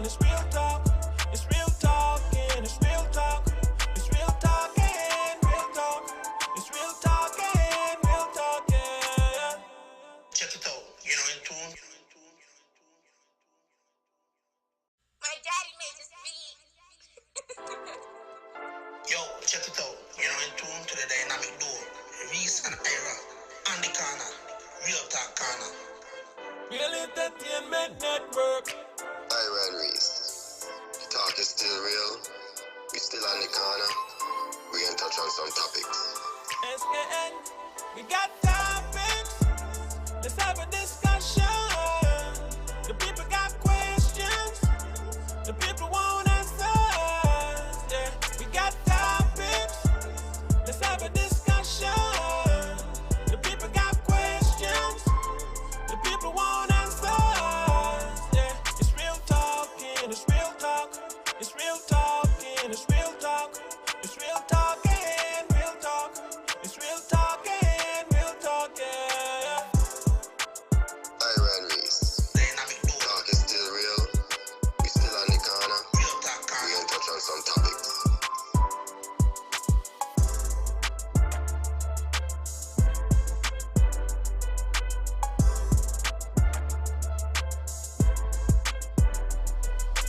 it's real talk. It's real talk, and it's real talk. It's real talk and real talk. It's real talk and real talk, yeah. Check it out, you know, in tune. My daddy made this beat. Yo, check it out, you know, in tune to the dynamic duo, Reese and Ira, on the corner, Real Talk Corner. Real Entertainment Network. Ira and Reese. The talk is still real. We still on the corner. We can touch on some topics. SKN, we got topics. Let's have a discussion. The people got questions. The people want answers. Yeah, we got topics. Let's have a discussion. The people got questions. The people want answers. Yeah, it's real talk and it's real talk. It's real talk and it's real talk. It's real talk and real talk. It's real talk and real talk, yeah. Ira and Reese. Dynamic duo, Talk is still real. We still on the corner. Real Talk We Corner. can touch on some topics.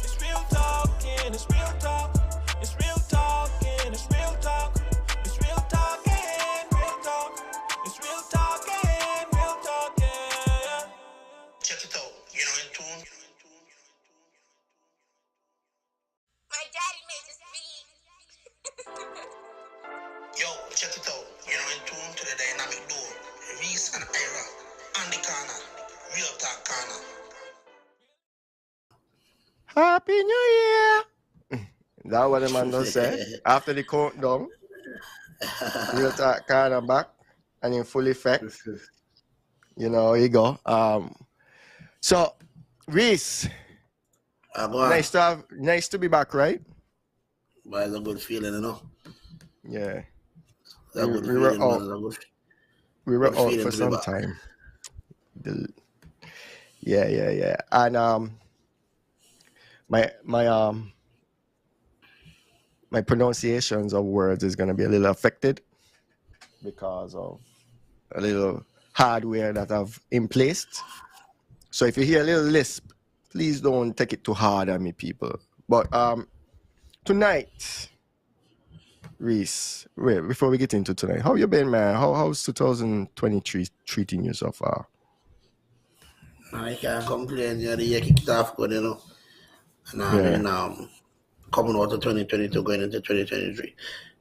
It's real talk and it's real talk. It's real talk and it's real talk. It's real talk and real talk. It's real talk and real talk, yeah. Check it out, you know, in tune. My daddy made this beat. Yo, check it out, you know, in tune to the dynamic duo, Reese and Ira, on the corner, Real Talk Corner. Happy New Year! That what the man does say. After the countdown, Real Talk kind of back and in full effect. You know, here you go. So, Reese, Go on. nice to be back, right? But it's a good feeling, you know. Yeah. It's a We- good we were feeling, out. man. It's a good We were Good out feeling for to be some back. time. Yeah. And my pronunciations of words is gonna be a little affected because of a little hardware that I've in placed. So if you hear a little lisp, please don't take it too hard on me, people. But tonight, Reese, wait, before we get into tonight, how you been, man? How's 2023 treating you so far? I can't complain. Yeah, the year kicked off good, you know. And then coming out of 2022, going into 2023.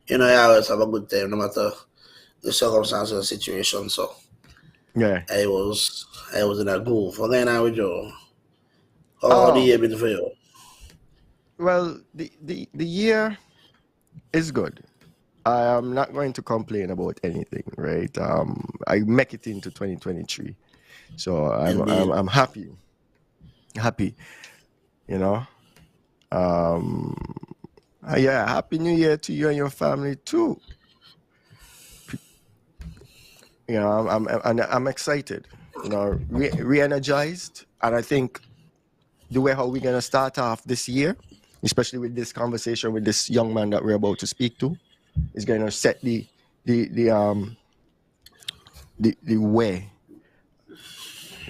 You know, I always have a good time, no matter the circumstances or situation. So Yeah. I was in a groove. What going on with you? How the Oh, year been for you? well, the year is good. I am not going to complain about anything, right? I make it into 2023, so Indeed. I'm happy, you know. Yeah, happy New Year to you and your family too. You know, I'm excited, you know, re-energized, and I think the way how we're gonna start off this year, especially with this conversation with this young man that we're about to speak to, is gonna set the way,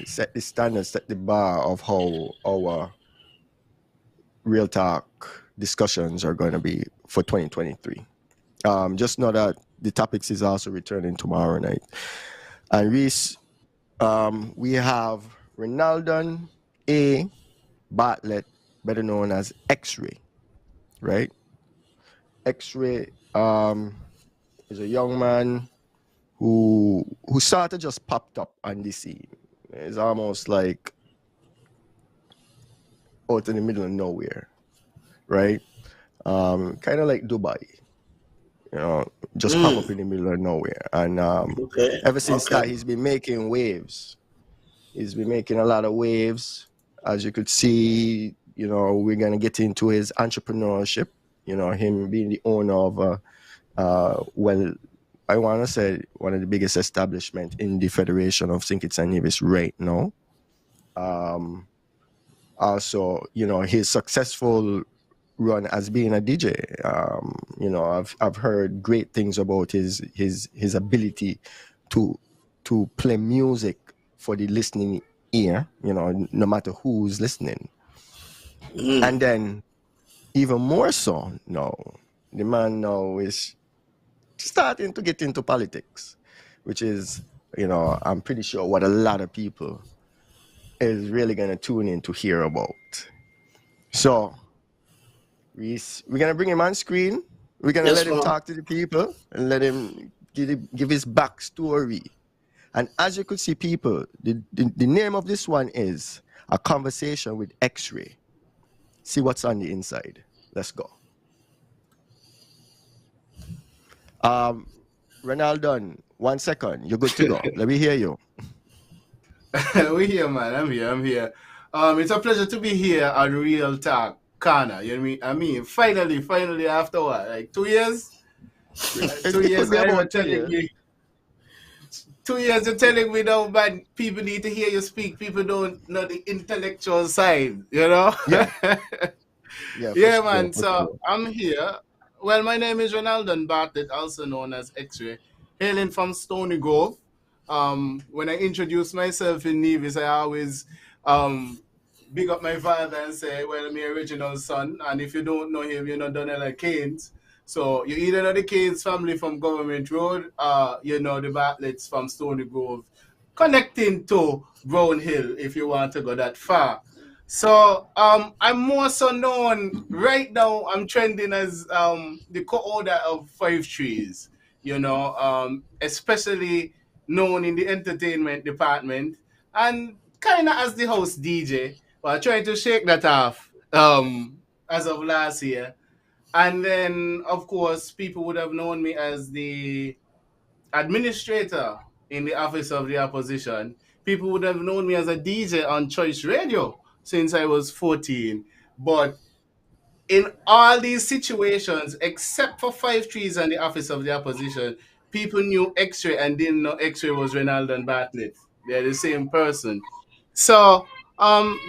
set the standard, set the bar of how our real talk discussions are going to be for 2023. Just know that the topics is also returning tomorrow night. And Reese, we have Ronald A. Bartlett, better known as X-Ray, right? X-Ray is a young man who sort of just popped up on the scene. It's almost like out in the middle of nowhere, right? Kind of like Dubai, you know, just pop up in the middle of nowhere. And Okay. ever since that, Okay. he's been making waves. He's been making a lot of waves. As you could see, you know, we're gonna get into his entrepreneurship. You know, him being the owner of well, I want to say one of the biggest establishment in the Federation of St. Kitts and Nevis right now. also, his successful run as being a DJ. I've heard great things about his ability to play music for the listening ear, no matter who's listening. And then even more so now, the man now is starting to get into politics, which is, I'm pretty sure what a lot of people is really going to tune in to hear about. So we're going to bring him on screen. We're going to let him talk to the people and let him give his backstory. And as you could see, people, the name of this one is A Conversation with X-Ray. See what's on the inside. Let's go. Ronald, 1 second. You're good to go. Let me hear you. We're here, man. I'm here. It's a pleasure to be here on Real Talk Corner. You know what I mean? Finally, after what? Like 2 years? 2 years, you're telling me. 2 years, you're telling me now, man, people need to hear you speak. People don't know the intellectual side, Yeah. Yeah, man. So I'm here. Well, my name is Ronald Bartlett, also known as X-Ray, hailing from Stony Grove. When I introduce myself in Nevis, I always big up my father and say, well, I'm your original son. And if you don't know him, you know Donella Keynes. So you either know the Keynes family from Government Road, you know the Bartletts from Stony Grove, connecting to Brown Hill if you want to go that far. So I'm more so known right now. I'm trending as the co-owner of Five Trees, especially known in the entertainment department and kind of as the house DJ. But I'm trying to shake that off as of last year. And then, of course, people would have known me as the administrator in the office of the opposition. People would have known me as a DJ on Choice Radio since I was 14. But in all these situations, except for Five Trees and the office of the opposition, people knew X-Ray and didn't know X-Ray was Ronald and Bartlett. They're the same person. So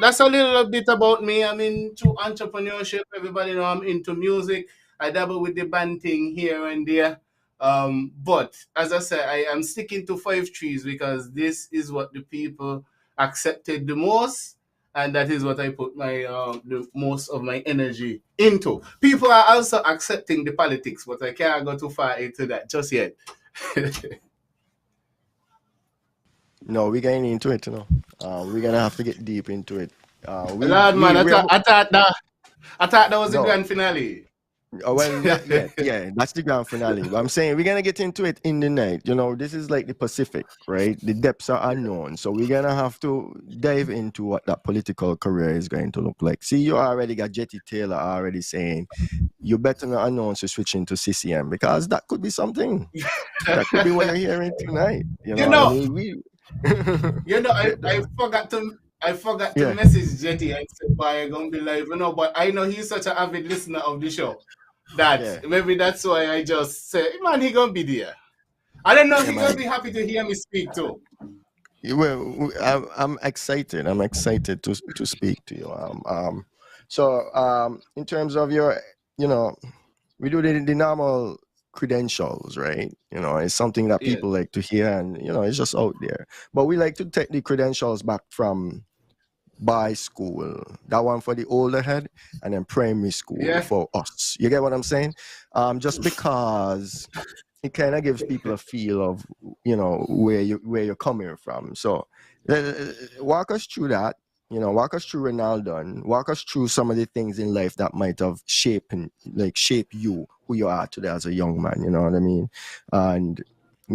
that's a little bit about me. I'm into entrepreneurship. Everybody know I'm into music. I dabble with the band thing here and there. But as I said, I am sticking to Five Trees because this is what the people accepted the most, and that is what I put my the most of my energy into. People are also accepting the politics, but I can't go too far into that just yet. No, we're getting into it, we're gonna have to get deep into it. Lord, man, I thought that was the grand finale. Well, not yet. Yeah, that's the grand finale. But I'm saying we're gonna get into it in the night. This is like the Pacific, right? The depths are unknown, so we're gonna have to dive into what that political career is going to look like. See, you already got Jetty Taylor already saying you better not announce you're switching to CCM because that could be something. That could be what you're hearing tonight. I forgot to message Jetty and say, "Why I'm gonna be live?" But I know he's such an avid listener of the show that maybe that's why I just say, "Man, he gonna be there." I don't know if he's gonna be happy to hear me speak too. Well, I'm excited. I'm excited to speak to you. So in terms of your, we do the normal credentials, right? It's something that people like to hear, and it's just out there. But we like to take the credentials back from by school, that one for the older head, and then primary school for us. You get what I'm saying? Just because it kind of gives people a feel of where you're coming from. So walk us through that. Walk us through Ronaldo, and walk us through some of the things in life that might have shaped you, who you are today as a young man. You know what I mean? And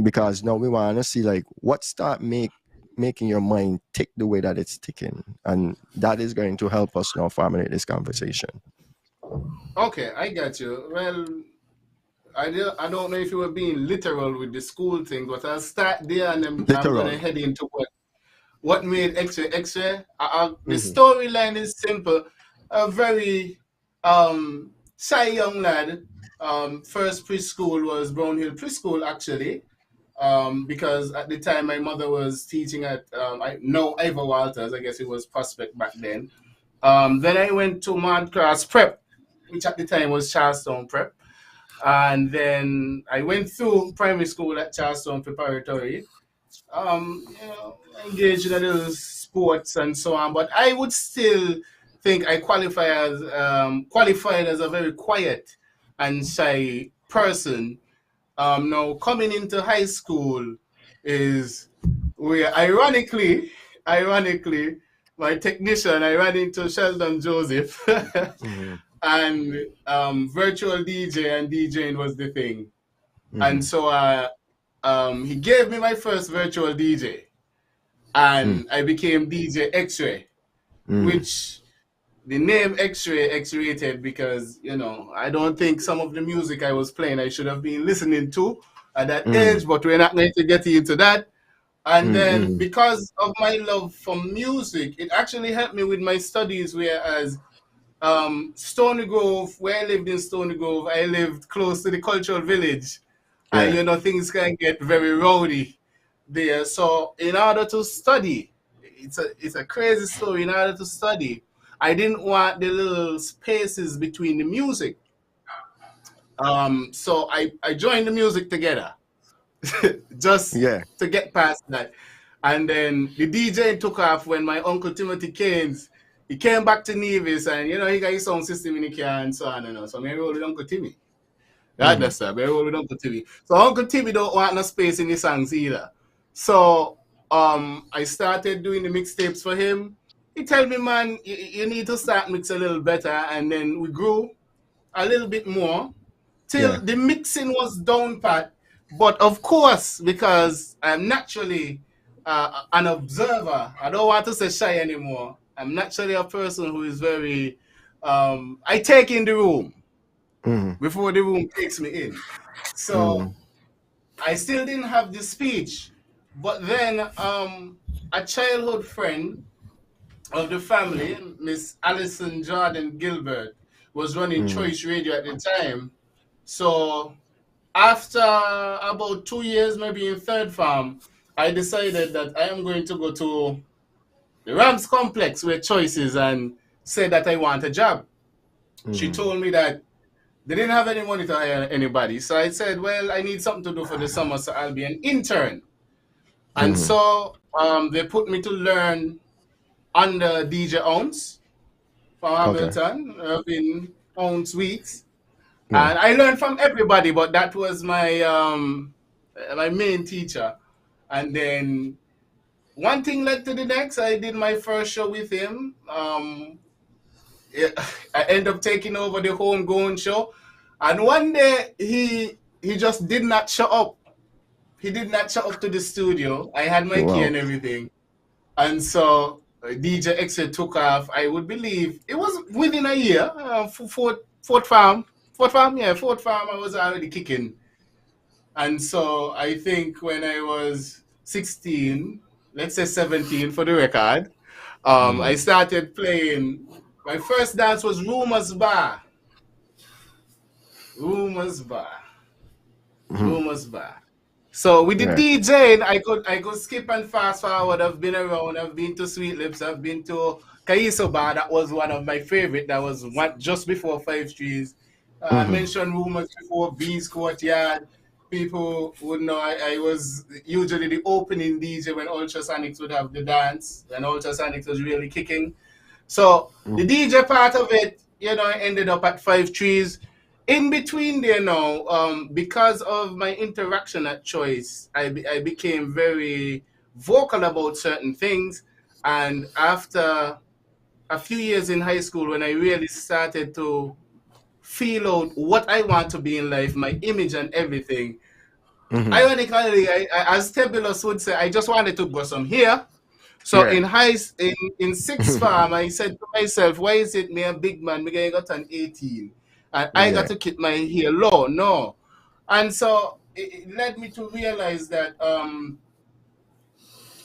because now we want to see what start making your mind tick the way that it's ticking, and that is going to help us now formulate this conversation. Okay, I got you. Well, I don't know if you were being literal with the school thing, but I'll start there and then I'm going to head into what made X-Ray X-Ray. The storyline is simple. A very shy young lad. First preschool was Brown Hill Preschool, actually. Because at the time my mother was teaching at Ivor Walters, I guess it was Prospect back then. Then I went to Mad Class Prep, which at the time was Charlestown Prep. And then I went through primary school at Charlestown Preparatory. Engaged in a little sports and so on, but I would still think I qualified as a very quiet and shy person. Now coming into high school is where ironically, my technician, I ran into Sheldon Joseph, and virtual DJ and DJing was the thing. And so he gave me my first virtual DJ, and I became DJ X-Ray, which the name X-Ray X-rated because, I don't think some of the music I was playing I should have been listening to at that age, but we're not going to get into that. And then because of my love for music, it actually helped me with my studies, whereas Stony Grove, where I lived in Stony Grove, I lived close to the cultural village. And things can get very rowdy there. So in order to study, it's a crazy story. In order to study, I didn't want the little spaces between the music. So I joined the music together just to get past that. And then the DJ took off when my uncle Timothy Keynes, he came back to Nevis, and he got his sound system in the car and so on. So I rolled with Uncle Timmy. That's that. I rolled with Uncle Timmy. So Uncle Timmy don't want no space in the songs either. So I started doing the mixtapes for him. He told me, man, you need to start mix a little better. And then we grew a little bit more till the mixing was down pat. But of course, because I'm naturally an observer, I don't want to say shy anymore. I'm naturally a person who is very, I take in the room before the room takes me in. So I still didn't have the speech. But then a childhood friend of the family, Miss Alison Jordan Gilbert, was running Choice Radio at the time. So after about 2 years, maybe in third farm, I decided that I am going to go to the Rams complex where Choice is and said that I want a job. She told me that they didn't have any money to hire anybody. So I said, well, I need something to do for the summer, so I'll be an intern. And so they put me to learn under DJ Ounce from Hamilton, in Ounce Weeks. And I learned from everybody, but that was my my main teacher. And then one thing led to the next. I did my first show with him. I ended up taking over the homegrown show. And one day he just did not show up. He did not show up to the studio. I had my key and everything. And so DJ X took off. I would believe it was within a year. Fourth farm, I was already kicking. And so I think when I was 16, let's say 17 for the record, I started playing. My first dance was Rumors Bar. So with the DJing, I could skip and fast forward. I've been around. I've been to Sweet Lips. I've been to Kaiso Bar. That was one of my favorite. That was one just before Five Trees. I mentioned Rumors before, B's Courtyard. People would know I was usually the opening DJ when Ultrasonics would have the dance, and Ultrasonics was really kicking. So the DJ part of it, I ended up at Five Trees. In between there now, because of my interaction at Choice, I became very vocal about certain things. And after a few years in high school, when I really started to feel out what I want to be in life, my image and everything, ironically, as Tebulus would say, I just wanted to go some here. So in sixth farm, I said to myself, why is it me a big man, me got an 18? And I got to keep my hair low. No. And so it led me to realize that,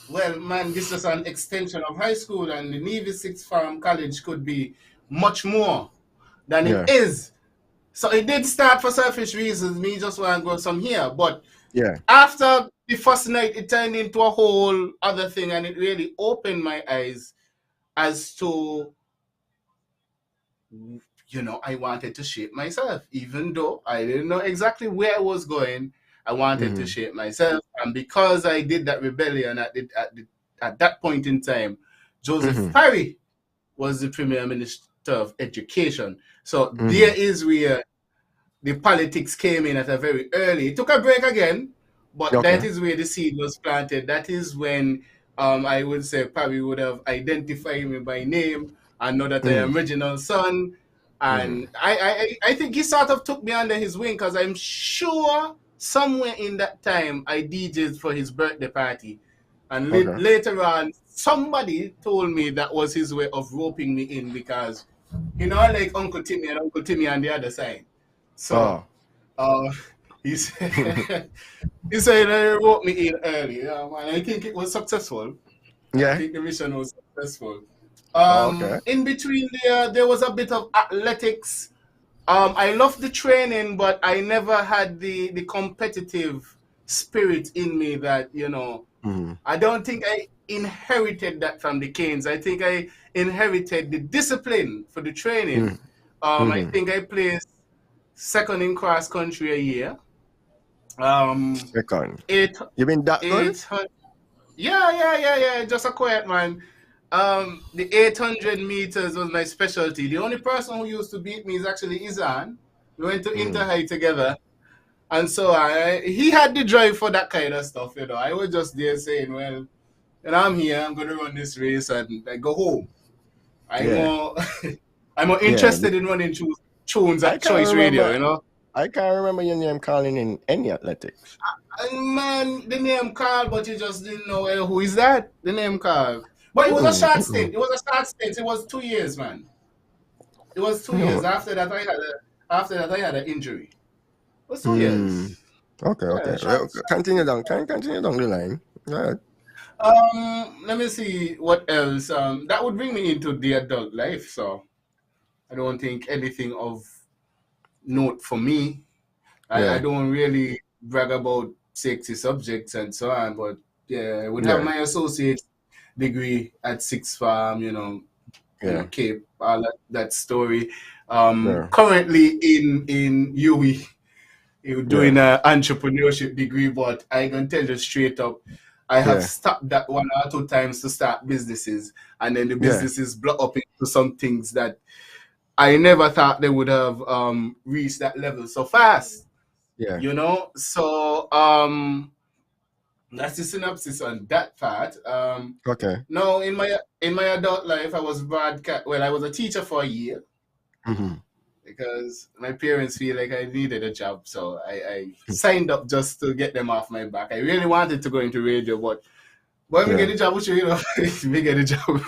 well, man, this is an extension of high school, and the Navy Sixth Farm College could be much more than it is. So it did start for selfish reasons. Me just want to go some here. But after the first night, it turned into a whole other thing, and it really opened my eyes as to I wanted to shape myself, even though I didn't know exactly where I was going. I wanted to shape myself, and because I did that rebellion at that point in time, Joseph Parry was the Premier Minister of Education. So there is where the politics came in at a very early. It took a break again, but that is where the seed was planted. That is when I would say Parry would have identified me by name and know that I am original son. And I think he sort of took me under his wing, because I'm sure somewhere in that time I DJed for his birthday party. And later on, somebody told me that was his way of roping me in, because, like Uncle Timmy and Uncle Timmy on the other side. So he said, he wrote me in early. And I think it was successful. I think the mission was successful. In between there was a bit of athletics. I loved the training, but I never had the competitive spirit in me that, I don't think I inherited that from the Canes. I think I inherited the discipline for the training. I think I placed second in cross country a year. Second. You been that good? Yeah. Just a quiet man. The 800 meters was my specialty. The only person who used to beat me is actually Izan. We went to Inter-High together. And so he had the drive for that kind of stuff, I was just there saying, well, I'm here, I'm going to run this race, and I go home. I'm more interested in running tunes at Choice Radio, I can't remember your name calling in any athletics. Man, the name called, but you just didn't know who is that? The name called. But it was a short stint. It was 2 years, man. It was 2 years. After that, I had an injury. It was 2 years. Okay. Well, continue down the line. All right. Let me see what else. That would bring me into the adult life. So I don't think anything of note for me. I don't really brag about sexy subjects and so on, but I would have my associate degree at Sixth Farm, Cape, all that story. Currently in UWI, doing an entrepreneurship degree, but I can tell you straight up, I have stopped that 1 or 2 times to start businesses, and then the businesses blow up into some things that I never thought they would have reached that level so fast. So that's the synopsis on that part. Now, in my adult life, I was I was a teacher for a year, because my parents feel like I needed a job, so I signed up just to get them off my back. I really wanted to go into radio, but when we get a job, we get a job.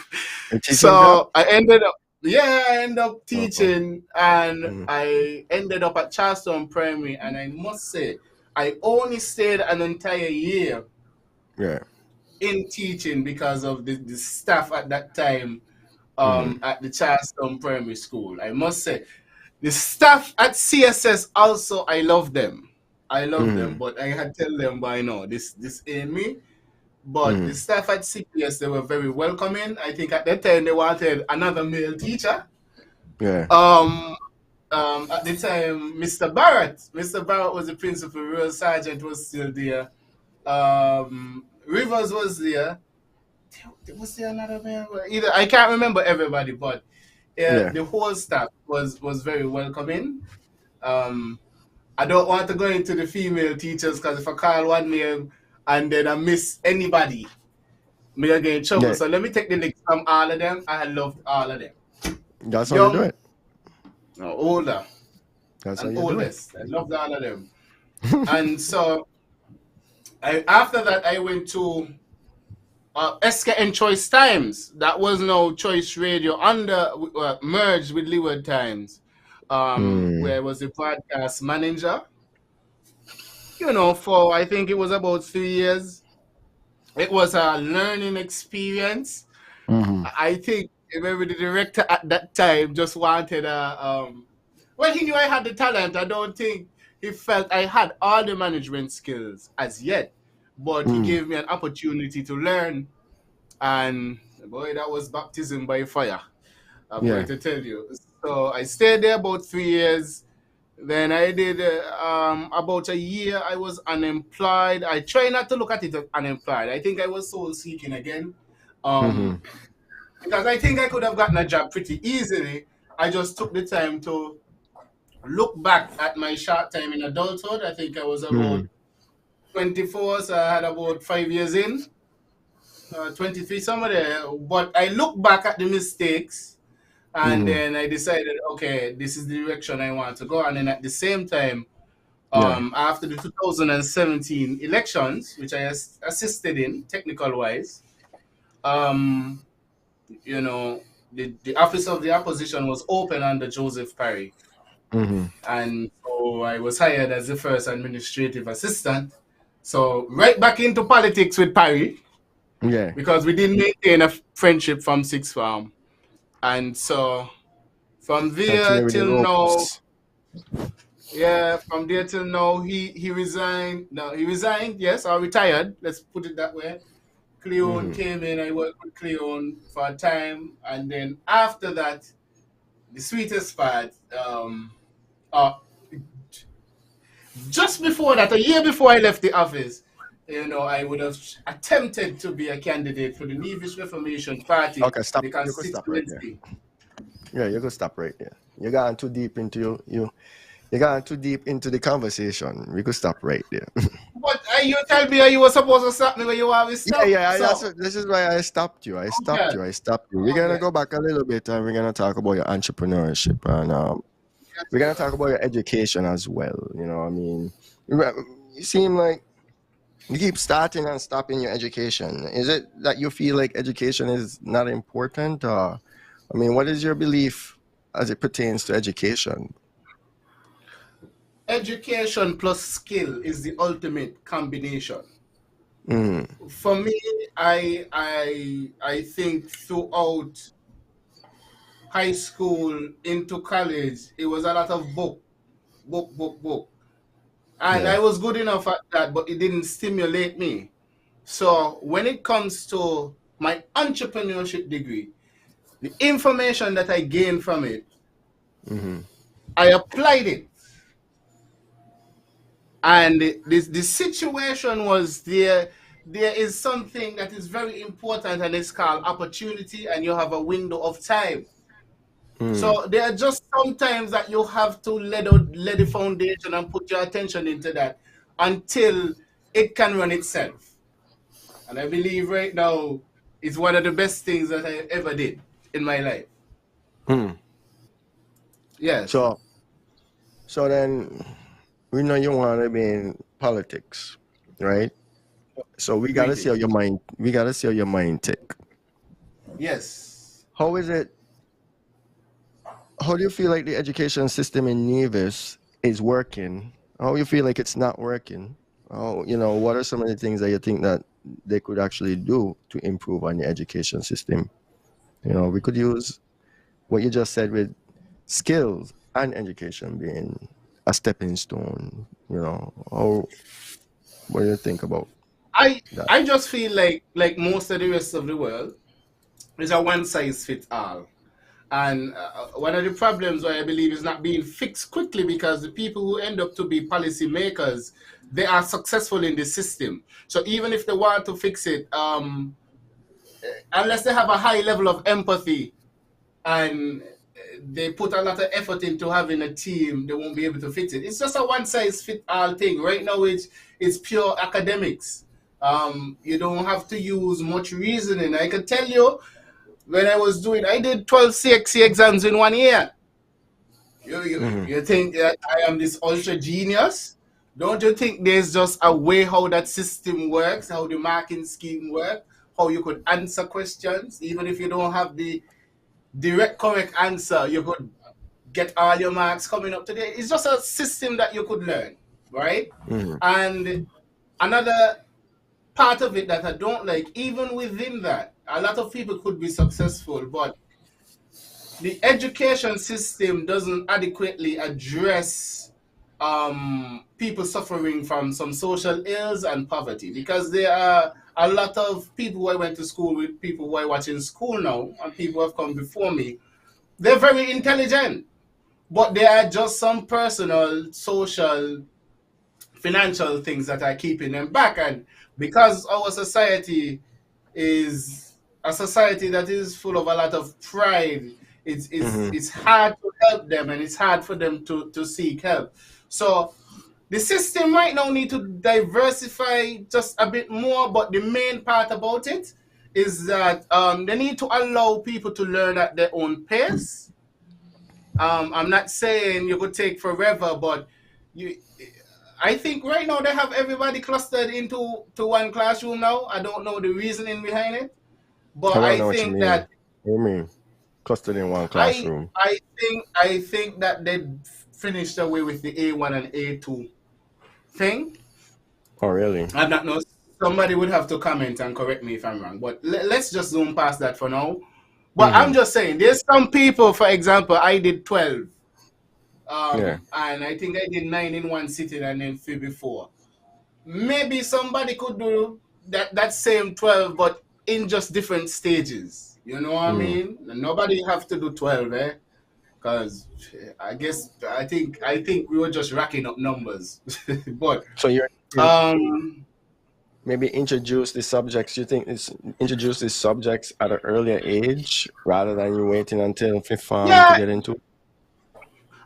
So I ended up teaching, and I ended up at Charleston Primary, and I must say, I only stayed an entire year in teaching because of the staff at that time at the Charleston Primary School. I must say, the staff at CSS also, I love them. But I had to tell them by now, this ain't me. But the staff at CPS, they were very welcoming. I think at that time they wanted another male teacher. At the time, Mr. Barrett was the principal. Real Sergeant was still there. Rivers was there. Was there another man? Either I can't remember everybody, but the whole staff was very welcoming. I don't want to go into the female teachers, because if I call one name and then I miss anybody, me I get in trouble. So let me take the list from all of them. I loved all of them. That's how you do it. Older. That's how and you oldest. do it. I loved all of them. And so after that, I went to SKN Choice Times. That was now Choice Radio, merged with Leeward Times, where I was the broadcast manager. For I think it was about 3 years. It was a learning experience. I think maybe the director at that time just wanted he knew I had the talent. I don't think he felt I had all the management skills as yet, but he gave me an opportunity to learn, and boy, that was baptism by fire. I'm going to tell you. So I stayed there about 3 years. Then I did about a year. I was unemployed. I try not to look at it as unemployed. I think I was soul seeking again, because I think I could have gotten a job pretty easily. I just took the time to look back at my short time in adulthood. I think I was about 24, so I had about 5 years in, 23 somewhere there. But I look back at the mistakes, and then I decided, okay, this is the direction I want to go. And then at the same time, after the 2017 elections, which I assisted in, technical wise, you know, the office of the opposition was open under Joseph Parry. And so I was hired as the first administrative assistant. So right back into politics with Parry. Yeah. Because we didn't maintain a friendship from sixth form. And so from there till now, from there till now, he resigned. No, he resigned, yes, or retired. Let's put it that way. Cleon came in. I worked with Cleon for a time. And then after that, the sweetest part, just before that, a year before I left the office, I would have attempted to be a candidate for the Nevis Reformation Party. Okay, stop. You could stop right there. Yeah, you could stop right there. You got too deep into you got too deep into the conversation. We could stop right there. But you tell me you were supposed to stop me when you always stop. This is why I stopped you. I stopped you. We're gonna go back a little bit and we're gonna talk about your entrepreneurship and we're gonna talk about your education as well. You know, I mean, you seem like you keep starting and stopping your education. Is it that you feel like education is not important, or I mean, what is your belief as it pertains to education? Education plus skill is the ultimate combination. For me, I think throughout high school into college, it was a lot of book. And I was good enough at that, but it didn't stimulate me. So when it comes to my entrepreneurship degree, the information that I gained from it, I applied it. And the situation was there is something that is very important, and it's called opportunity, and you have a window of time. So there are just sometimes that you have to lay the foundation and put your attention into that until it can run itself. And I believe right now it's one of the best things that I ever did in my life. Yes. So then we know you want to be in politics, right? So we gotta see how your mind. We gotta see how your mind tick. Yes. How is it? How do you feel like the education system in Nevis is working? How do you feel like it's not working? What are some of the things that you think that they could actually do to improve on the education system? We could use what you just said with skills and education being a stepping stone. What do you think about that? I just feel like most of the rest of the world is a one size fits all. And one of the problems why I believe is not being fixed quickly, because the people who end up to be policy makers, they are successful in the system. So even if they want to fix it, unless they have a high level of empathy and they put a lot of effort into having a team, they won't be able to fix it. It's just a one size fits all thing. Right now it's pure academics. You don't have to use much reasoning. I can tell you, when I did 12 CXC exams in 1 year. You think that I am this ultra genius? Don't you think there's just a way how that system works, how the marking scheme works, how you could answer questions, even if you don't have the direct correct answer, you could get all your marks coming up today. It's just a system that you could learn, right? And another part of it that I don't like, even within that, a lot of people could be successful, but the education system doesn't adequately address people suffering from some social ills and poverty, because there are a lot of people who I went to school with, people who are watching school now, and people who have come before me, they're very intelligent, but there are just some personal, social, financial things that are keeping them back. And because our society is a society that is full of a lot of pride, it's hard to help them, and it's hard for them to seek help. So the system right now need to diversify just a bit more, but the main part about it is that they need to allow people to learn at their own pace. I'm not saying you could take forever, but you, I think right now they have everybody clustered into one classroom now. I don't know the reasoning behind it, but I don't I know what you think mean. that What do you mean? Clustered in one I classroom. I think that they finished away with the A1 and A2 thing. Oh, really? I'm not know. Somebody would have to comment and correct me if I'm wrong, but let's just zoom past that for now. But I'm just saying, there's some people, for example, I did 12, Yeah. and I think I did 9 in one sitting and then 3 before. Maybe somebody could do that same 12, but in just different stages. You know what I mean? Nobody have to do 12, eh? Because I think we were just racking up numbers. But So you're um maybe introduce the subjects. You think it's introduce the subjects at an earlier age rather than you waiting until fifth form to yeah, get into it?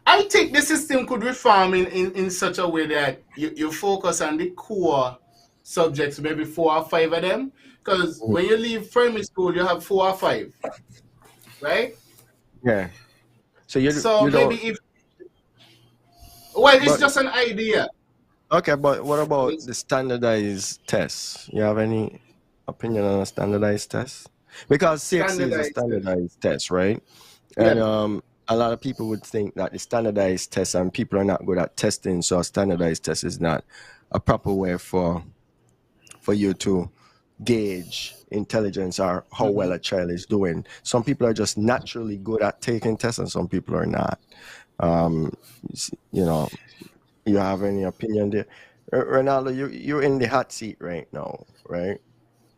I think the system could reform in such a way that you focus on the core subjects, maybe 4 or 5 of them. Because when you leave primary school, you have 4 or 5, right? Yeah. So you So you maybe don't. if, well, it's But just an idea. okay. But what about It's the standardized tests? You have any opinion on a standardized test? Because CXC is a standardized. standardized test, right? And Yeah. a lot of people would think that the standardized test and people are not good at testing, so a standardized test is not a proper way for you to gauge intelligence or how well a child is doing. Some people are just naturally good at taking tests, and some people are not. Um, you know, you have any opinion there? Ronaldo, you're in the hot seat right now, right?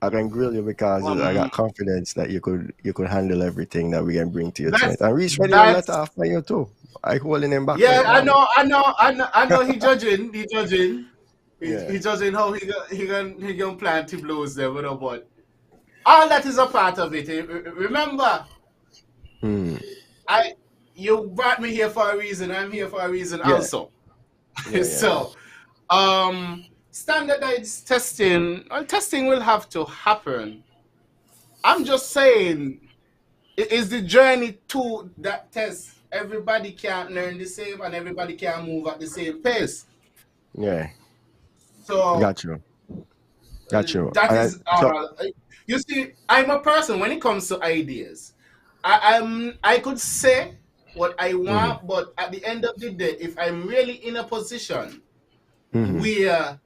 I can grill you because I Um, got confidence that you could handle everything that we can bring to you tonight. that's And Reese ready to let that's off for you too. I holding him back yeah. right I now. know. I know. I know. I know. He judging. He judging. Yeah. He judging how he gonna plan to blows there, but all that is a part of it. Remember, Hmm. I you brought me here for a reason. I'm here for a reason Yeah. also. Yeah. So, standardized testing. Well, testing will have to happen. I'm just saying, it is the journey to that test. Everybody can't learn the same, and everybody can't move at the same pace. Yeah. So Got you. Got you. that And is so. you see, I'm a person when it comes to ideas. I could say what I Mhm. want, but at the end of the day, if I'm really in a position Mhm. where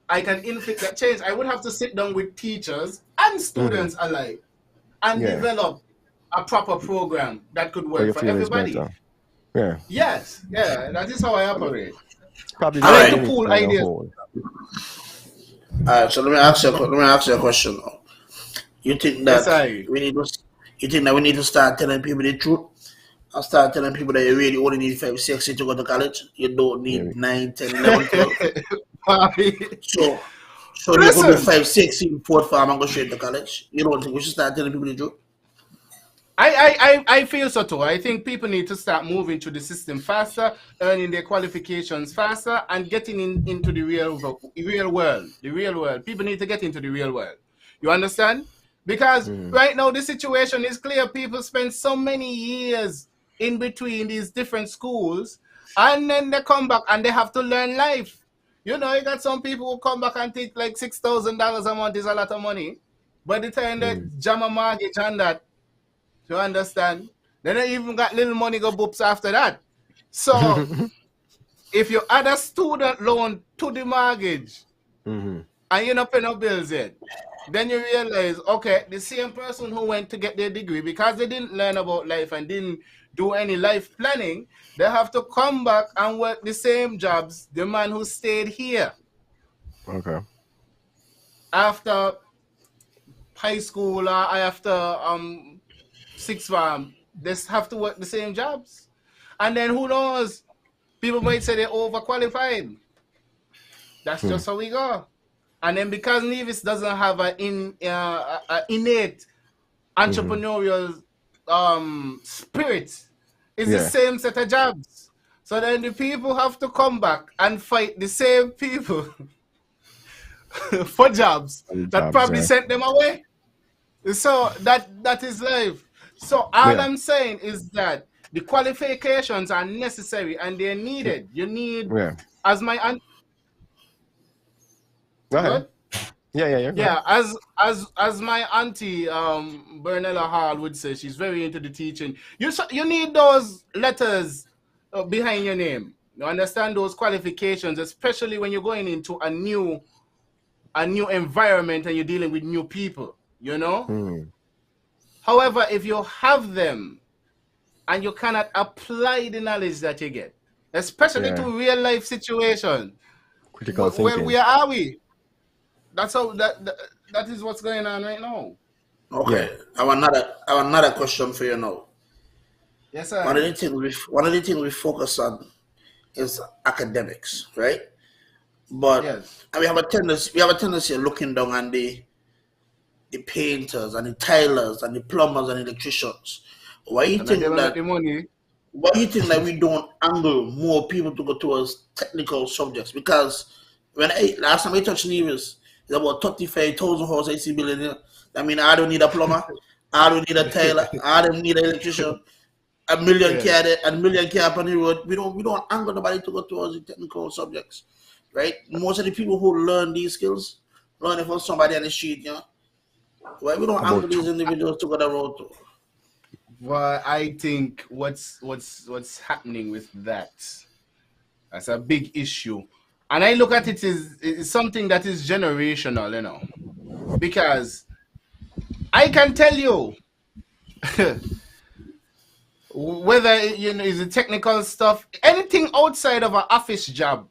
I can inflict that change, I would have to sit down with teachers and Mhm. students alike and Yeah. develop a proper program that could What work you for feel is everybody. better. Yeah. Yes, yeah, that is how I operate. Probably I the All like right. to community pool as a ideas. whole. All right. So let me ask you a question now. You think Yes, that I. we need to you think that we need to start telling people the truth and start telling people that you really only need 5, 6 to go to college. You don't Yeah. need 9, 10, 11, 12. So so you could do Listen, 5, 6 in fourth farm and go straight to college. You don't think we should start telling people the truth? I feel so too. I think people need to start moving through the system faster, earning their qualifications faster, and getting into the real world. The real world. People need to get into the real world. You understand? Because Mhm. right now the situation is clear. People spend so many years in between these different schools, and then they come back and they have to learn life. You know, you got some people who come back and think like $6,000 a month is a lot of money. By the time they Mhm. jam a mortgage and that, you understand? Then they even got little money go boops after that. So if you add a student loan to the mortgage Mhm. and you're not paying no bills yet, then you realize, okay, the same person who went to get their degree because they didn't learn about life and didn't do any life planning, they have to come back and work the same jobs the man who stayed here Okay. after high school or after sixth form they have to work the same jobs. And then who knows? People might say they're overqualified. That's just how we go. And then because Nevis doesn't have an innate entrepreneurial spirit, it's the same set of jobs. So then the people have to come back and fight the same people for jobs that probably sent them away. So that is life. So all I'm saying is that the qualifications are necessary and they're needed. You need, as my aunt. Go ahead. Yeah, as my auntie Bernella Hall would say, she's very into the teaching. You need those letters behind your name. You understand those qualifications, especially when you're going into a new environment and you're dealing with new people, you know? However, if you have them and you cannot apply the knowledge that you get, especially to real life situations, critical thinking. Where are we? That's how that is what's going on right now. Okay, I have another question for you now. Yes, sir. One of the things we focus on is academics, right? But we have a tendency of looking down on the painters and the tilers and the plumbers and electricians. Why do you think that we don't angle more people to go towards technical subjects? Because last time I touched Nevis, it's about 35,000 horse AC building. I mean, I don't need a plumber, I don't need a tiler, I don't need an electrician. A million car on the road. We don't angle nobody to go towards the technical subjects, right? Most of the people who learn these skills learn it from somebody on the street, you know. Why we don't angle these individuals to go the road to? Well, I think what's happening with that's a big issue. And I look at it as something that is generational, you know, because I can tell you whether it's the technical stuff, anything outside of an office job,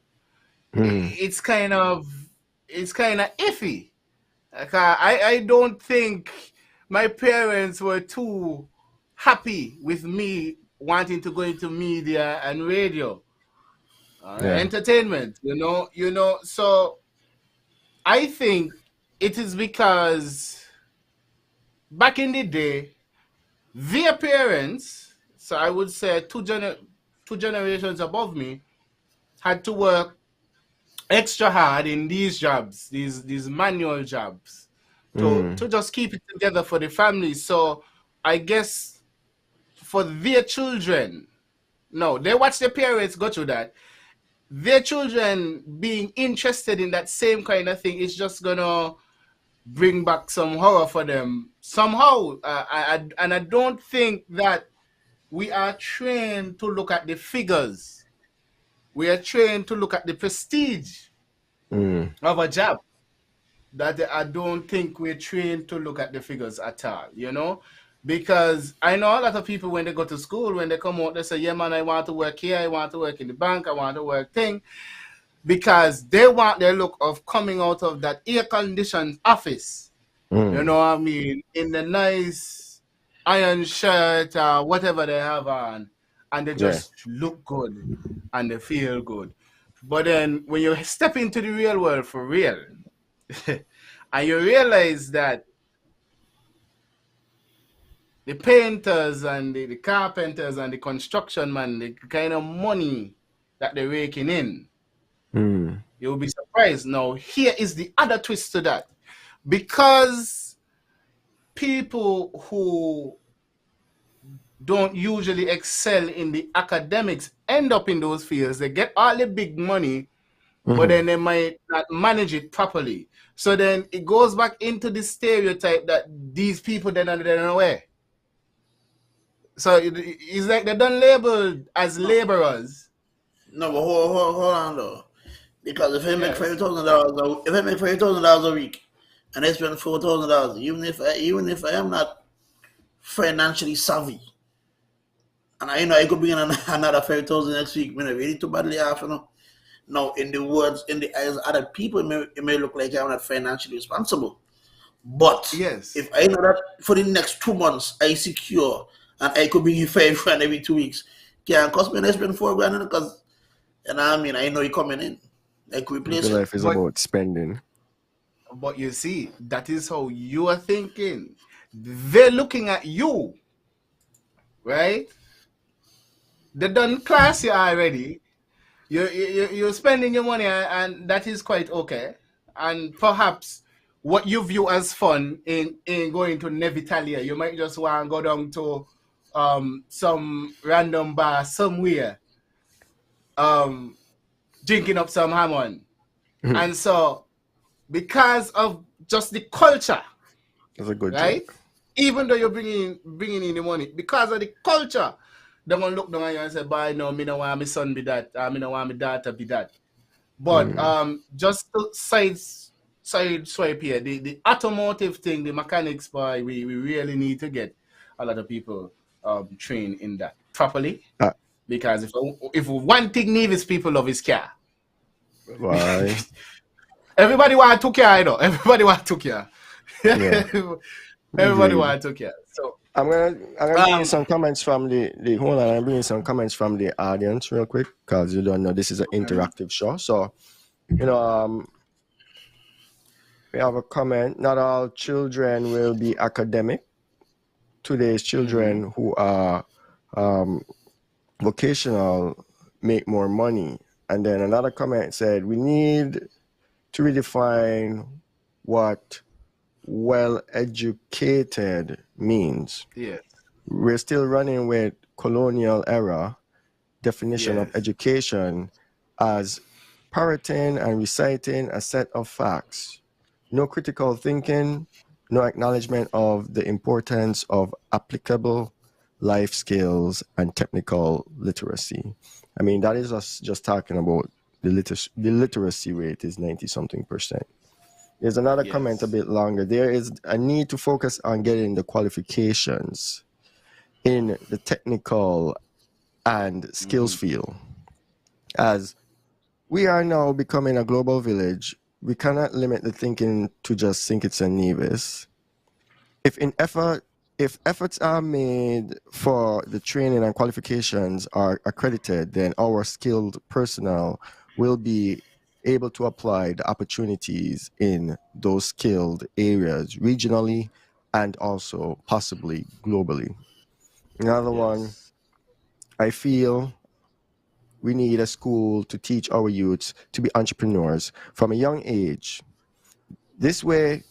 it's kind of iffy. Like, I don't think my parents were too happy with me wanting to go into media and radio. Entertainment, you know. So I think it is because back in the day, their parents, so I would say two generations above me, had to work extra hard in these jobs, these manual jobs, to just keep it together for the family. So I guess for their children, no, they watch their parents go through that. Their children being interested in that same kind of thing is just gonna bring back some horror for them somehow. And I don't think that we are trained to look at the figures. We are trained to look at the prestige of a job. That I don't think we're trained to look at the figures at all, you know? Because I know a lot of people, when they go to school, when they come out, they say, yeah, man, I want to work here. I want to work in the bank. I want to work thing. Because they want their look of coming out of that air-conditioned office. You know what I mean? In the nice iron shirt or whatever they have on. And they just look good and they feel good. But then when you step into the real world for real, and you realize that the painters and the carpenters and the construction man, the kind of money that they're raking in, you'll be surprised. Now, here is the other twist to that. Because people who don't usually excel in the academics end up in those fields, they get all the big money, but then they might not manage it properly. So then it goes back into the stereotype that these people they're not aware. So it's like they're done labeled as laborers. No, but hold on though, because if I make $5,000, if I make $5,000 a week, and I spend $4,000, even if I am not financially savvy, and I could bring in another 5,000 next week, when I really too badly off, you know. Now, in the eyes of other people, it may look like I'm not financially responsible. But if I know that for the next 2 months I secure And I could bring you $5 grand every 2 weeks. Can't cost me less than $4 grand because, you know what I mean? I know you're coming in. I could replace Your it. life is But about spending. but you see, that is how you are thinking. They're looking at you, right? They done class you already. You're spending your money, and that is quite okay. And perhaps what you view as fun in going to Nevitalia, you might just want to go down to some random bar somewhere, um, drinking up some Hammond. And so, because of just the culture, That's a good right? joke. Even though you're bringing in the money, because of the culture, they're gonna look down at you and say, "Boy, no, me no want my son be that. Me no want my daughter be that." But just to side swipe here, the automotive thing, the mechanics, boy, we really need to get a lot of people trained in that properly. Uh, Because if one thing Nevis people love is car. why? Everybody want to care, you know. Everybody want to care. Yeah. Everybody Agreed. want to care. So I'm gonna bring in some comments from the hold on. I'm bringing some comments from the audience real quick because you don't know this is an interactive show. So we have a comment. Not all children will be academic. Today's children who are vocational make more money. And then another comment said we need to redefine what well-educated means. yes, We're still running with colonial era definition of yes, education as parroting and reciting a set of facts. No critical thinking, no acknowledgement of the importance of applicable life skills and technical literacy. I mean, that is us just talking about the literacy rate is 90-something%. There's another comment a bit longer. There is a need to focus on getting the qualifications in the technical and skills field. As we are now becoming a global village, we cannot limit the thinking to just St. Kitts and Nevis. If efforts are made for the training and qualifications are accredited, then our skilled personnel will be able to apply the opportunities in those skilled areas regionally and also possibly globally. Another one, I feel we need a school to teach our youths to be entrepreneurs from a young age. This way,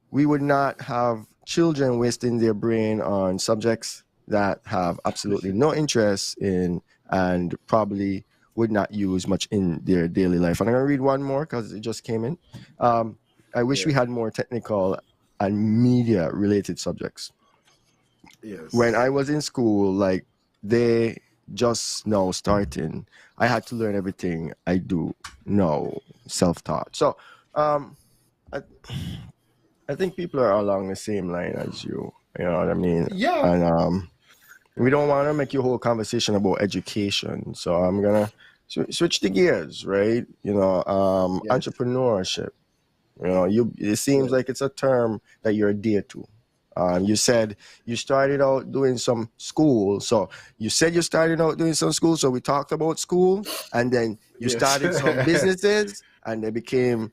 we would not have children wasting their brain on subjects that have absolutely no interest in and probably would not use much in their daily life. And I'm going to read one more because it just came in. I wish we had more technical and media related subjects. yes. When I was in school, like they just now starting, I had to learn everything I do now, self-taught. So I think people are along the same line as you. You know what I mean? Yeah. And we don't want to make your whole conversation about education. So I'm gonna switch the gears, right? You know, entrepreneurship. You know, it seems like it's a term that you're dear to. You said you started out doing some school. So you said you started out doing some school. So we talked about school, and then you started some businesses, and they became,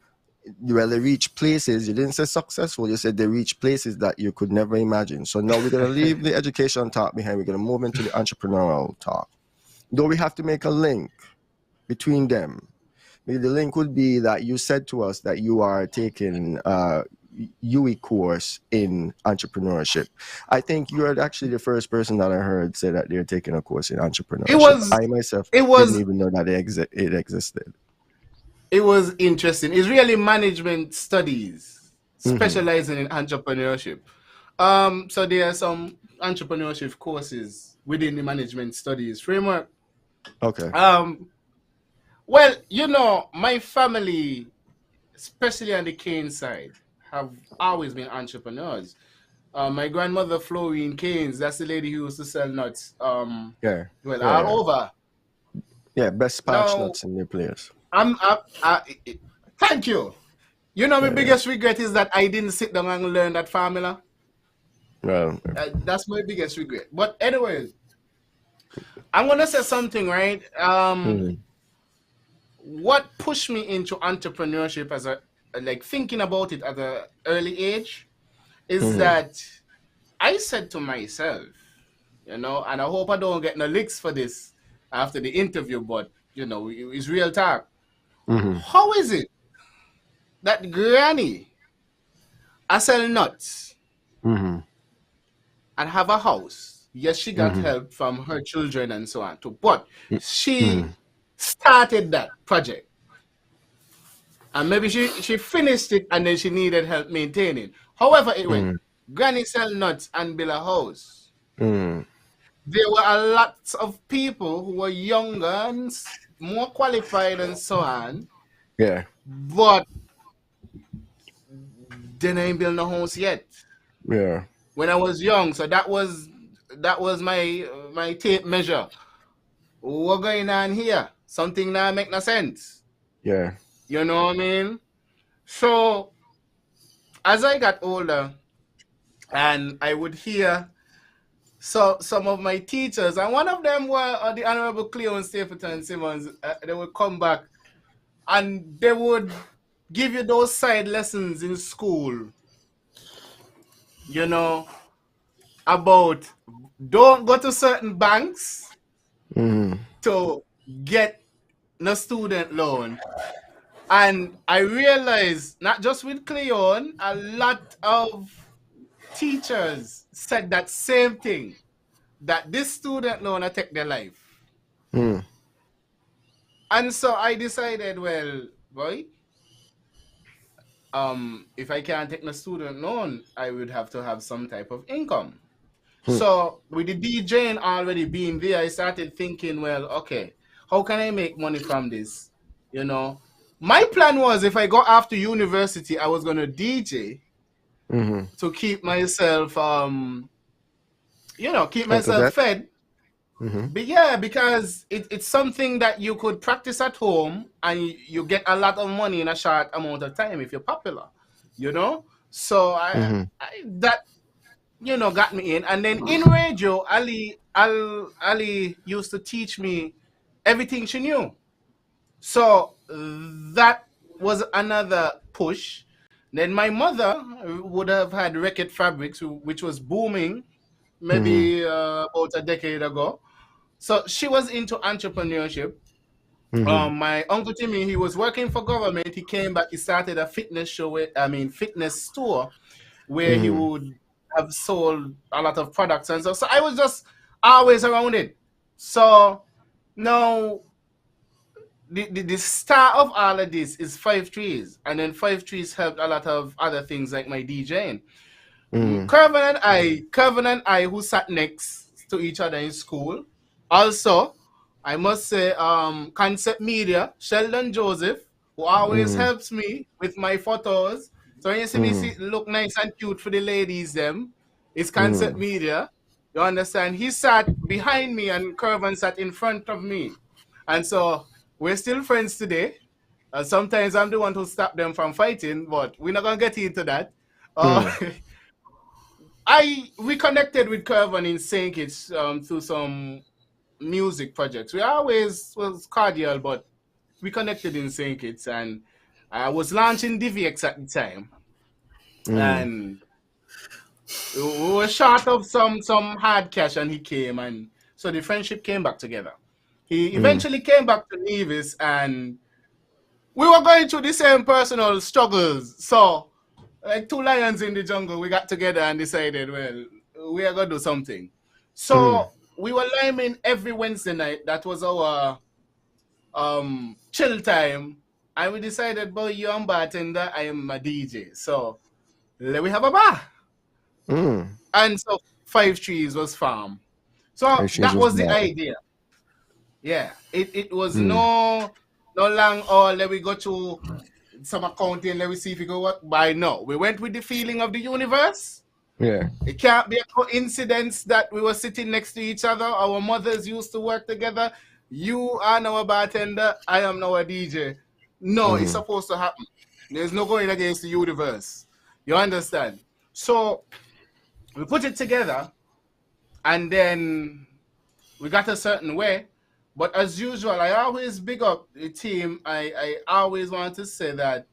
well, they reached places. You didn't say successful. You said they reached places that you could never imagine. So now we're going to leave the education talk behind. We're going to move into the entrepreneurial talk. Though we have to make a link between them. Maybe the link would be that you said to us that you are taking UE course in entrepreneurship. I think you are actually the first person that I heard say that they're taking a course in entrepreneurship. I myself didn't even know that it existed. It was interesting. It's really management studies, specializing in entrepreneurship. So there are some entrepreneurship courses within the management studies framework. Okay. Well, you know, my family, especially on the Kane side, have always been entrepreneurs. My grandmother, Florine Keynes, that's the lady who used to sell nuts. All over. Yeah, best patch nuts in your place. Thank you. You know, my biggest regret is that I didn't sit down and learn that formula. Well, That's my biggest regret. But anyways, I'm gonna say something, right? What pushed me into entrepreneurship as a like thinking about it at an early age is that I said to myself, and I hope I don't get no licks for this after the interview, but it's real talk. How is it that Granny I sell nuts and have a house? Yes, she got help from her children and so on too, but she started that project. And maybe she finished it and then she needed help maintaining. However it went, Granny sell nuts and build a house. There were a lot of people who were younger and more qualified and so on, yeah. but they ain't built no house yet. Yeah. When I was young, so that was my tape measure. What going on here? Something now make no sense. Yeah. You know what I mean? So as I got older, and I would hear some of my teachers, and one of them were the Honorable Cleon Stapleton Simmons. They would come back and they would give you those side lessons in school, about don't go to certain banks to get no student loan. And I realized, not just with Cleon, a lot of teachers said that same thing, that this student loan will take their life. And so I decided, well, boy, if I can't take the student loan, I would have to have some type of income. So with the DJing already being there, I started thinking, well, okay, how can I make money from this? My plan was, if I got after university, I was going to DJ to keep myself, fed. But yeah, because it's something that you could practice at home and you get a lot of money in a short amount of time if you're popular, So that got me in. And then in radio, Ali used to teach me everything she knew. So that was another push. Then my mother would have had Reckitt Fabrics, which was booming maybe about a decade ago. So she was into entrepreneurship. My uncle Timmy, he was working for government. He came back. He started a fitness fitness store where he would have sold a lot of products and so I was just always around it. So now the star of all of this is 5 Trees, and then 5 Trees helped a lot of other things like my DJing. Curvin and I, who sat next to each other in school. Also, I must say, Concept Media, Sheldon Joseph, who always helps me with my photos. So when you see me look nice and cute for the ladies, it's Concept Media. You understand? He sat behind me and Curvin sat in front of me. And so we're still friends today. Sometimes I'm the one who stop them from fighting, but we're not going to get into that. I reconnected with Curvin in St. Kitts through some music projects. We always was cordial, but we connected in St. Kitts, and I was launching DVX at the time. And we were short of some hard cash, and he came, and so the friendship came back together. He eventually came back to Nevis, and we were going through the same personal struggles. So, like 2 lions in the jungle, we got together and decided, well, we are going to do something. So we were liming every Wednesday night. That was our chill time. And we decided, boy, you're a bartender, I am a DJ. So let we have a bar. And so 5 Trees was farm. So that was the idea. Yeah. It was no long, let me go to some accounting, let me see if we go what by no. We went with the feeling of the universe. Yeah. It can't be a coincidence that we were sitting next to each other. Our mothers used to work together. You are now a bartender. I am now a DJ. No, it's supposed to happen. There's no going against the universe. You understand? So we put it together, and then we got a certain way. But as usual, I always big up the team. I always want to say that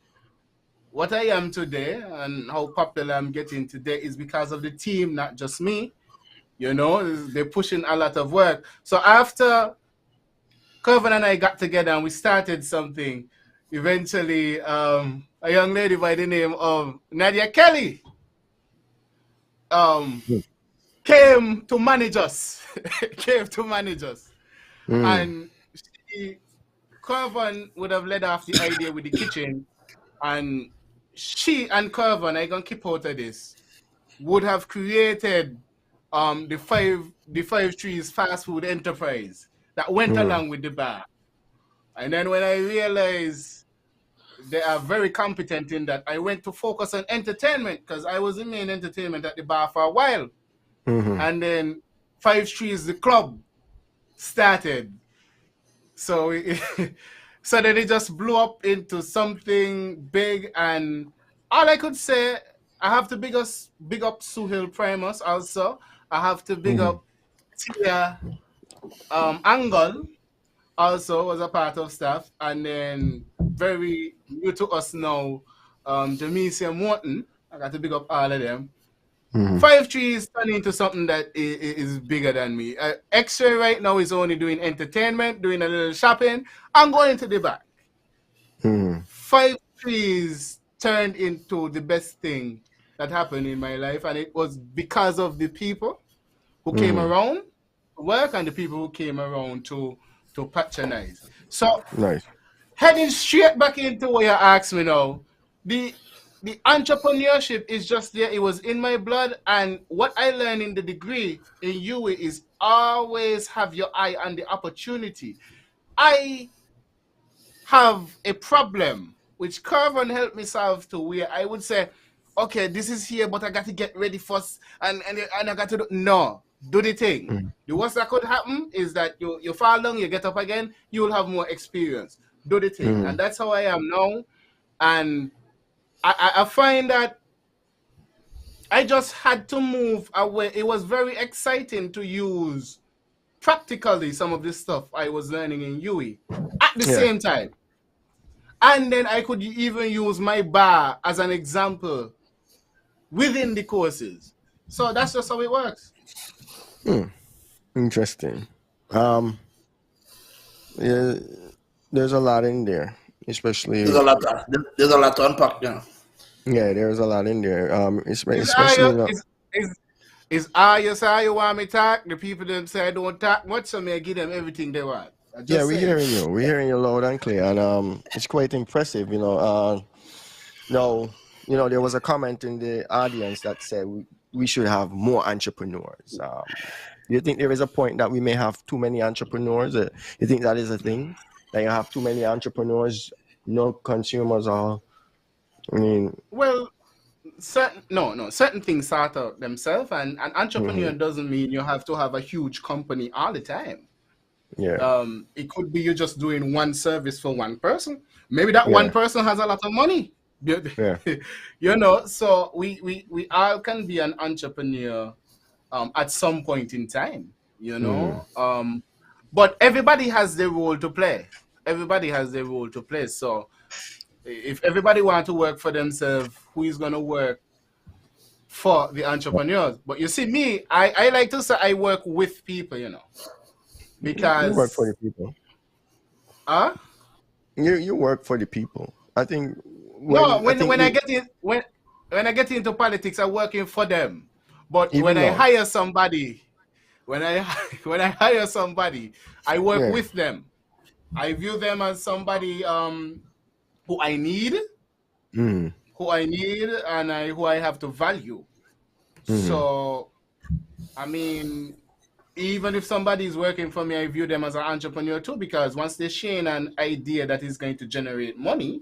what I am today and how popular I'm getting today is because of the team, not just me. You know, they're pushing a lot of work. So after Kevin and I got together and we started something, eventually a young lady by the name of Nadia Kelly came to manage us. And Kevin would have led off the idea with the kitchen, and she and Kevin, I gonna keep out of this, would have created the five trees fast food enterprise that went along with the bar. And then when I realized they are very competent in that, I went to focus on entertainment because I was in main entertainment at the bar for a while. And then Five Trees, the club, started. So so then it just blew up into something big. And all I could say, I have to big up Suhail Primus also. I have to big up Tia Angle also was a part of staff. And then very new to us now, Jamesia Morton. I got to big up all of them. Five Trees turning into something that is bigger than me. X-Ray right now is only doing entertainment, doing a little shopping. I'm going to the back. Five Trees turned into the best thing that happened in my life, and it was because of the people who came around to work and the people who came around to patronize. So, heading straight back into what you asked me now, the entrepreneurship is just there. It was in my blood. And what I learned in the degree in UWI is always have your eye on the opportunity. I have a problem, which Curvin helped me solve to where I would say, okay, this is here, but I got to get ready first. And I got to do the thing. The worst that could happen is that you fall down, you get up again, you will have more experience. Do the thing. And that's how I am now. And I find that I just had to move away. It was very exciting to use practically some of this stuff I was learning in UWI at the same time. And then I could even use my bar as an example within the courses. So that's just how it works. Interesting. Yeah, there's a lot in there, especially. There's a lot to unpack now. Yeah, there's a lot in there. Especially. Is how you want me to talk? The people them say I don't talk much, so may I give them everything they want. Yeah, we're hearing you. We're hearing you loud and clear, and it's quite impressive. Now, there was a comment in the audience that said we should have more entrepreneurs. Do you think there is a point that we may have too many entrepreneurs? You think that is a thing? That you have too many entrepreneurs, no consumers, or well, certain things sort out themselves, and an entrepreneur doesn't mean you have to have a huge company all the time. Yeah. It could be you're just doing one service for one person. Maybe that one person has a lot of money. Yeah. So we all can be an entrepreneur at some point in time, but everybody has their role to play. So if everybody wants to work for themselves, who is going to work for the entrepreneurs? But you see, me, I like to say I work with people, because you work for the people. You work for the people. I think. When I get into politics, I'm working for them. But when I hire somebody, I work with them. I view them as somebody who I need, and who I have to value. So, I mean, even if somebody is working for me, I view them as an entrepreneur too, because once they share an idea that is going to generate money,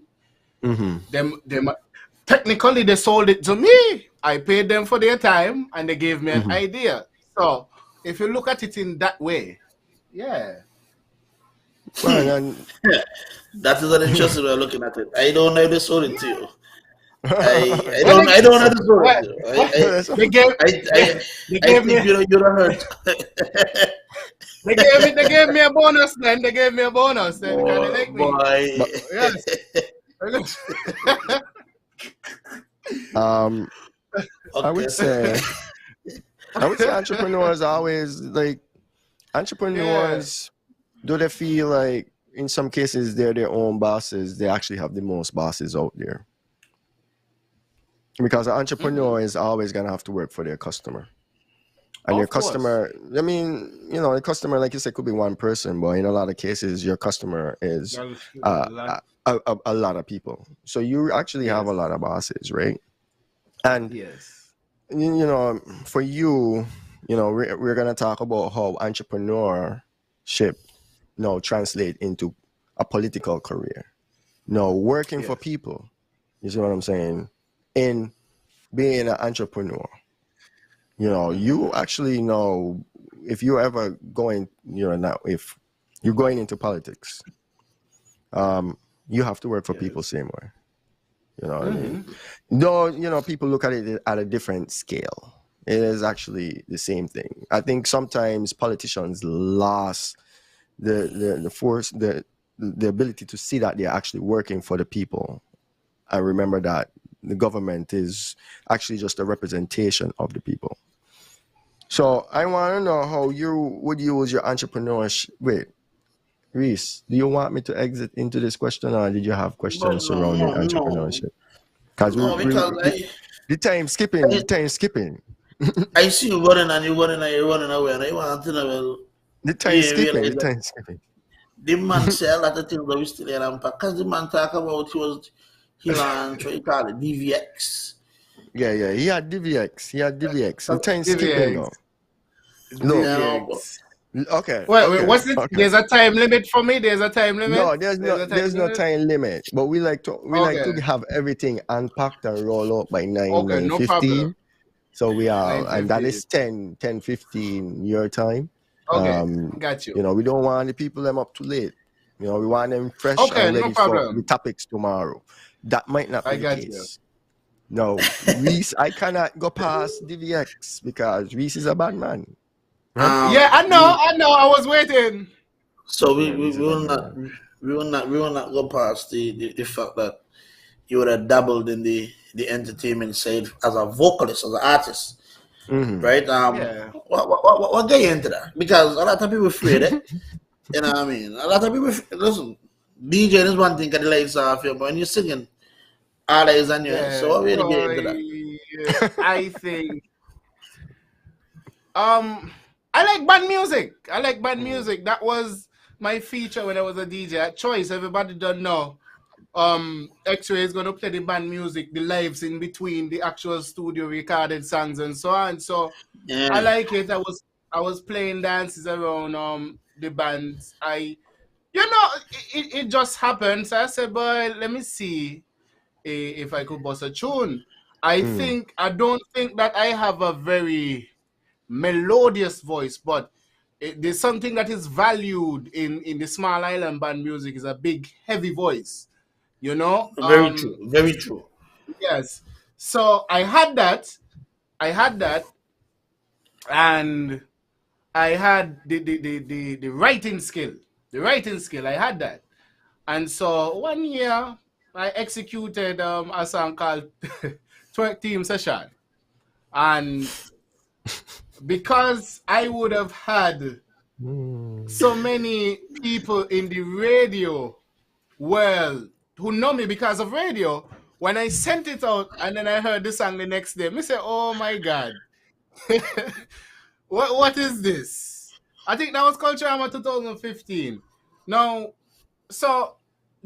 technically they sold it to me. I paid them for their time and they gave me an idea. So if you look at it in that way, That is an interesting way of looking at it. I don't know if they sold it to you. I don't know the story. They gave they I gave think me you don't hurt. they gave me a bonus then. They gave me a bonus then because they like me. Boy. But Yes. I Okay. would say entrepreneurs always like entrepreneurs. Do they feel like in some cases they're their own bosses? They actually have the most bosses out there because an entrepreneur is always gonna have to work for their customer. And your Of course. customer, I mean, the customer, like you said, could be one person, but in a lot of cases, your customer is a lot of people. So you actually have a lot of bosses, right? And Yes. for you, we're gonna talk about how entrepreneurship translate into a political career. Working for people. You see what I'm saying? In being an entrepreneur. You actually know if you're ever going, if you're going into politics, you have to work for people same way. You know what I mean? Though, people look at it at a different scale. It is actually the same thing. I think sometimes politicians lost the force, the ability to see that they're actually working for the people. I remember that the government is actually just a representation of the people. So I want to know how you would use your entrepreneurship. Wait, Reese, do you want me to exit into this question, or did you have questions surrounding entrepreneurship? Because the time skipping. I see you running and you're running away, and I want to know. The time skipping. The man say a lot of things that we still here, because the man talk about he launched what you call it, DVX. Yeah, he had DVX. The time skipping though. No. Okay. Wait, what's it? Okay. There's a time limit for me. There's a time limit. No, there's no time limit. But we like to have everything unpacked and roll out by 9:15. So we are, and that is 10:15 your time. Okay, got you. We don't want the people them up too late. We want them fresh and ready for the topics tomorrow. That might not be the case. No, Reese, I cannot go past DVX because Reese is a bad man. Yeah, I know. I was waiting. So we will not go past the fact that you would have dabbled in the entertainment side as a vocalist, as an artist, right? What get you into that? Because a lot of people afraid it. You know what I mean? A lot of people listen. DJing is one thing that the lights off you, but when you're singing, all eyes on you. So what really get into that? I think I like band music. That was my feature when I was a DJ at Choice. Everybody don't know. X-Ray is gonna play the band music, the lives in between the actual studio recorded songs and so on. So I like it. I was playing dances around the bands. It just happened. So I said, boy, let me see if I could bust a tune. I don't think that I have a very melodious voice, but there's something that is valued in the small island band music is a big, heavy voice. Very true. Yes. So I had that, and I had the writing skill. I had that, and so one year I executed a song called Twerk Team Session, and because I would have had so many people in the radio world who know me because of radio, when I sent it out and then I heard the song the next day, I said, oh my God, what is this? I think that was Culturama 2015. Now, so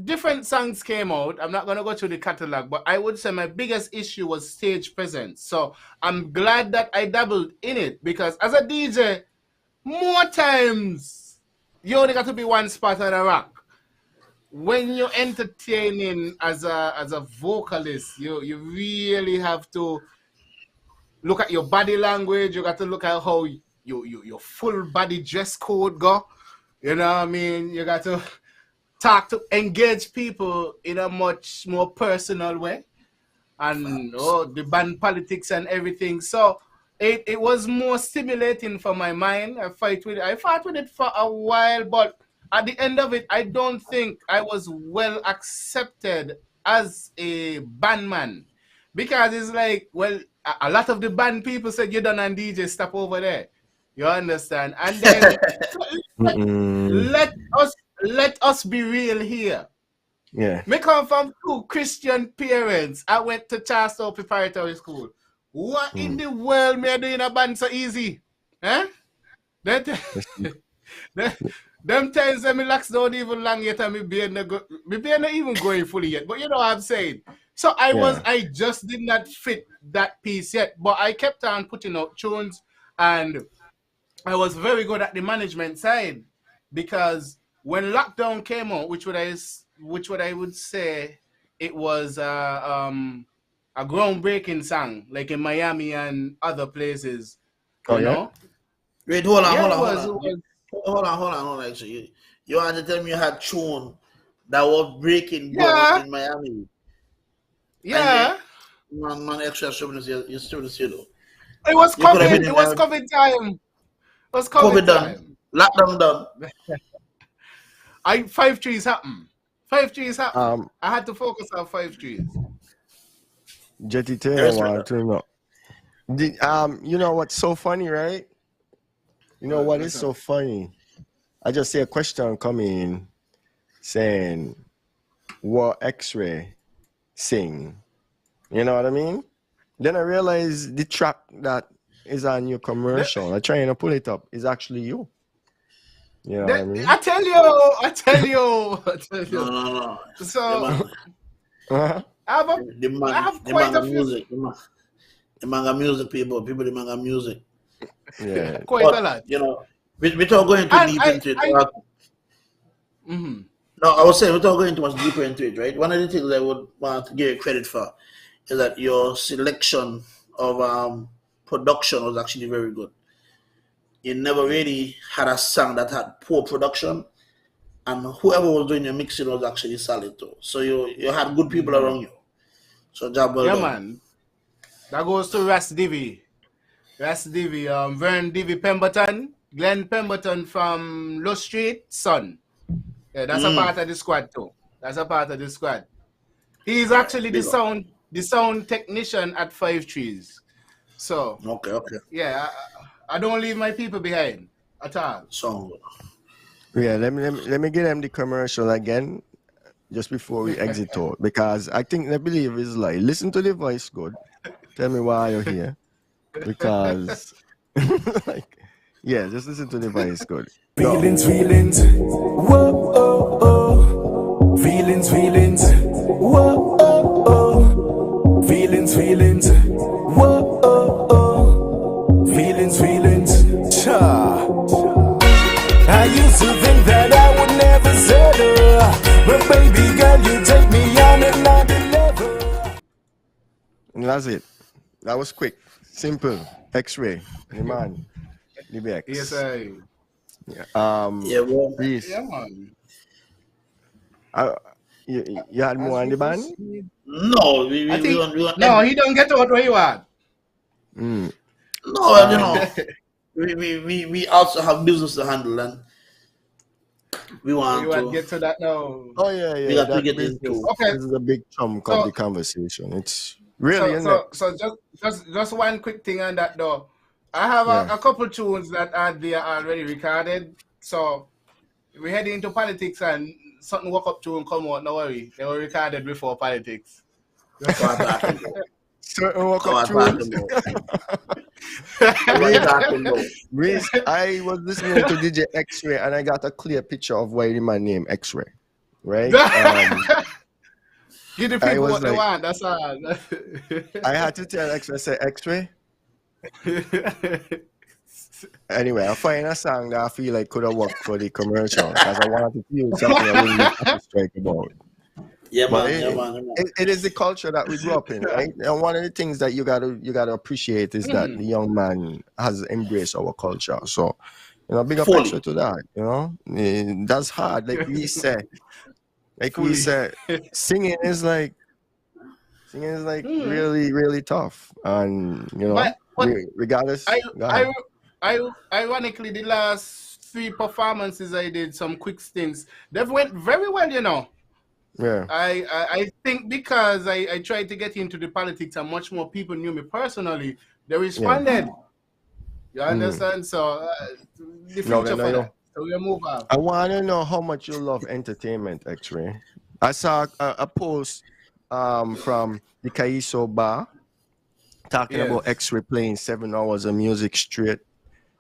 different songs came out. I'm not going to go through the catalog, but I would say my biggest issue was stage presence. So I'm glad that I dabbled in it because as a DJ, more times you only got to be one spot on a rock. When you're entertaining as a vocalist, you really have to look at your body language. You got to look at how your full body dress code go. You know what I mean? You got to engage people in a much more personal way. and the band politics and everything. So it was more stimulating for my mind. I fought with it for a while, but at the end of it, I don't think I was well accepted as a bandman. Because it's like, well, a lot of the band people said, you done and DJ, stop over there. You understand? And then let us be real here. Yeah. Me come from 2 Christian parents. I went to Charlestown Preparatory School. What in the world me doing a band so easy? Huh? Them times that me locks don't even long yet and me being not even going fully yet. But you know what I'm saying? So I just did not fit that piece yet. But I kept on putting out tunes, and I was very good at the management side, because when lockdown came out, which what I would say it was a groundbreaking song, like in Miami and other places. You know? Wait, hold on. Actually, you had to tell me you had tune that was breaking good in Miami. Yeah. Man, extra students, you students, you know. It was COVID. It was COVID time. It was COVID time. Lockdown done. 5 trees happened. 5 trees happened. I had to focus on 5 trees. Jetty Taylor want to know. You know what's so funny, right? You know what is so funny? I just see a question coming in saying, what X-Ray sing? You know what I mean? Then I realize the track that is on your commercial, I'm trying to pull it up, is actually you. You know what I mean? I tell you. No. So, I have quite a few. Music. The manga music people, the manga music. Yeah. Quite a lot. You know, without going too deep into it. No, I was saying, without going too much deeper into it, right? One of the things I would want to give you credit for is that your selection of production was actually very good. You never really had a song that had poor production, and whoever was doing your mixing was actually solid too. So you had good people around you. So job well done. Man. That goes to Ras Divi. Vern Divi Pemberton, Glenn Pemberton from Low Street, son. Yeah, that's a part of the squad too. He's actually the sound technician at 5 Trees. So okay. Yeah, I don't leave my people behind at all. So yeah, let me get them the commercial again just before we exit out, because I believe it's like, listen to the voice good. Tell me why you're here. Because like, yeah, just listen to the voice good. Feelings. Whoa, oh, oh. Feelings. Whoa, oh, oh. Feelings. Whoa, oh, oh. Feelings. Cha. I used to think that I would never settle, but baby girl, you take me on another level. And that's it. That was quick, simple. X-Ray, the man, the BX. Yes, I. Please. Yeah, man. You had more on the band? no, No, he don't get out where you are. No, you know, we also have business to handle, and we want to get to that now. Oh yeah. We got to get into. Okay. This is a big chunk of the conversation. It's really so just one quick thing on that though. I have a couple tunes that are there already recorded. So we head into politics and something walk up to and come out. No worry, they were recorded before politics. Certain walk up tunes. Reese, I was listening to DJ X-Ray and I got a clear picture of why the man named X-Ray, right? Give the people what they want. That's all. I had to tell X-Ray, say X-Ray. Anyway, I find a song that I feel like could have worked for the commercial because I wanted to feel something I really have to strike about. Yeah, man. It is the culture that we grew up in, right? And one of the things that you gotta appreciate is that the young man has embraced our culture. So, big up extra to that. That's hard. Like we say, singing is like thing is like really, really tough. And you know, But regardless, I, go ahead. ironically, the last 3 performances I did, some quick stints, they've went very well, you know. Yeah. I think because I tried to get into the politics and much more people knew me personally, they responded. You understand? So the No, future no, for yo. that. So we'll move on. I want to know how much you love entertainment, X-Ray. I saw a post from the Kaiso Bar talking about Yes. X-Ray playing 7 hours of music straight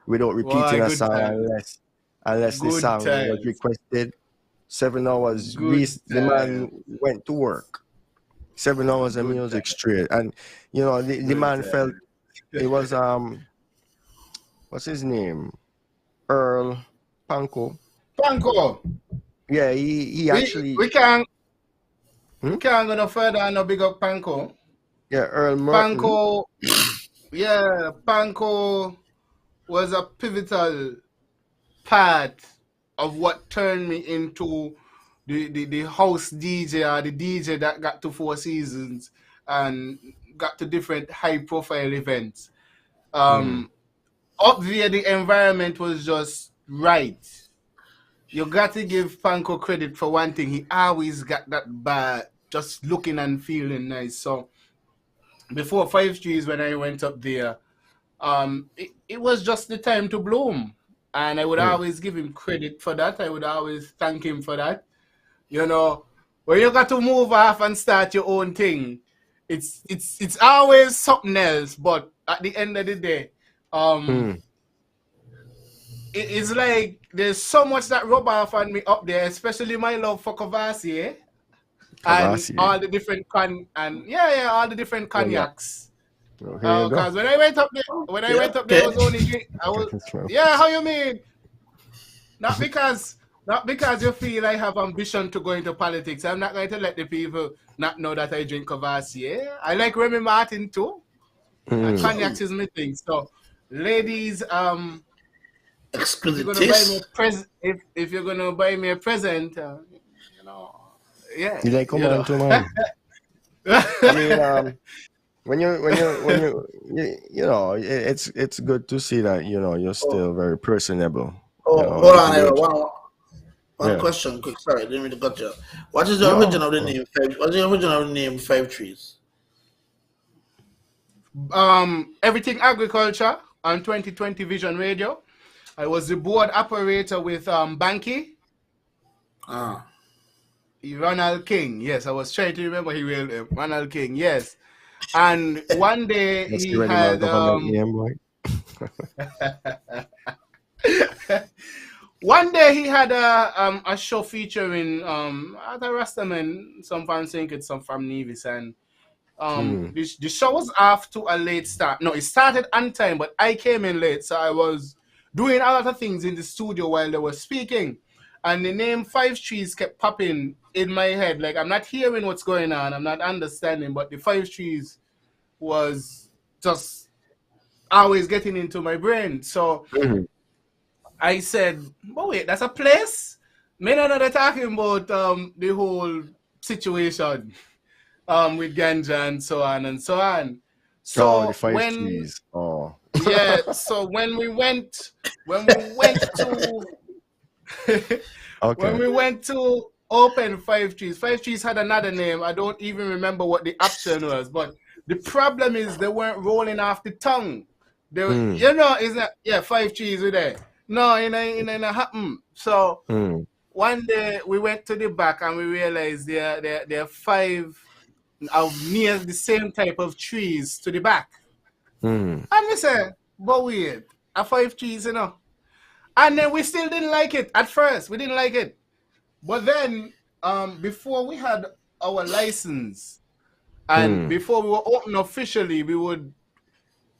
without repeating Why, a good song times. unless the Good song was times. requested. 7 hours. Good The man times. went to work. 7 hours of Good music times. straight, and you know the Good man times. felt it was what's his name, Earl Panko. Panko, Yeah, he actually we can't go no further and no big up Panko. yeah, Earl Merton. Panko, yeah, Panko was a pivotal part of what turned me into the house DJ or the DJ that got to 4 seasons and got to different high profile events. Up there, the environment was just right. You got to give Panko credit for one thing. He always got that bar just looking and feeling nice. So before 5 Trees, when I went up there, it was just the time to bloom. And I would always give him credit for that. I would always thank him for that. You know, when you got to move off and start your own thing, it's always something else. But at the end of the day, it's like there's so much that rub off on me up there, especially my love for Kavasi, and all the different all the different cognacs. Well, here you go. Because when I went up there, I was only how you mean? Not because you feel I have ambition to go into politics. I'm not going to let the people not know that I drink Kavasi. I like Remy Martin too. Cognacs is my thing. So, ladies, Exquisite if you're gonna buy me a present, you know, yeah. You like come on to man. I mean, when you know, it's good to see that you're still very personable. Hold on, one question, quick. Sorry, didn't mean to cut you. What is the origin of the name? What's the origin of the name 5 Trees? Everything agriculture on 2020 Vision Radio. I was the board operator with Banky. Ronald King. Yes, I was trying to remember his real name. Ronald King. Yes. And one day he had one day he had a show featuring other Rastaman, some from St. Kitts, some from Nevis, and the show was off to a late start. No, it started on time, but I came in late, so I was doing a lot of things in the studio while they were speaking. And the name 5 Trees kept popping in my head. Like, I'm not hearing what's going on. I'm not understanding. But the 5 Trees was just always getting into my brain. So I said, but wait, that's a place? Me no know they're talking about the whole situation with ganja and so on and so on. So the 5 Trees. Yeah, so when we went to when we went to open 5 Trees, 5 Trees had another name. I don't even remember what the option was, but the problem is they weren't rolling off the tongue. They were, isn't that 5 Trees were there? No, it ain't happen. So one day we went to the back and we realized there are 5 of near the same type of trees to the back. And we said, but weird, a 5 Trees, And then we still didn't like it at first. We didn't like it. But then, before we had our license and before we were open officially, we would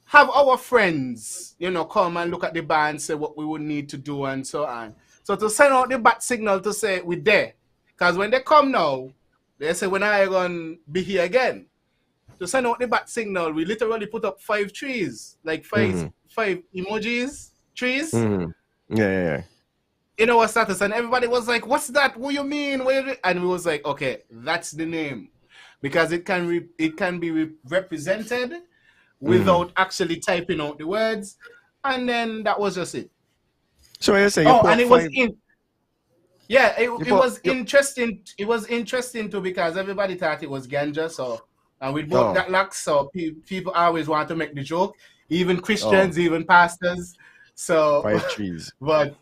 have our friends, come and look at the bar and say what we would need to do and so on. So to send out the bat signal to say we're there. Because when they come now, they say, when are you going to be here again? To send out the bat signal, we literally put up 5 trees, like five emojis, trees. Yeah. In our status, and everybody was like, what's that? What you mean? And we was like, okay, that's the name. because it can be represented without actually typing out the words, and then that was just it. So you say you Oh, put and it five. it was interesting. It was interesting too because everybody thought it was ganja. So, and with both that locks, so people always want to make the joke, even Christians, even pastors. So, 5 trees. but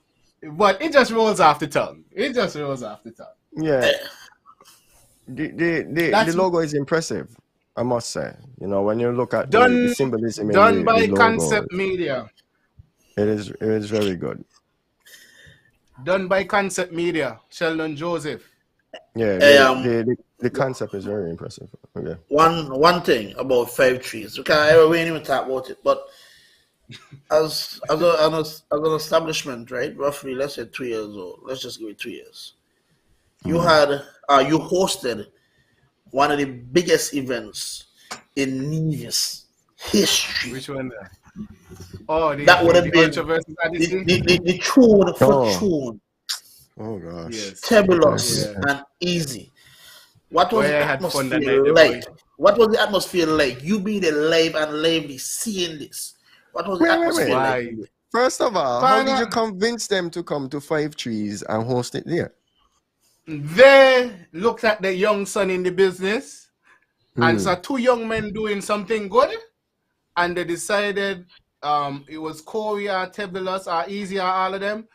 it just rolls off the tongue. It just rolls off the tongue. Yeah. The logo is impressive, I must say. You know, when you look at the symbolism done in by the logo, Concept Media. it is very good. Done by Concept Media, Sheldon Joseph. Yeah, the concept is very impressive. Okay. One thing about 5 trees, because we didn't even talk about it, but as an establishment, right? Roughly, let's say 2 years old. Let's just give it 2 years. You hosted one of the biggest events in Nevis history. Which one? Oh, that would have been the tune for tune. Oh gosh. Yes. Tabulous and easy. What was the atmosphere like? What was the atmosphere like? You being alive and lively seeing this. What was the atmosphere like? First of all, how did you convince them to come to 5 Trees and host it there? They looked at the young son in the business and saw 2 young men doing something good, and they decided it was Korea, Tabulous, or Easy, or all of them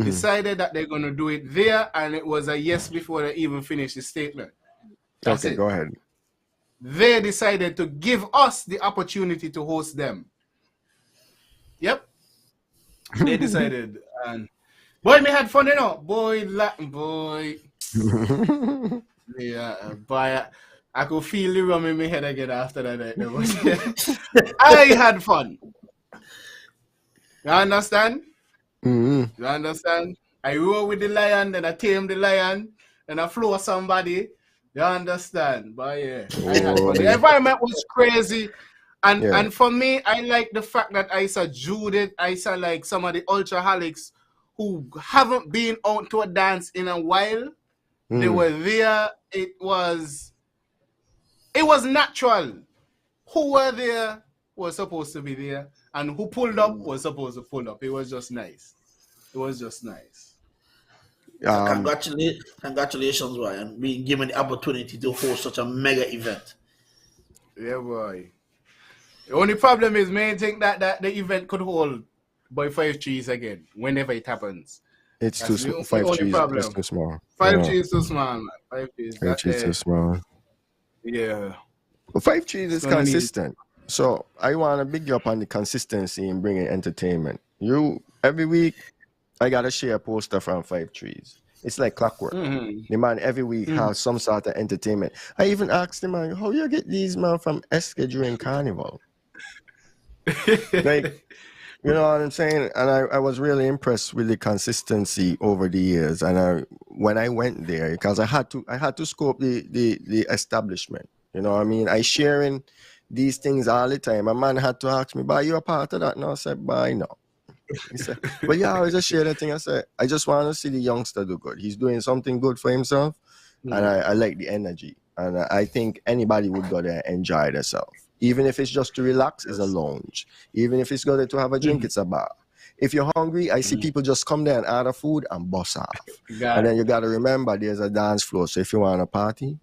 decided that they're going to do it there, and it was a yes before they even finished the statement. That's okay, it. Go ahead. They decided to give us the opportunity to host them. Yep. They decided. And boy, me had fun, you know. Boy. Yeah, boy. I could feel the rum in my head again after that night. I had fun. You understand? Mm-hmm. You understand? I roll with the lion, then I tame the lion, then I floor somebody. You understand? But yeah, I had fun. The environment was crazy. And for me, I like the fact that I saw Judith, I saw like some of the ultraholics who haven't been out to a dance in a while. They were there. It was natural. Who were there was supposed to be there, and who pulled up was supposed to pull up. It was just nice. It was just nice. Congratulations, Ryan, being given the opportunity to host such a mega event. Yeah, boy. The only problem is, man, I think that the event could hold by 5 Trees again whenever it happens. It's too small. 5 Trees is too small. 5 Trees too small, man. 5 Trees too small. Yeah. Well, 5 Trees is consistent. So I want to big you up on the consistency in bringing entertainment. Every week, I got to share a poster from 5 Trees. It's like clockwork. The man every week has some sort of entertainment. I even asked the man, how you get these man from Eske during Carnival? Like, you know what I'm saying? And I was really impressed with the consistency over the years. And when I went there, because I had to scope the establishment. You know what I mean? I sharing these things all the time. A man had to ask me, "But you a part of that?" No, I said, "Bye, no." He said, "But yeah, I always just share that thing." I said, "I just want to see the youngster do good. He's doing something good for himself, and I like the energy. And I think anybody would go there and enjoy themselves. Even if it's just to relax, it's a lounge. Even if it's go there to have a drink, it's a bar. If you're hungry, I see people just come there and order food and bust off. And then you got to remember there's a dance floor. So if you want a party,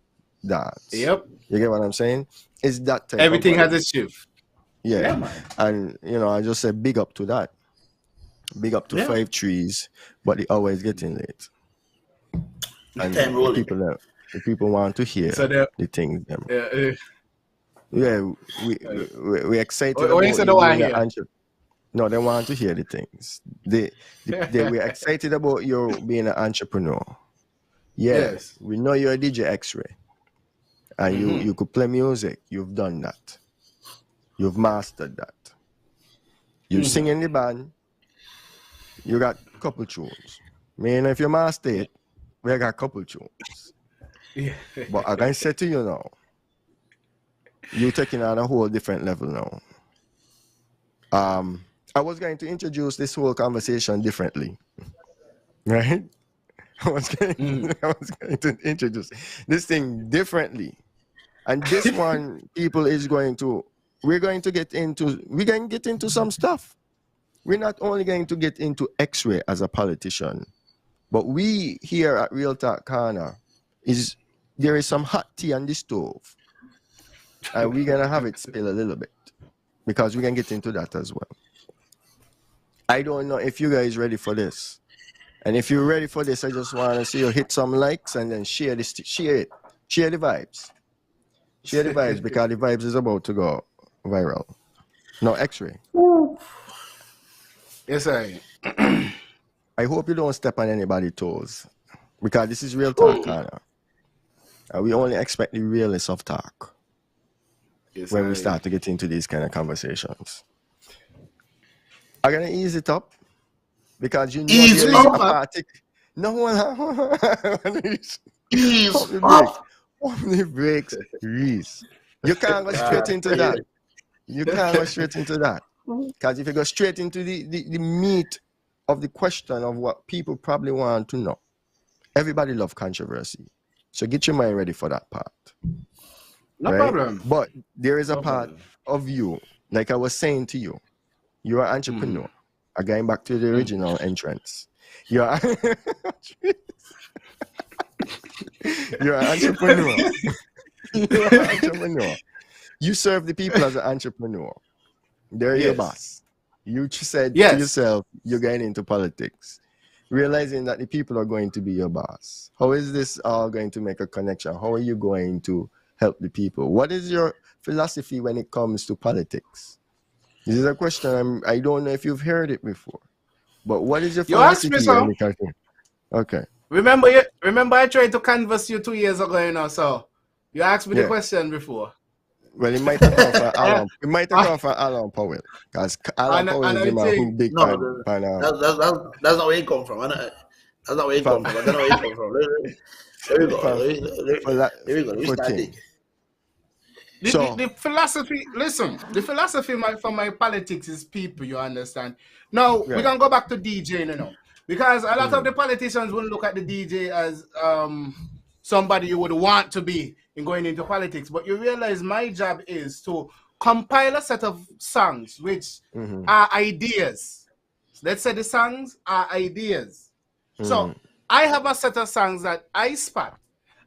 dance. Yep. You get what I'm saying? It's that type Everything has a shift. Yeah, man. And, you know, I just say big up to that. Big up to 5 Trees, but they always getting late. And the people want to hear the things. We're excited about No, they want to hear the things. They were excited about you being an entrepreneur. Yes. We know you're a DJ X-Ray. And you could play music. You've done that. You've mastered that. You sing in the band. You got a couple tunes. Man, if you master it, we got a couple tunes. Yeah. But I can say to you now, you're taking on a whole different level now. I was going to introduce this whole conversation differently. Right? I was going to introduce this thing differently. And this one, people is going to, we're going to get into some stuff. We're not only going to get into X-ray as a politician, but we here at Real Talk Corner there is some hot tea on the stove, and we're gonna have it spill a little bit because we can get into that as well. I don't know if you guys ready for this, and if you're ready for this, I just want to see you hit some likes and then share the vibes, because the vibes is about to go viral. No, X-ray. Yes, I. I hope you don't step on anybody's toes, because this is Real Talk Corner. We only expect the realness of talk when we start to get into these kind of conversations. I'm going to ease it up, because you know there is a party. No one. Ease up. On the breaks, Reese. You can't go straight into that. You can't go straight into that. Because if you go straight into the meat of the question of what people probably want to know, everybody loves controversy. So get your mind ready for that part. No problem. But there is a part of you, like I was saying to you, you're an entrepreneur. Going back to the original entrance. You're an entrepreneur. You're an entrepreneur. You serve the people as an entrepreneur. They're your boss. You said to yourself, you're getting into politics, realizing that the people are going to be your boss. How is this all going to make a connection? How are you going to help the people? What is your philosophy when it comes to politics? This is a question I don't know if you've heard it before, but what is your philosophy? Okay. Remember I tried to canvass you 2 years ago, so you asked me the question before. Well, it might have come from Alan. It might have come from Alan Powell, because Alan Powell is a big fan. That's not where he come from. That's not where he come from. I don't know where he come from. There we go. There we go. We started. The philosophy, listen, the philosophy for my politics is people, you understand? Now, we can go back to DJ, because a lot of the politicians will look at the DJ as somebody you would want to be in going into politics. But you realize my job is to compile a set of songs which are ideas. Let's say the songs are ideas. So I have a set of songs that I spot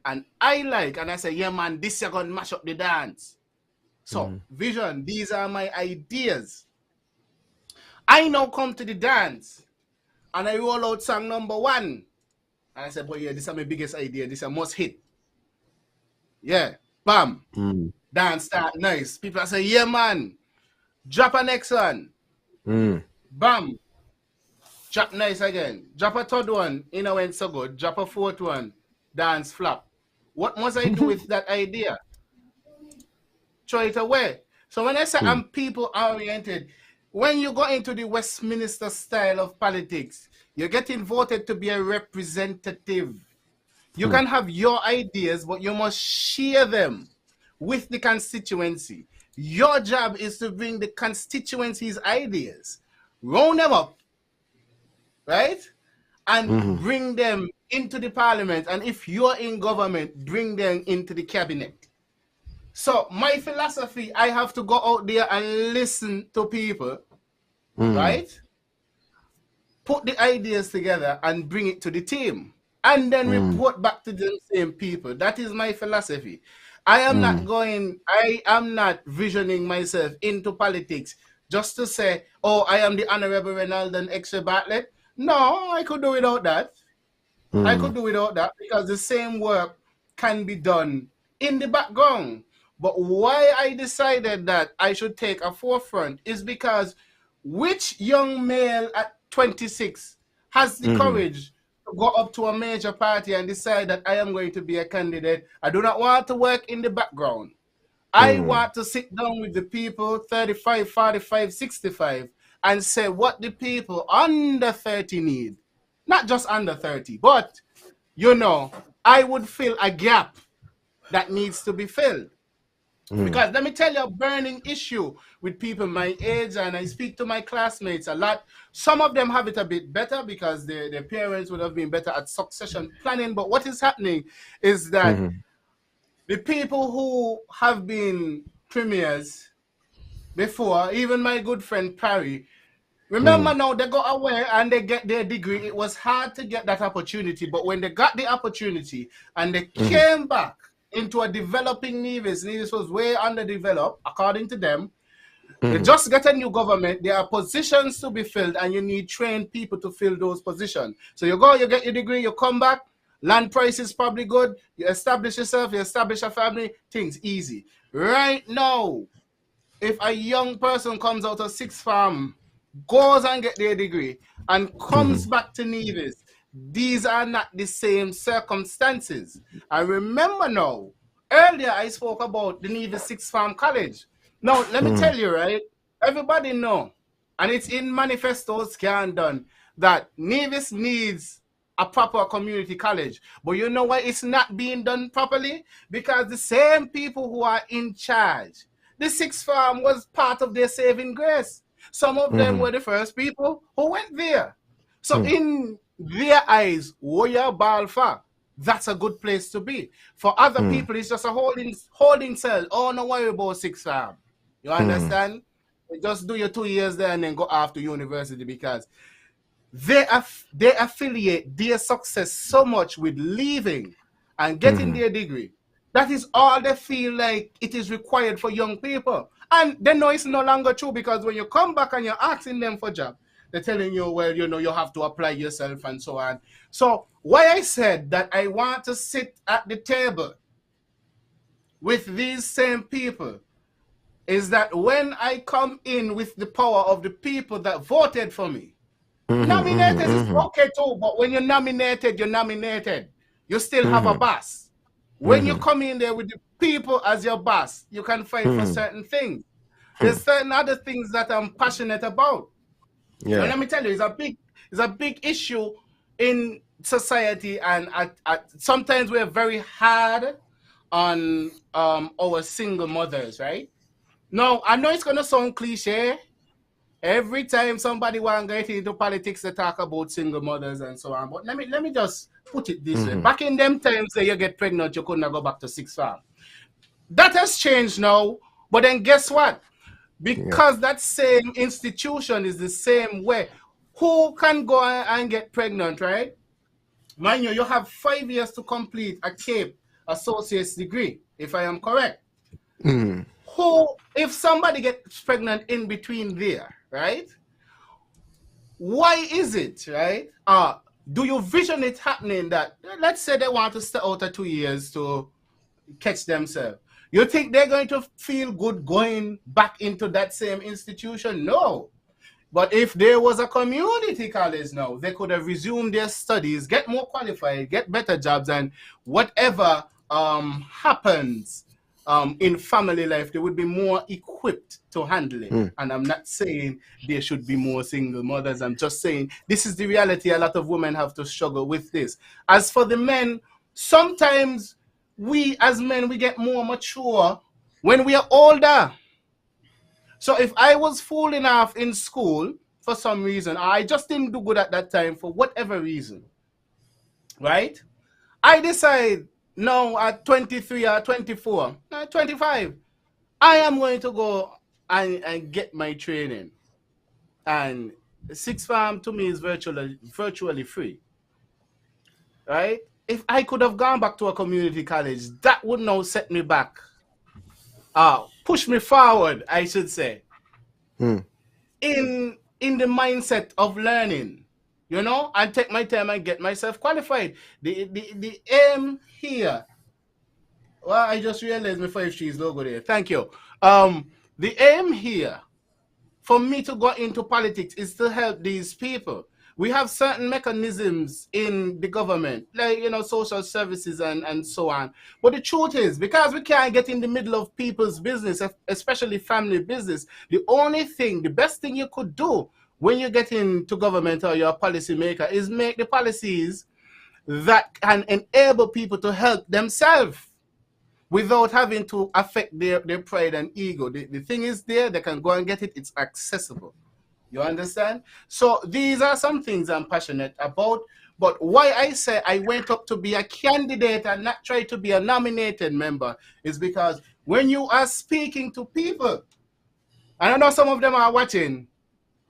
and I like, and I say, yeah, man, this you're going to mash up the dance. So, Vision, these are my ideas. I now come to the dance and I roll out song number 1. And I said, boy, yeah, this is my biggest idea. This is a must hit. Yeah, bam. Dance start nice. People say, yeah, man. Drop a next one. Bam. Drop nice again. Drop a third one. Went so good. Drop a fourth one. Dance flop. What must I do with that idea? Throw it away. So when I say I'm people oriented, when you go into the Westminster style of politics, you're getting voted to be a representative. You can have your ideas, but you must share them with the constituency. Your job is to bring the constituency's ideas, round them up, right? And bring them into the parliament. And if you're in government, bring them into the cabinet. So my philosophy, I have to go out there and listen to people, right? Put the ideas together and bring it to the team. And then report back to the same people. That is my philosophy. I am not visioning myself into politics just to say, oh, I am the Honorable Ronald and Extra Bartlett. No, I could do without that. I could do without that, because the same work can be done in the background. But why I decided that I should take a forefront is because which young male at 26 has the courage to go up to a major party and decide that I am going to be a candidate? I do not want to work in the background. I want to sit down with the people 35, 45, 65 and say what the people under 30 need. Not just under 30, but, I would fill a gap that needs to be filled. Because let me tell you, a burning issue with people my age, and I speak to my classmates a lot. Some of them have it a bit better because their parents would have been better at succession planning. But what is happening is that the people who have been premiers before, even my good friend Parry, remember now they got away and they get their degree. It was hard to get that opportunity, but when they got the opportunity and they came back into a developing Nevis was way underdeveloped, according to them. They just get a new government. There are positions to be filled, and you need trained people to fill those positions. So you go, you get your degree, you come back, land price is probably good, you establish yourself, you establish a family, things easy. Right now, if a young person comes out of sixth farm, goes and get their degree, and comes back to Nevis, these are not the same circumstances. I remember now, earlier I spoke about the Nevis Sixth Farm College. Now, let me tell you, right? Everybody know, and it's in manifestos can done, that Nevis needs a proper community college. But you know why it's not being done properly? Because the same people who are in charge, the Sixth Farm was part of their saving grace. Some of them were the first people who went there. So in their eyes, Woya Balfa, that's a good place to be. For other people, it's just a holding cell. Oh, no worry about Sixth Farm. You understand? You just do your 2 years there and then go off to university, because they affiliate their success so much with leaving and getting their degree. That is all they feel like it is required for young people. And they know it's no longer true, because when you come back and you're asking them for a job, they're telling you, well, you know, you have to apply yourself and so on. So why I said that I want to sit at the table with these same people is that when I come in with the power of the people that voted for me, nominated is okay too, but when you're nominated, you're nominated. You still have a boss. When you come in there with the people as your boss, you can fight for certain things. There's certain other things that I'm passionate about. Yeah. And let me tell you, it's a big issue in society, and sometimes we're very hard on our single mothers, right? Now, I know it's gonna sound cliche. Every time somebody want to get into politics, they talk about single mothers and so on. But let me just put it this way. Back in them times that you get pregnant, you couldn't go back to sixth farm. That has changed now. But then guess what? Because that same institution is the same way. Who can go and get pregnant, right? Mind you, you have 5 years to complete a CAPE associate's degree, if I am correct. Who, if somebody gets pregnant in between there, right? Why is it, right? Do you vision it happening that, let's say they want to stay out of 2 years to catch themselves? You think they're going to feel good going back into that same institution? No. But if there was a community college now, they could have resumed their studies, get more qualified, get better jobs, and whatever happens in family life, they would be more equipped to handle it. And I'm not saying there should be more single mothers. I'm just saying this is the reality. A lot of women have to struggle with this. As for the men, sometimes we as men, we get more mature when we are older. So if I was fool enough in school for some reason, I just didn't do good at that time for whatever reason, right? I decide now at 23 or 24, 25, I am going to go and get my training. And sixth farm to me is virtually free, right? If I could have gone back to a community college, that would now set me back. Push me forward, I should say. In the mindset of learning, you know, and take my time and get myself qualified. The aim here, well, I just realized my 5G's logo there. Thank you. The aim here for me to go into politics is to help these people. We have certain mechanisms in the government, like, you know, social services and so on. But the truth is, because we can't get in the middle of people's business, especially family business, the best thing you could do when you get into government or you're a policy maker is make the policies that can enable people to help themselves without having to affect their pride and ego. The thing is there, they can go and get it, it's accessible. You understand? So these are some things I'm passionate about. But why I say I went up to be a candidate and not try to be a nominated member is because when you are speaking to people, and I know some of them are watching,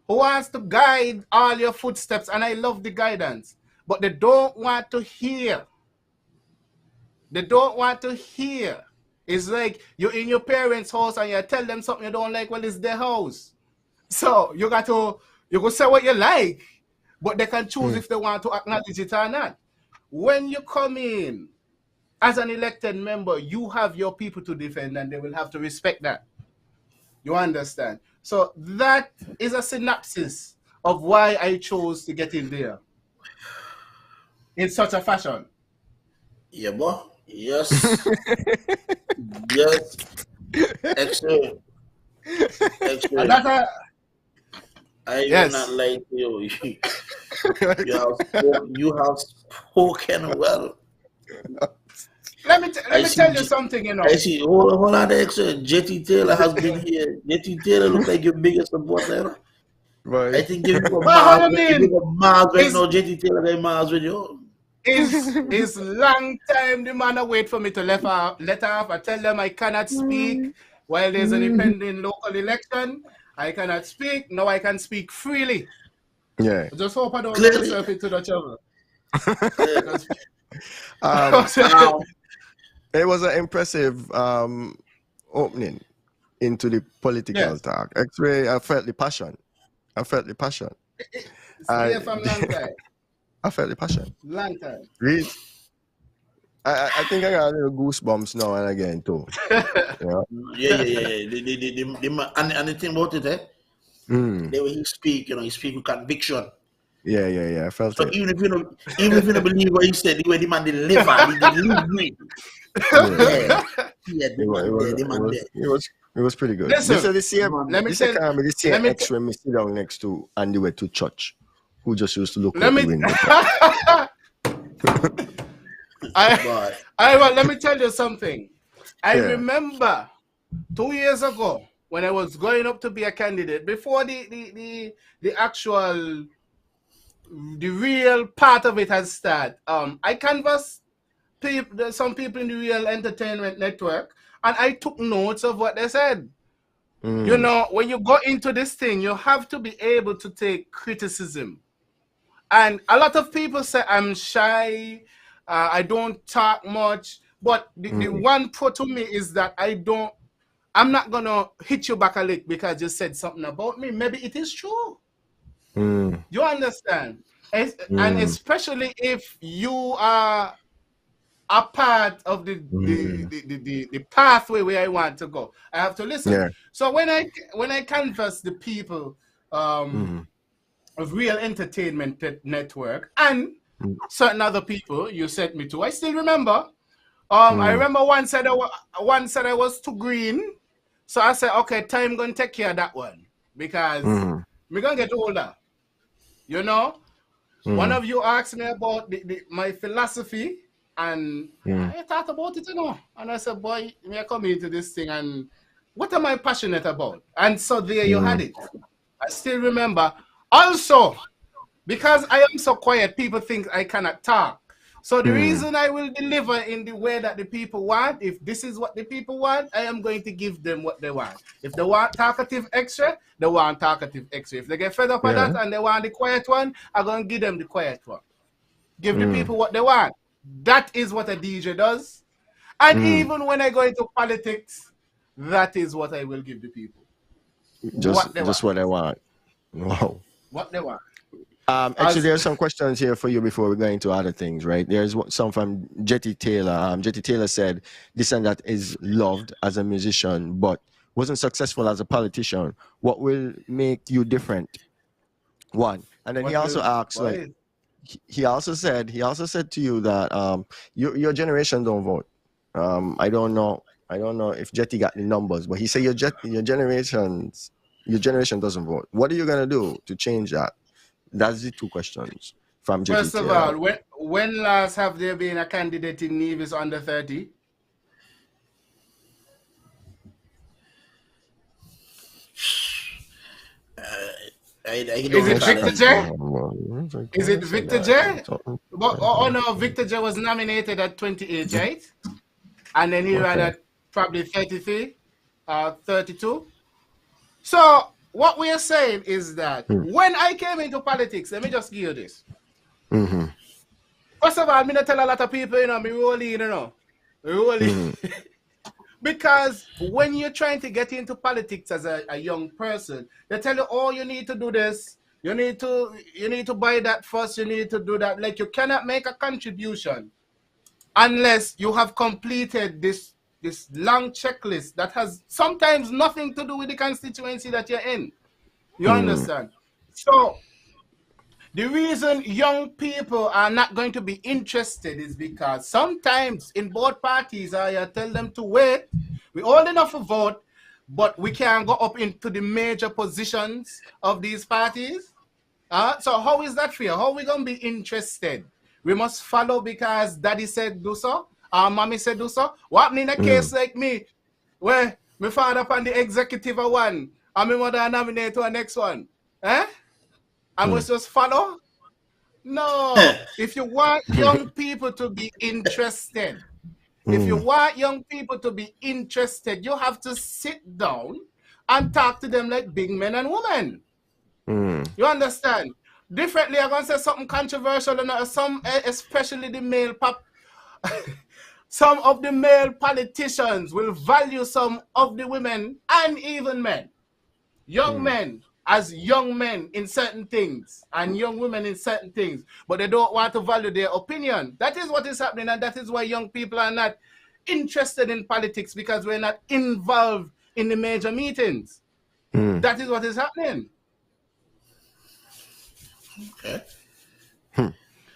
who wants to guide all your footsteps, and I love the guidance, but they don't want to hear. They don't want to hear. It's like you're in your parents' house and you tell them something you don't like, well, it's their house. So you can say what you like, but they can choose if they want to acknowledge it or not. When you come in as an elected member, you have your people to defend and they will have to respect that. You understand? So that is a synopsis of why I chose to get in there in such a fashion. Yeah, boy. Yes. Yes. Excellent. And that's I yes. will not lie to you. You have spoken well. Let me tell you something, you know. I see. Hold on, excellent. Jetty Taylor has been here. Jetty Taylor look like your biggest supporter. You know? Right. I think if you go What Mars, do you if you mean? go Mars right now, Jetty Taylor got Mars with you. It's long time the man wait for me to let off. I tell them I cannot speak while there's an impending local election. I cannot speak. Now I can speak freely. Yeah. I just hope I don't Clearly. get myself into the trouble. It was an impressive opening into the political talk. Actually, I felt the passion. See from long time. I felt the passion. Long time. Really? I think I got a little goosebumps now and again too. Yeah. And the thing about it, the way he speak, he speak with conviction. Yeah. I felt it. Even if you don't believe what he said, the way the man deliver, he delivery. It was pretty good. Listen, this is the same. Let me same ex when me sit down next to on the way to church, who just used to look let out me, the window. let me tell you something. I remember 2 years ago when I was going up to be a candidate, before the actual, the real part of it has started. I canvassed some people in the Real Entertainment Network, and I took notes of what they said. You know, when you go into this thing, you have to be able to take criticism. And a lot of people say I'm shy, I don't talk much. But the one pro to me is that I'm not going to hit you back a lick because you said something about me. Maybe it is true. You understand? And especially if you are a part of the pathway where I want to go, I have to listen. Yeah. So when I canvass the people of Real Entertainment Network and certain other people you sent me to, I still remember. I remember one said I was too green, so I said, okay, time gonna take care of that one because we're gonna get older. You know, one of you asked me about my philosophy, and I thought about it, you know, and I said, boy, me come into this thing, and what am I passionate about? And so there you had it. I still remember. Also, because I am so quiet, people think I cannot talk. So the reason I will deliver in the way that the people want, if this is what the people want, I am going to give them what they want. If they want talkative extra, they want talkative extra. If they get fed up with that and they want the quiet one, I'm going to give them the quiet one. Give the people what they want. That is what a DJ does. And even when I go into politics, that is what I will give the people. Just what they want. Wow. What they want. Actually, there's some questions here for you before we go into other things, right? There's some from Jetty Taylor. Jetty Taylor said this and that is loved as a musician, but wasn't successful as a politician. What will make you different? One. And then he also asked, like, he also said to you that your generation don't vote. I don't know if Jetty got the numbers, but he said your generation doesn't vote. What are you gonna do to change that? That's the two questions from Jetty. First of all, when last have there been a candidate in Nevis under 30? Is it Victor J? Is it Victor J? Oh no, Victor J was nominated at 28, right? And then he ran at probably 33, 32. So what we are saying is that when I came into politics, let me just give you this. First of all, I'm going to tell a lot of people, me rolling, because when you're trying to get into politics as a young person, they tell you, oh, you need to do this. You need to buy that first. You need to do that. Like, you cannot make a contribution unless you have completed this long checklist that has sometimes nothing to do with the constituency that you're in. You understand? So the reason young people are not going to be interested is because sometimes in both parties, I tell them to wait. We're old enough to vote, but we can't go up into the major positions of these parties. So how is that fair? How are we going to be interested? We must follow because daddy said do so, or mommy said do so. What in a case like me, where my father on the executive one, and my mother nominate to the next one? I must just follow? No. If you want young people to be interested, you have to sit down and talk to them like big men and women. You understand? Differently, I'm going to say something controversial, and some, especially the male some of the male politicians will value some of the women and even men. Young men as young men in certain things and young women in certain things, but they don't want to value their opinion. That is what is happening, and that is why young people are not interested in politics, because we're not involved in the major meetings. That is what is happening. Okay.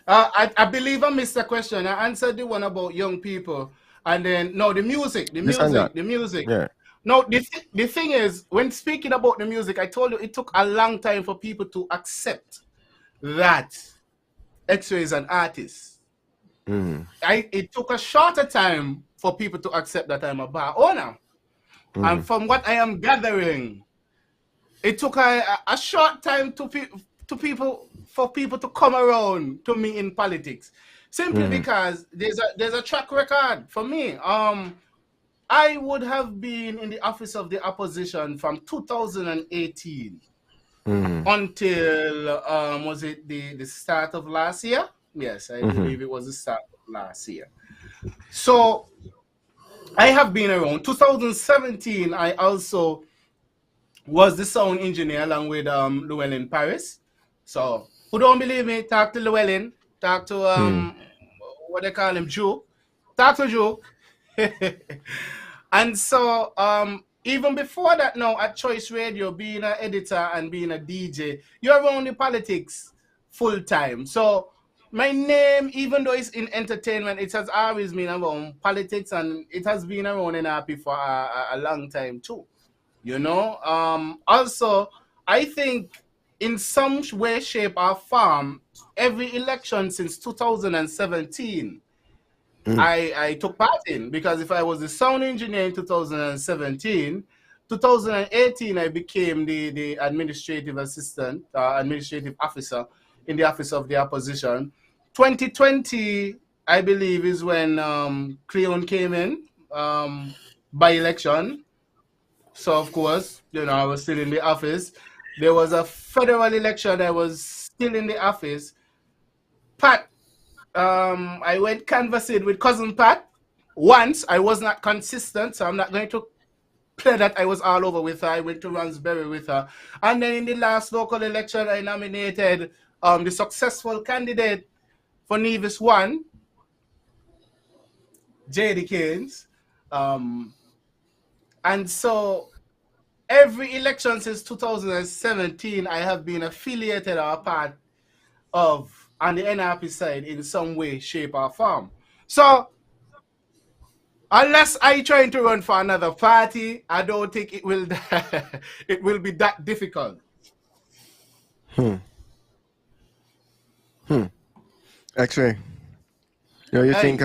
I believe I missed the question. I answered the one about young people, and then the music. Yeah. No, the thing is, when speaking about the music, I told you it took a long time for people to accept that X-Ray is an artist. It took a shorter time for people to accept that I'm a bar owner. And from what I am gathering, it took a short time for people to come around to me in politics. Simply because there's a track record for me. I would have been in the office of the opposition from 2018 until was it the start of last year? Yes, I believe it was the start of last year. So I have been around. 2017, I also was the sound engineer along with Llewellyn Paris. So who don't believe me, talk to Llewellyn, talk to what they call him, Juke. Talk to Juke. And so even before that now at Choice Radio, being an editor and being a DJ, you're around the politics full time. So my name, even though it's in entertainment, it has always been around politics, and it has been around NRP for a long time too. Also, I think in some way, shape, or form, every election since 2017, I took part in, because if I was the sound engineer in 2017, 2018 I became the administrative assistant, administrative officer in the office of the opposition. 2020, I believe, is when Cleon came in by election. So of course, I was still in the office. There was a federal election. I was still in the office. Pat, I went canvassing with cousin Pat once. I was not consistent, so I'm not going to play that I was all over with her. I went to Ransbury with her. And then in the last local election, I nominated the successful candidate for Nevis 1, J.D. Keynes. And so every election since 2017, I have been affiliated or a part of on the NRP side in some way, shape, or form. So unless I trying to run for another party, I don't think it will it will be that difficult. X-Ray, you think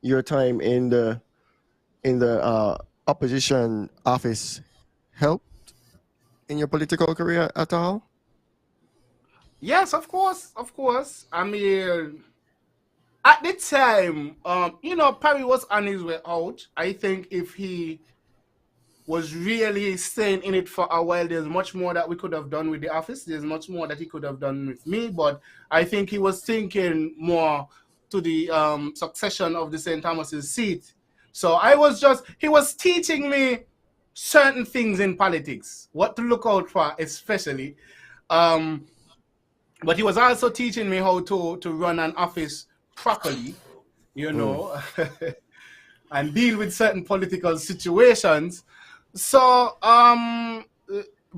your time in the opposition office helped in your political career at all? Yes, of course, of course. I mean, at the time, Perry was on his way out. I think if he was really staying in it for a while, there's much more that we could have done with the office. There's much more that he could have done with me. But I think he was thinking more to the succession of the St. Thomas's seat. So he was teaching me certain things in politics, what to look out for, especially. Um, but he was also teaching me how to run an office properly, you know, and deal with certain political situations. So,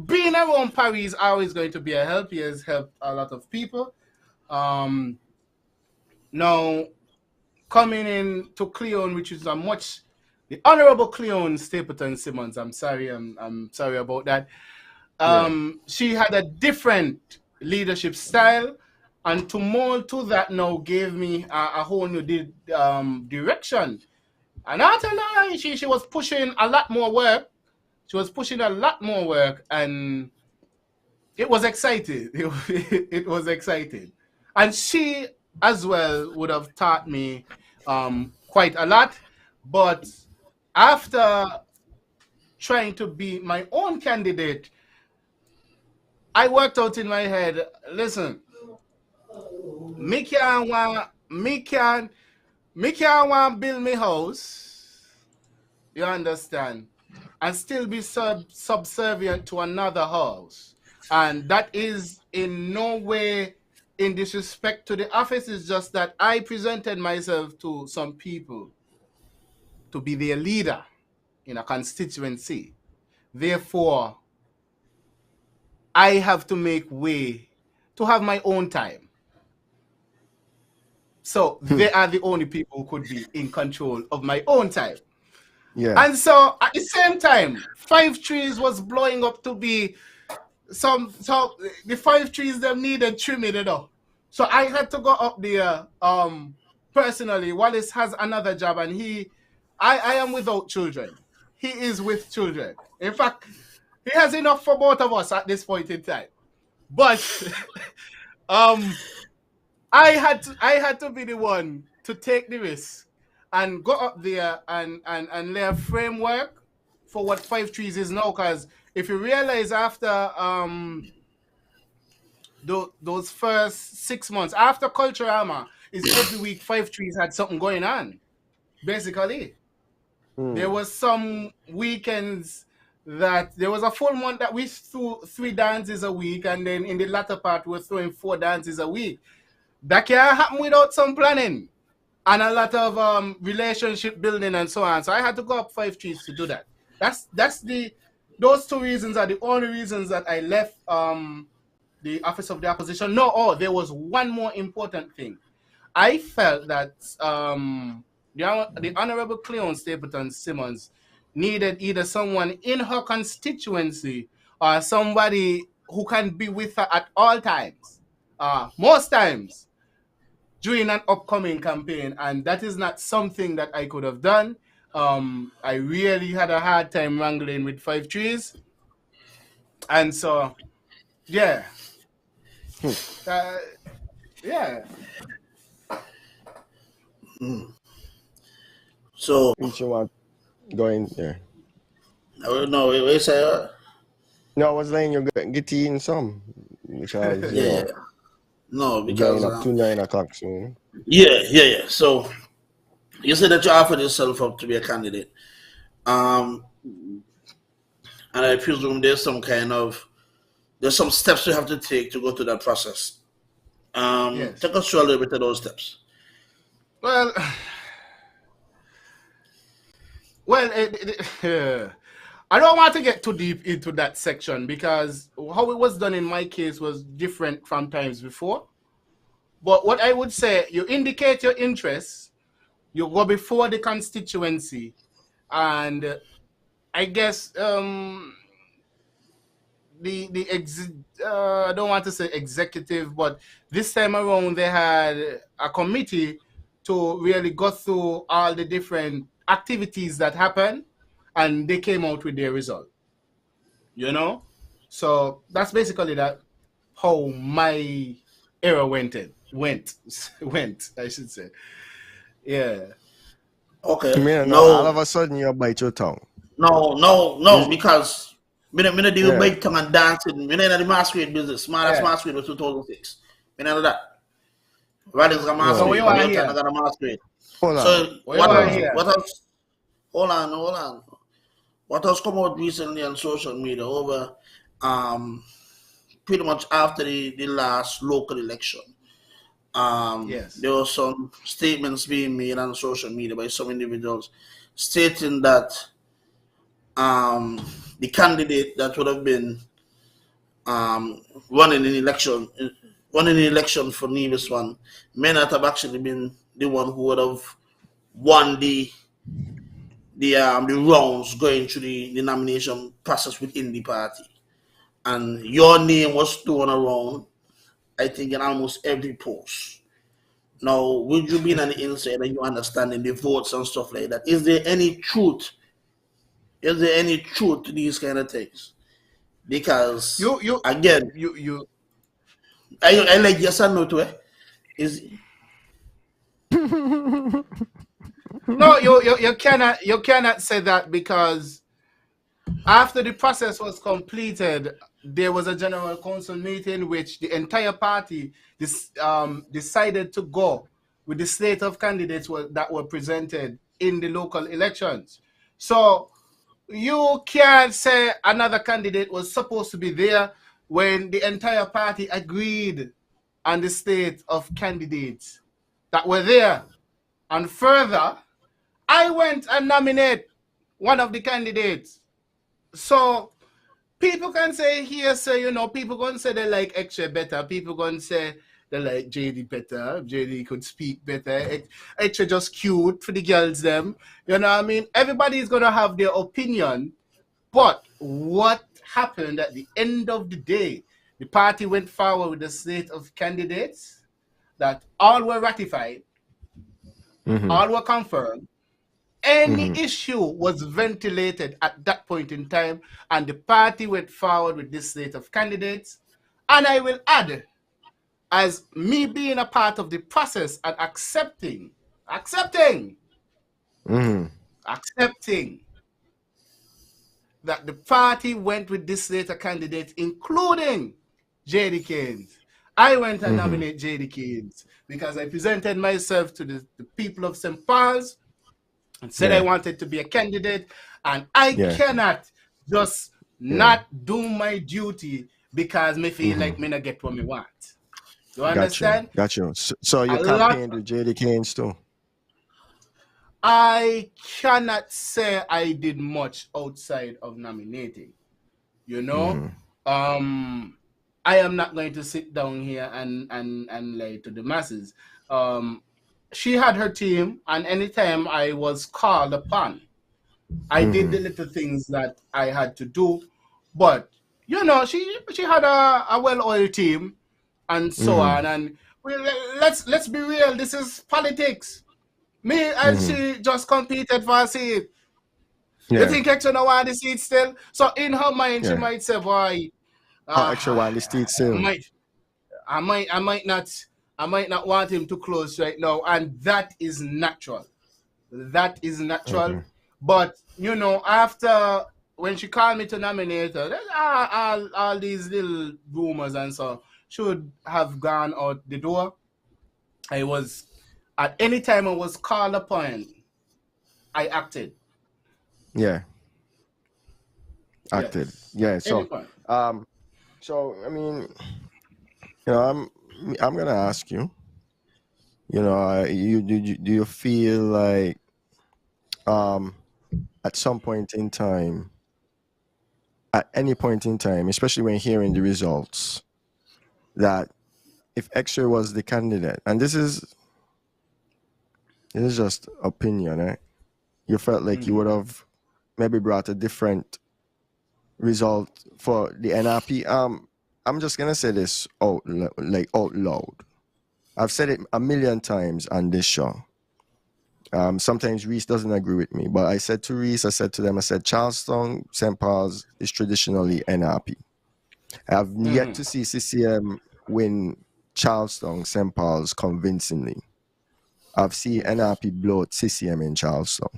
being around Paris is always going to be a help. He has helped a lot of people. Um, Now, coming in to Cleon, which is the Honorable Cleon Stapleton Simmons. I'm sorry about that. Yeah. She had a different leadership style, and to mold to that now gave me a whole new direction. And after that, she was pushing a lot more work. She was pushing a lot more work, and it was exciting. It was exciting. And she as well would have taught me quite a lot. But after trying to be my own candidate, I worked out in my head, listen, me can't want build me house, you understand, and still be subservient to another house. And that is in no way in disrespect to the office. It's just that I presented myself to some people to be their leader in a constituency. Therefore, I have to make way to have my own time. So they are the only people who could be in control of my own time. Yeah. And so at the same time, 5 trees was blowing up to be so the 5 trees them needed trimming, you know. So I had to go up there. Personally, Wallace has another job, and I am without children. He is with children. In fact, he has enough for both of us at this point in time. But um, I had to be the one to take the risk and go up there and lay a framework for what 5 trees is now. Because if you realize after those first 6 months after Culturama, is every week 5 trees had something going on. Basically, there was some weekends that there was a full month that we threw 3 dances a week, and then in the latter part we're throwing 4 dances a week. That can't happen without some planning and a lot of relationship building and so on. So I had to go up 5 trees to do that. Those 2 reasons are the only reasons that I left the office of the opposition. No, there was one more important thing. I felt that the Honorable Cleon Stapleton Simmons needed either someone in her constituency or somebody who can be with her at all times, most times during an upcoming campaign, and that is not something that I could have done. I really had a hard time wrangling with 5 trees, and so yeah, yeah. So, Which you want going there? I don't know. We say, No, I was letting you get in some because you yeah. know No, we're because getting up to 9 o'clock soon. yeah. So you said that you offered yourself up to be a candidate, and I presume there's some steps you have to take to go through that process. Yes. Take us through a little bit of those steps. Well, I don't want to get too deep into that section because how it was done in my case was different from times before. But what I would say, you indicate your interests, you go before the constituency, and I guess I don't want to say executive, but this time around they had a committee to really go through all the different activities that happen, and they came out with their result. You know, so that's basically that. how my era went, I should say. Yeah. Okay. Man, all of No, a sudden you bite your tongue. no, because me not do Yeah. big tongue and dancing. Me not in the masquerade business. Smartest Yeah. masquerade was 2006. Me not that. Riding's a No. So what masquerade. you The want real here? time I got a masquerade. Hold on. So What you want here? what else? Hold on. What has come out recently on social media over pretty much after the last local election. Yes. There were some statements being made on social media by some individuals stating that the candidate that would have been running an election for Nevis one may not have actually been the one who would have won the rounds going through the nomination process within the party. And your name was thrown around, I think, in almost every post. Now, would you be on the inside and you understanding the votes and stuff like that? Is there any truth? Is there any truth to these kind of things? Because again, you I like yes and no to it. no, you cannot say that, because after the process was completed, there was a general council meeting which the entire party decided to go with the slate of candidates that were presented in the local elections. So you can't say another candidate was supposed to be there when the entire party agreed on the slate of candidates that were there. And further, I went and nominated one of the candidates. So people can say here, say, people going to say they like Extra better. People going to say they like JD better. JD could speak better. Extra just cute for the girls them. You know what I mean? Everybody is going to have their opinion. But what happened at the end of the day, the party went forward with a slate of candidates that all were ratified, all were confirmed. Any issue was ventilated at that point in time, and the party went forward with this slate of candidates. And I will add, as me being a part of the process and accepting that the party went with this slate of candidates, including J.D. Keynes. I went and nominated J.D. Keynes because I presented myself to the people of St. Paul's and said I wanted to be a candidate, and I cannot just not do my duty because me feel like me not get what me want. You understand? Got you. So you campaigned with J.D. Keynes too? I cannot say I did much outside of nominating. I am not going to sit down here and lie to the masses. She had her team, and anytime I was called upon, I did the little things that I had to do. But she had a well-oiled team, and so on. And let's be real. This is politics. Me and she just competed for a seat. You think Extra no want the seat still? So in her mind, she might say, "Boy, Extra want the seat still." I might not want him to close right now, and that is natural. But after when she called me to nominate her, all these little rumors and so should have gone out the door. At any time I was called upon, I acted. Acted. Yes. So I mean, I'm gonna ask you. Do you feel like at some point in time, at any point in time, especially when hearing the results, that if Extra was the candidate, and this is just opinion, eh? You felt like you would have maybe brought a different result for the NRP. I'm just gonna say this out loud. I've said it a million times on this show. Sometimes Reese doesn't agree with me, but I said to Reese, I said to them, I said Charlestown, St. Paul's is traditionally NRP. I've yet to see CCM win Charleston, St. Paul's convincingly. I've seen NRP blow out CCM in Charleston.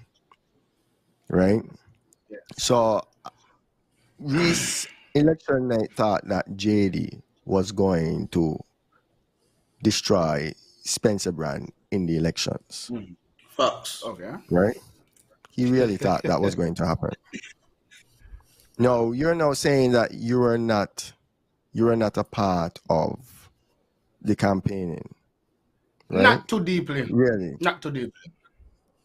Right? So Reese election night thought that JD was going to destroy Spencer Brand in the elections. Facts. Okay. Right? He really thought that was going to happen. No, you're now saying that you are not a part of the campaigning. Right? Not too deeply. Really? Not too deeply.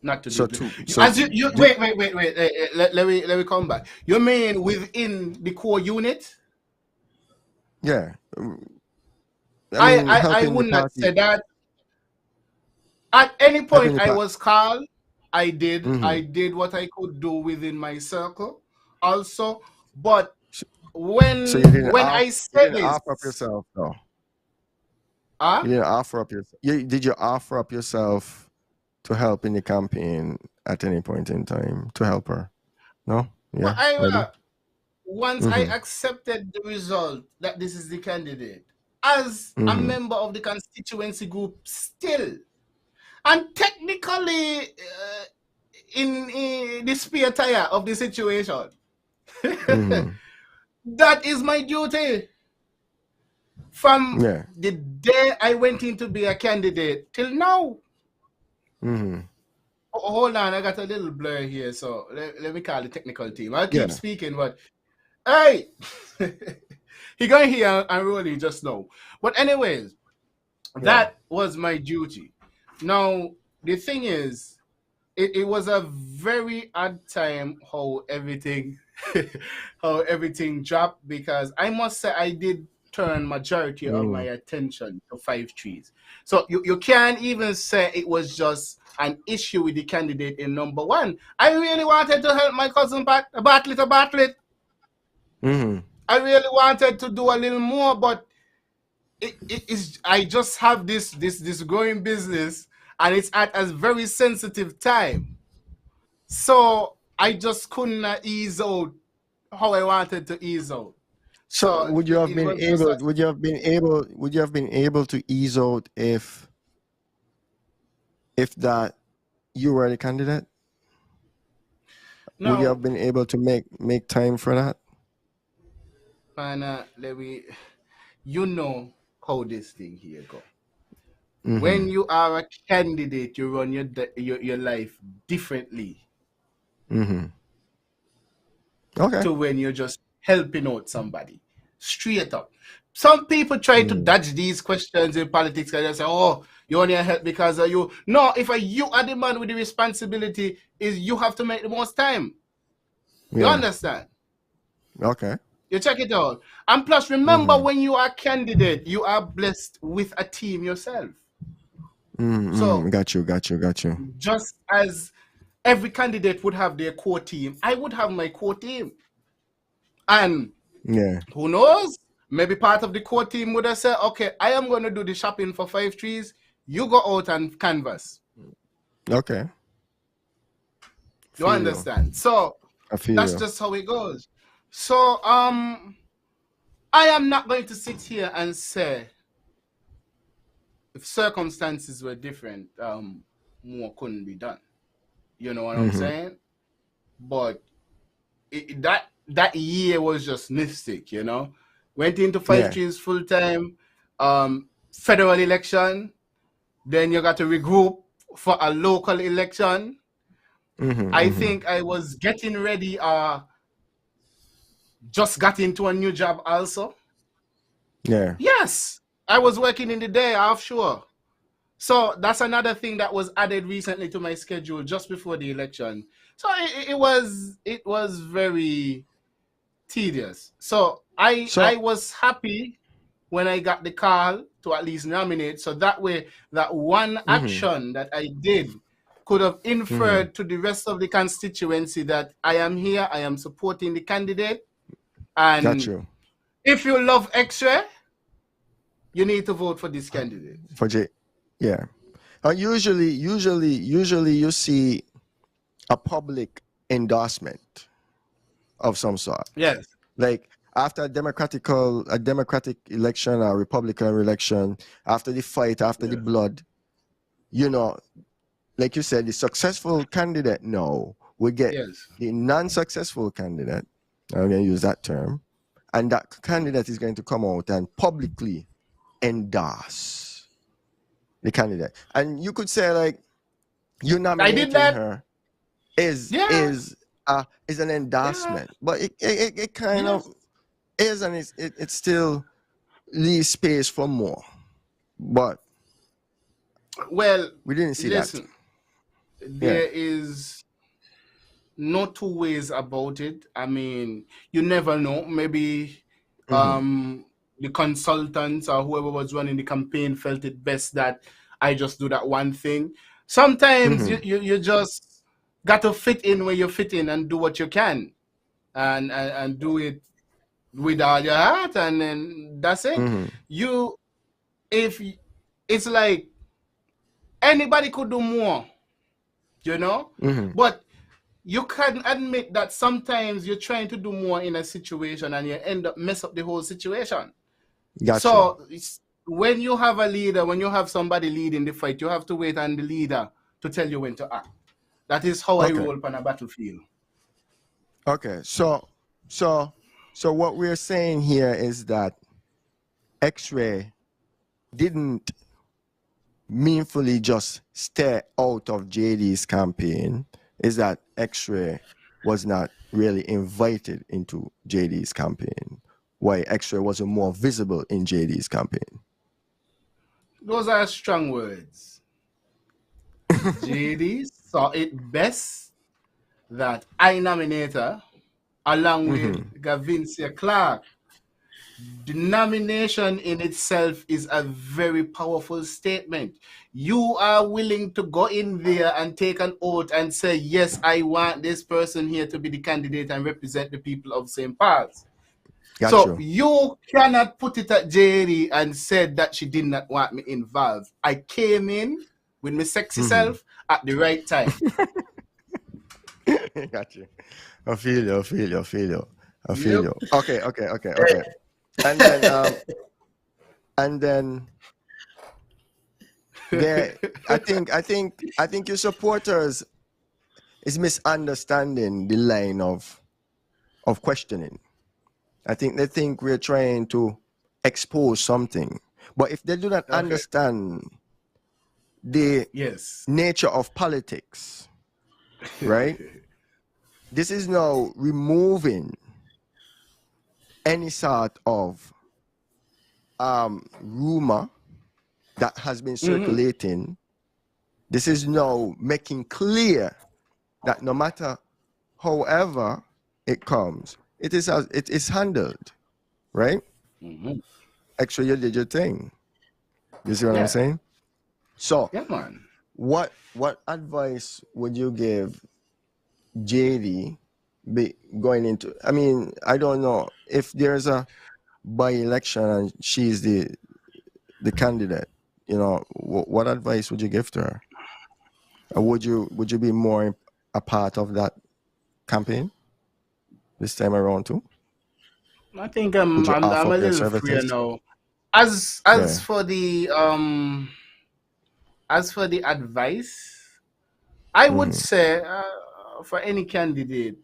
Not too So deeply. so As you wait. Let me come back. You mean within the core unit? yeah. I Helping the would not party. say that. At any Helping point the I party. was called, I did. Mhm. I did what I could do within my circle, also. But So when you didn't I you said didn't this, offer up yourself though. huh? You didn't offer up yourself. Did you offer up yourself to help in the campaign at any point in time to help her? No? But Yeah, ready? once I Mm-hmm. accepted the result that this is the candidate, as a Mm-hmm. member of the constituency group, still, and technically in the spare tire of the situation, Mm-hmm. that is my duty. From Yeah. the day I went in to be a candidate till now. Mm-hmm. Hold on, I got a little blur here, so let me call the technical team. I'll keep Yeah. speaking, but hey, he going here and rolling just now. But anyways, Yeah. that was my duty. Now the thing is, it was a very odd time how everything how everything dropped, because I must say I did turn majority of my attention to 5 trees. So you can't even say it was just an issue with the candidate in number one. I really wanted to help my cousin battle it. Mm-hmm. I really wanted to do a little more, but it is, I just have this growing business, and it's at a very sensitive time. So I just couldn't ease out how I wanted to ease out. So So it was just would you have been able to ease out if that you were the candidate? Would you now, have been able to make time for that? man, you know how this thing here go. Mm-hmm. When you are a candidate, you run your life differently Mm-hmm. Okay. to when you're just helping out somebody. Straight up. Some people try to dodge these questions in politics and they say, "Oh, you only help because of you." No, if you are the man with the responsibility, is you have to make the most time. You Yeah. understand? Okay. You check it out. And plus, remember, when you are a candidate, you are blessed with a team yourself. So Got you. just as every candidate would have their core team, I would have my core team. And Yeah. who knows? Maybe part of the core team would have said, "Okay, I am going to do the shopping for 5 trees. You go out and canvas." Okay. You Feel you. understand? So I feel that's you. just how it goes. So I am not going to sit here and say if circumstances were different, more couldn't be done. You know what I'm saying? But that year was just mystic, you know. Went into 5 trees full time, federal election, then you got to regroup for a local election. I think I was getting ready, just got into a new job also. Yeah. Yes, I was working in the day offshore. So that's another thing that was added recently to my schedule just before the election. So it was very tedious. So I So was happy when I got the call to at least nominate. So that way, that one action that I did could have inferred to the rest of the constituency that I am here, I am supporting the candidate. got And you. if you love X-ray, you need to vote for this candidate. For J. Yeah. Usually you see a public endorsement of some sort. Yes. Like after a democratic election or Republican election, after the fight, after the blood, you know, like you said, the successful candidate now will get the non-successful candidate. I'm going to use that term, and that candidate is going to come out and publicly endorse the candidate. And you could say, like, you nominating her is an endorsement, but it kind of is, and it still leaves space for more. But we didn't see that. There is no two ways about it. I mean, you never know. Maybe the consultants or whoever was running the campaign felt it best that I just do that one thing. Sometimes you just got to fit in where you fit in and do what you can, and do it with all your heart, and then that's it. If it's like anybody could do more, you know, but you can admit that sometimes you're trying to do more in a situation and you end up mess up the whole situation. Gotcha. So when you have a leader, when you have somebody leading the fight, you have to wait on the leader to tell you when to act. That is how I roll on a battlefield. Okay, so what we're saying here is that X-Ray didn't meaningfully just stay out of JD's campaign. Is that X-Ray was not really invited into JD's campaign? Why X-Ray wasn't more visible in JD's campaign? Those are strong words. JD saw it best that I nominate her along with Gavincia Clark. The nomination in itself is a very powerful statement. You are willing to go in there and take an oath and say, yes, I want this person here to be the candidate and represent the people of St. Paul's. So you cannot put it at JD and said that she did not want me involved. I came in with my sexy self at the right time. Got you. I feel you. Okay. And then there, I think your supporters is misunderstanding the line of questioning. I think they think we're trying to expose something, but if they do not understand the nature of politics, right? This is now removing any sort of rumor that has been circulating. This is now making clear that no matter however it comes, it is handled, right? Actually, you did your thing. You see what I'm saying? So, what advice would you give JD going into? I mean, I don't know if there's a by-election and she's the candidate. You know, what advice would you give to her? Or would you be more a part of that campaign this time around too? I think I'm a little freer now. As for the advice, I would say for any candidate,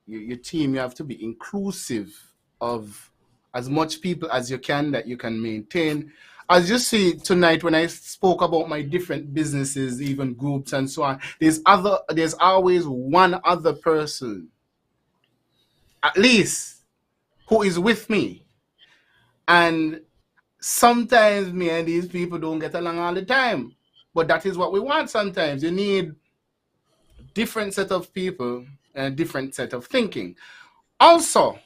your team, you have to be inclusive of as much people as you can that you can maintain. As you see tonight, when I spoke about my different businesses, even groups and so on, there's always one other person, at least, who is with me. And sometimes me and these people don't get along all the time. But that is what we want sometimes. You need different set of people and a different set of thinking. Also,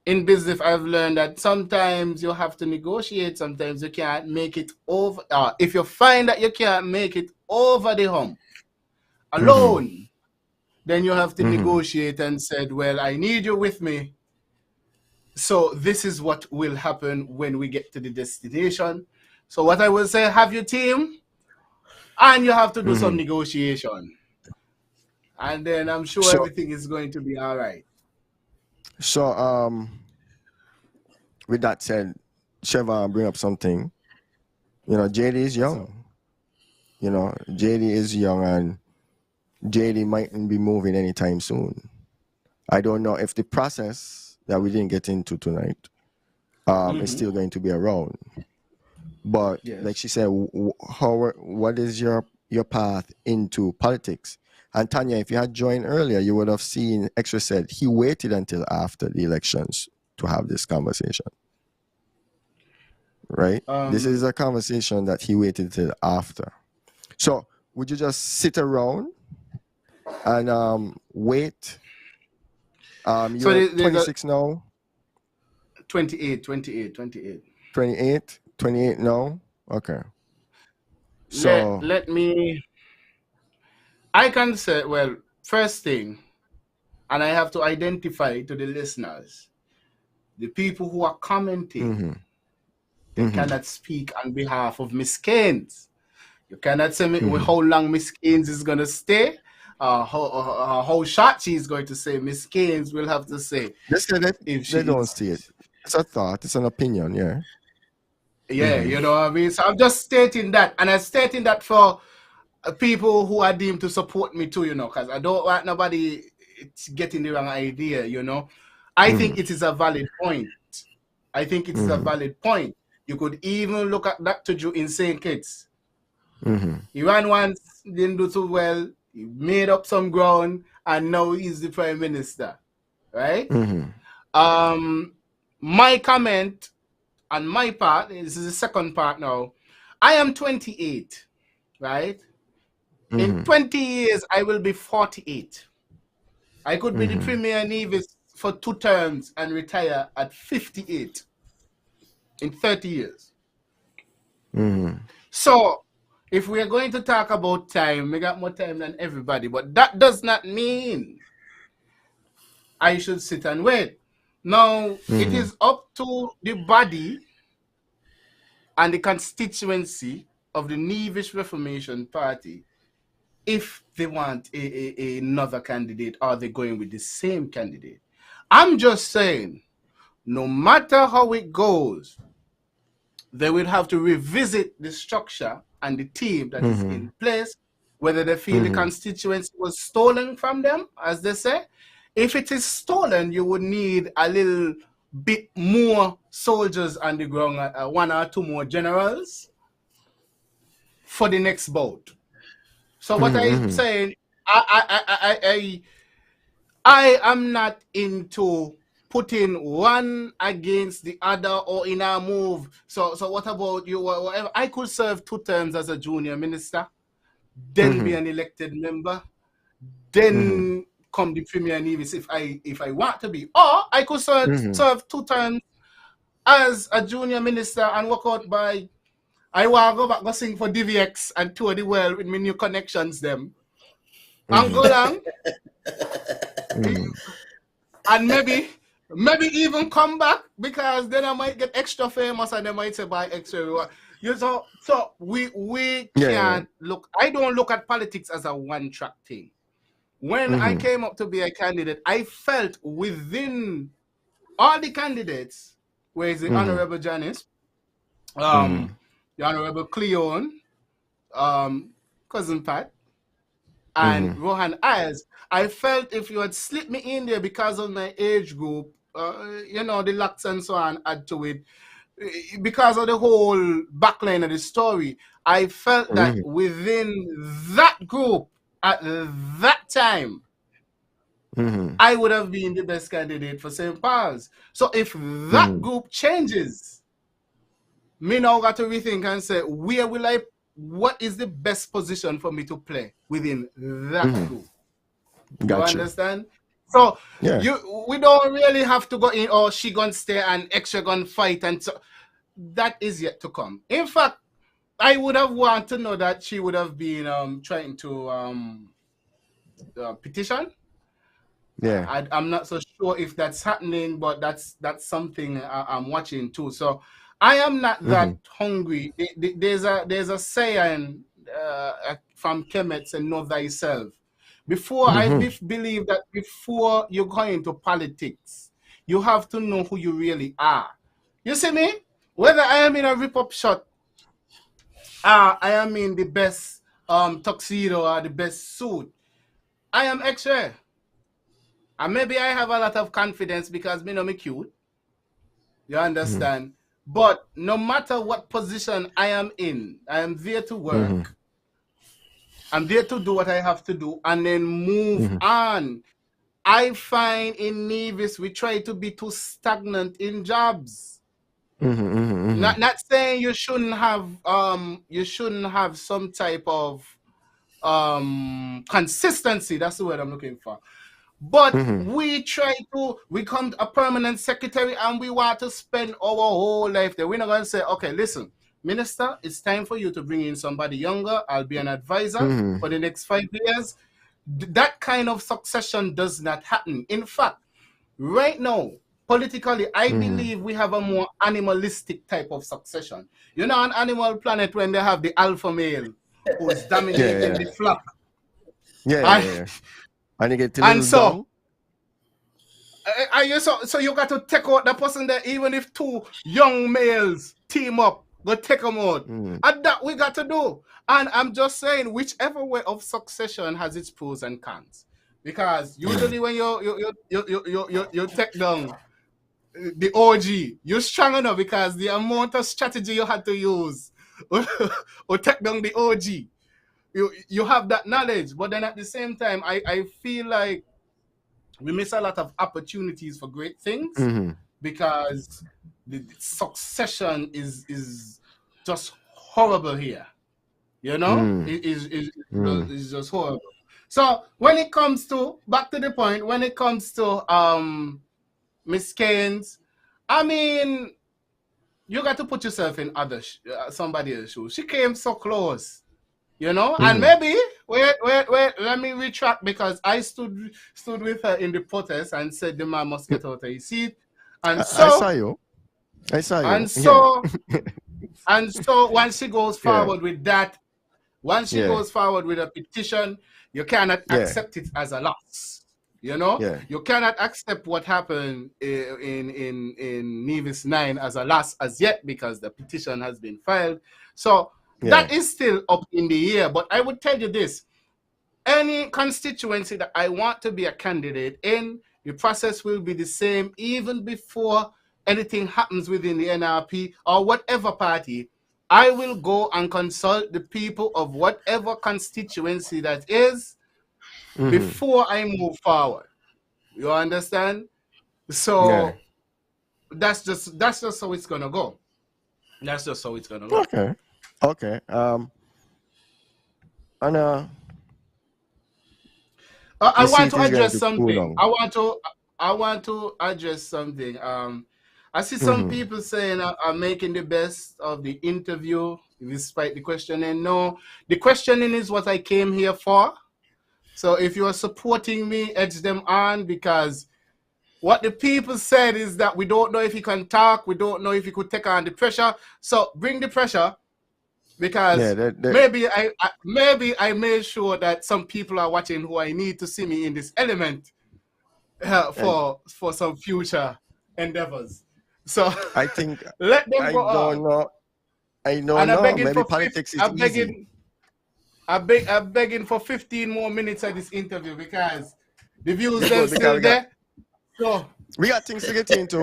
in business, I've learned that sometimes you have to negotiate. Sometimes you can't make it over. If you find that you can't make it over the hump alone, then you have to negotiate and said, well, I need you with me. So this is what will happen when we get to the destination. So what I will say, have your team and you have to do some negotiation. And then I'm sure everything is going to be all right. So with that said, Trevor bring up something. You know, JD is young. You know, JD is young, and JD mightn't be moving anytime soon. I don't know if the process that we didn't get into tonight is still going to be around. But like she said, what is your path into politics? And Tanya, if you had joined earlier, you would have seen Extra said he waited until after the elections to have this conversation. Right? This is a conversation that he waited till after. So would you just sit around and wait? You're 26 now? 28 now? Okay. So let me, I can say, well, first thing, and I have to identify to the listeners, the people who are commenting, they cannot speak on behalf of Miss Keynes. You cannot say how long Miss Keynes is going to stay, how short she is going to say. Miss Keynes will have to say. They don't see it. It's a thought. It's an opinion, yeah. Yeah, you know what I mean? So I'm just stating that. And I'm stating that for people who are deemed to support me too, you know, because I don't want nobody getting the wrong idea, you know. I think it is a valid point. I think it's a valid point. You could even look at that to in St. Kitts. He ran once, didn't do too well. He made up some ground, and now he's the prime minister, right? My comment on my part, this is the second part now. I am 28, right? In 20 years, I will be 48. I could be the Premier Nevis for 2 terms and retire at 58 in 30 years. So, if we are going to talk about time, we got more time than everybody, but that does not mean I should sit and wait. Now, it is up to the body and the constituency of the Nevis Reformation Party if they want another candidate or they're going with the same candidate. I'm just saying, no matter how it goes, they will have to revisit the structure and the team that is in place, whether they feel the constituency was stolen from them, as they say. If it is stolen, you would need a little bit more soldiers on the ground, 1 or 2 more generals for the next bout. So what I'm saying, I am not into putting one against the other or in a move. So what about you? Whatever. I could serve 2 terms as a junior minister, then be an elected member, then come the Premier Nevis if I want to be. Or I could serve 2 terms as a junior minister and work out by, I want to go back go sing for DVX and tour the world with my new connections them. And go down. And maybe even come back, because then I might get extra famous and they might say buy extra. So we can't look. I don't look at politics as a one-track thing. When I came up to be a candidate, I felt within all the candidates, where is the Honorable Janice, the Honorable Cleon, Cousin Pat, and Rohan Ayers, I felt if you had slipped me in there because of my age group, you know, the locks and so on add to it, because of the whole backline of the story, I felt that within that group at that time, I would have been the best candidate for St. Paul's. So if that group changes, me now got to rethink and say, what is the best position for me to play within that group? Gotcha. You understand? So we don't really have to go in, or she gonna stay and extra gonna fight, and so that is yet to come. In fact, I would have wanted to know that she would have been trying to petition. Yeah, I'm not so sure if that's happening, but that's something I'm watching too. So I am not that hungry. There's a saying from Kemet, and know thyself. Before I believe that before you go into politics, you have to know who you really are. You see me? Whether I am in a rip-up shot, I am in the best tuxedo or the best suit, I am X-ray. And maybe I have a lot of confidence because me know me cute. You understand? But no matter what position I am in, I am there to work. I'm there to do what I have to do and then move on. I find in Nevis we try to be too stagnant in jobs. Not saying you shouldn't have some type of consistency. That's the word I'm looking for. But we become a permanent secretary and we want to spend our whole life there. We're not going to say, okay, listen, Minister, it's time for you to bring in somebody younger. I'll be an advisor for the next 5 years. That kind of succession does not happen. In fact, right now, politically, I believe we have a more animalistic type of succession. You know, on Animal Planet, when they have the alpha male who's dominating the flock. And you get and so, so you got to take out the person there, even if two young males team up, go take them out. And that we got to do. And I'm just saying, whichever way of succession has its pros and cons. Because usually when you take down the OG, you're strong enough because the amount of strategy you had to use or take down the OG. You have that knowledge, but then at the same time, I feel like we miss a lot of opportunities for great things because the succession is just horrible here. You know, it's just horrible. So when it comes to, back to the point, when it comes to Miss Keynes, I mean, you got to put yourself in somebody else's shoes. She came so close. You know, and maybe wait, let me retract because I stood with her in the protest and said the man must get out of his seat. And so I saw you. And so and so once she goes forward with that, once she goes forward with a petition, you cannot accept it as a loss. You know, you cannot accept what happened in Nevis 9 as a loss as yet because the petition has been filed. So that is still up in the air. But I would tell you this. Any constituency that I want to be a candidate in, the process will be the same even before anything happens within the NRP or whatever party. I will go and consult the people of whatever constituency that is before I move forward. You understand? So that's just how it's gonna go. That's just how it's gonna go. Okay. And I want to address something. I want to address something. I see some people saying I'm making the best of the interview despite the questioning. No, the questioning is what I came here for. So if you are supporting me, edge them on, because what the people said is that we don't know if he can talk, we don't know if he could take on the pressure. So bring the pressure. Because maybe I made sure that some people are watching who I need to see me in this element for some future endeavors. So I think let them go on. I don't know. Maybe politics is easy. I'm begging for 15 more minutes of this interview because the views are still there. So we got things to get into.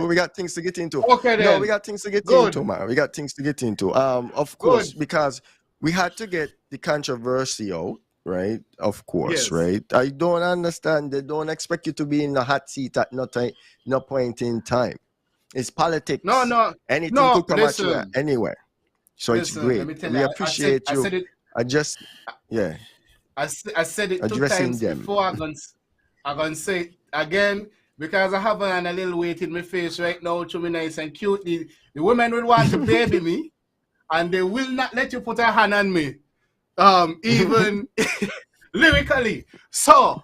Okay, then. No, we got things to get into, man. We got things to get into. Of course, because we had to get the controversy out, right? Of course, right? I don't understand. They don't expect you to be in the hot seat at no point in time. It's politics. No. Anything could come at you anywhere. So it's great. We appreciate you. I said it 2 times before. I'm gonna say it again. Because I have a little weight in my face right now to be nice and cute. The women will want to baby me, and they will not let you put a hand on me, even lyrically. So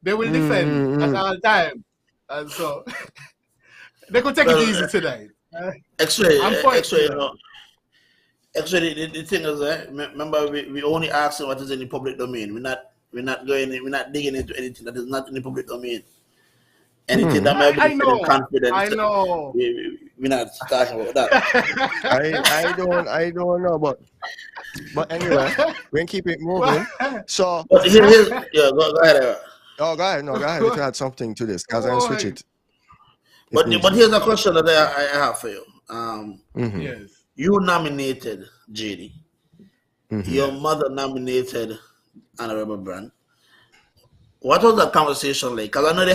they will defend at all times, and so they could take it easy tonight. Actually, the thing is, remember we only asking what is in the public domain. We're not digging into anything that is not in the public domain. Anything that might be confident. I know. We We're not talking about that. I don't know, but anyway, we can keep it moving. So, But yeah, go ahead. go ahead. No, go ahead. If you had something to this, because I can switch it. But here's a question that I have for you. Yes. You nominated JD. Your mother nominated Honorable Brand. What was that conversation like? Because I know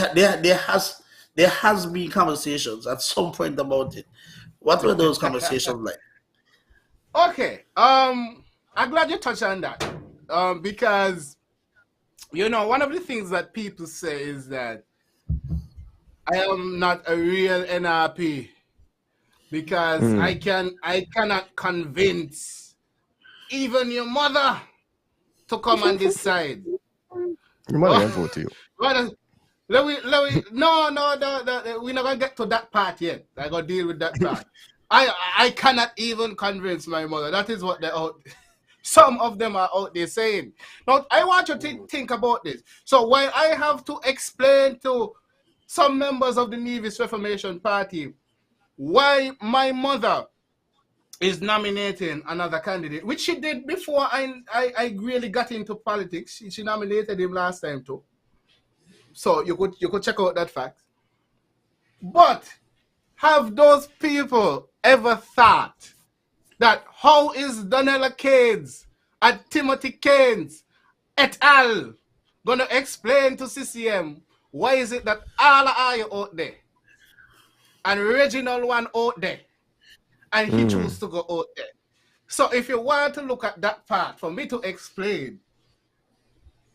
there has been conversations at some point about it. What were those conversations like? Okay. I'm glad you touched on that. Because one of the things that people say is that I am not a real NRP because I cannot convince even your mother to come on this side. Your mother won't vote to you. No, we're not gonna get to that part yet. I gotta deal with that part. I cannot even convince my mother. That is what some of them are out there saying. Now I want you to think about this. So while I have to explain to some members of the Nevis Reformation Party why my mother is nominating another candidate, which she did before I really got into politics. She nominated him last time too. So you could check out that fact. But have those people ever thought that how is Donella Keynes and Timothy Keynes et al. Gonna explain to CCM why is it that all are you out there and Reginald one out there and he chose to go out there? So if you want to look at that part for me to explain,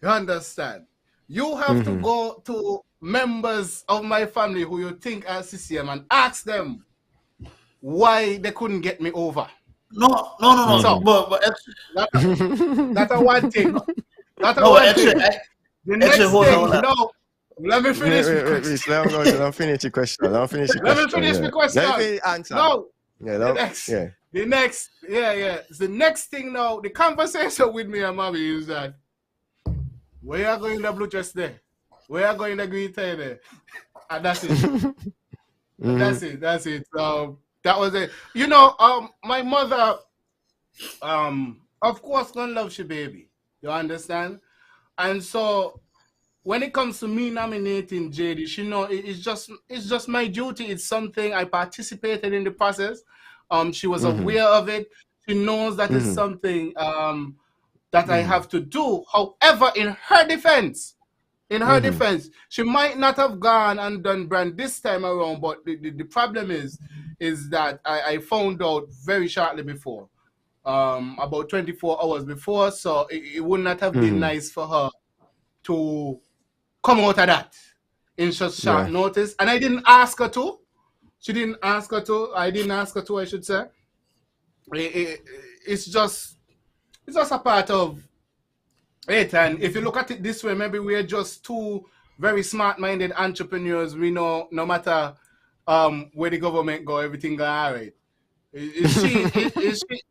you understand? You have to go to members of my family who you think are CCM and ask them why they couldn't get me over. No. So, but that's a one thing. That's a one thing. The next thing, let me finish the question. Let me finish the question. Let me finish the question. Let me answer. No. The next thing now, the conversation with me and mommy is that we are going to blue dress there. We are going to green tie there. And that's it. That's it. That was it. My mother, of course, gonna love she baby. You understand? And so when it comes to me nominating JD, she know it's just my duty. It's something I participated in the process. She was aware of it. She knows that it's something that I have to do. However, in her defense, she might not have gone and done brand this time around, but the problem is that I found out very shortly before, about 24 hours before, so it would not have been nice for her to come out of that in such short notice. And I didn't ask her to. She didn't ask her to. I didn't ask her to, I should say. It's just a part of it. And if you look at it this way, maybe we're just two very smart-minded entrepreneurs. We know no matter where the government go, everything go all right. Is she?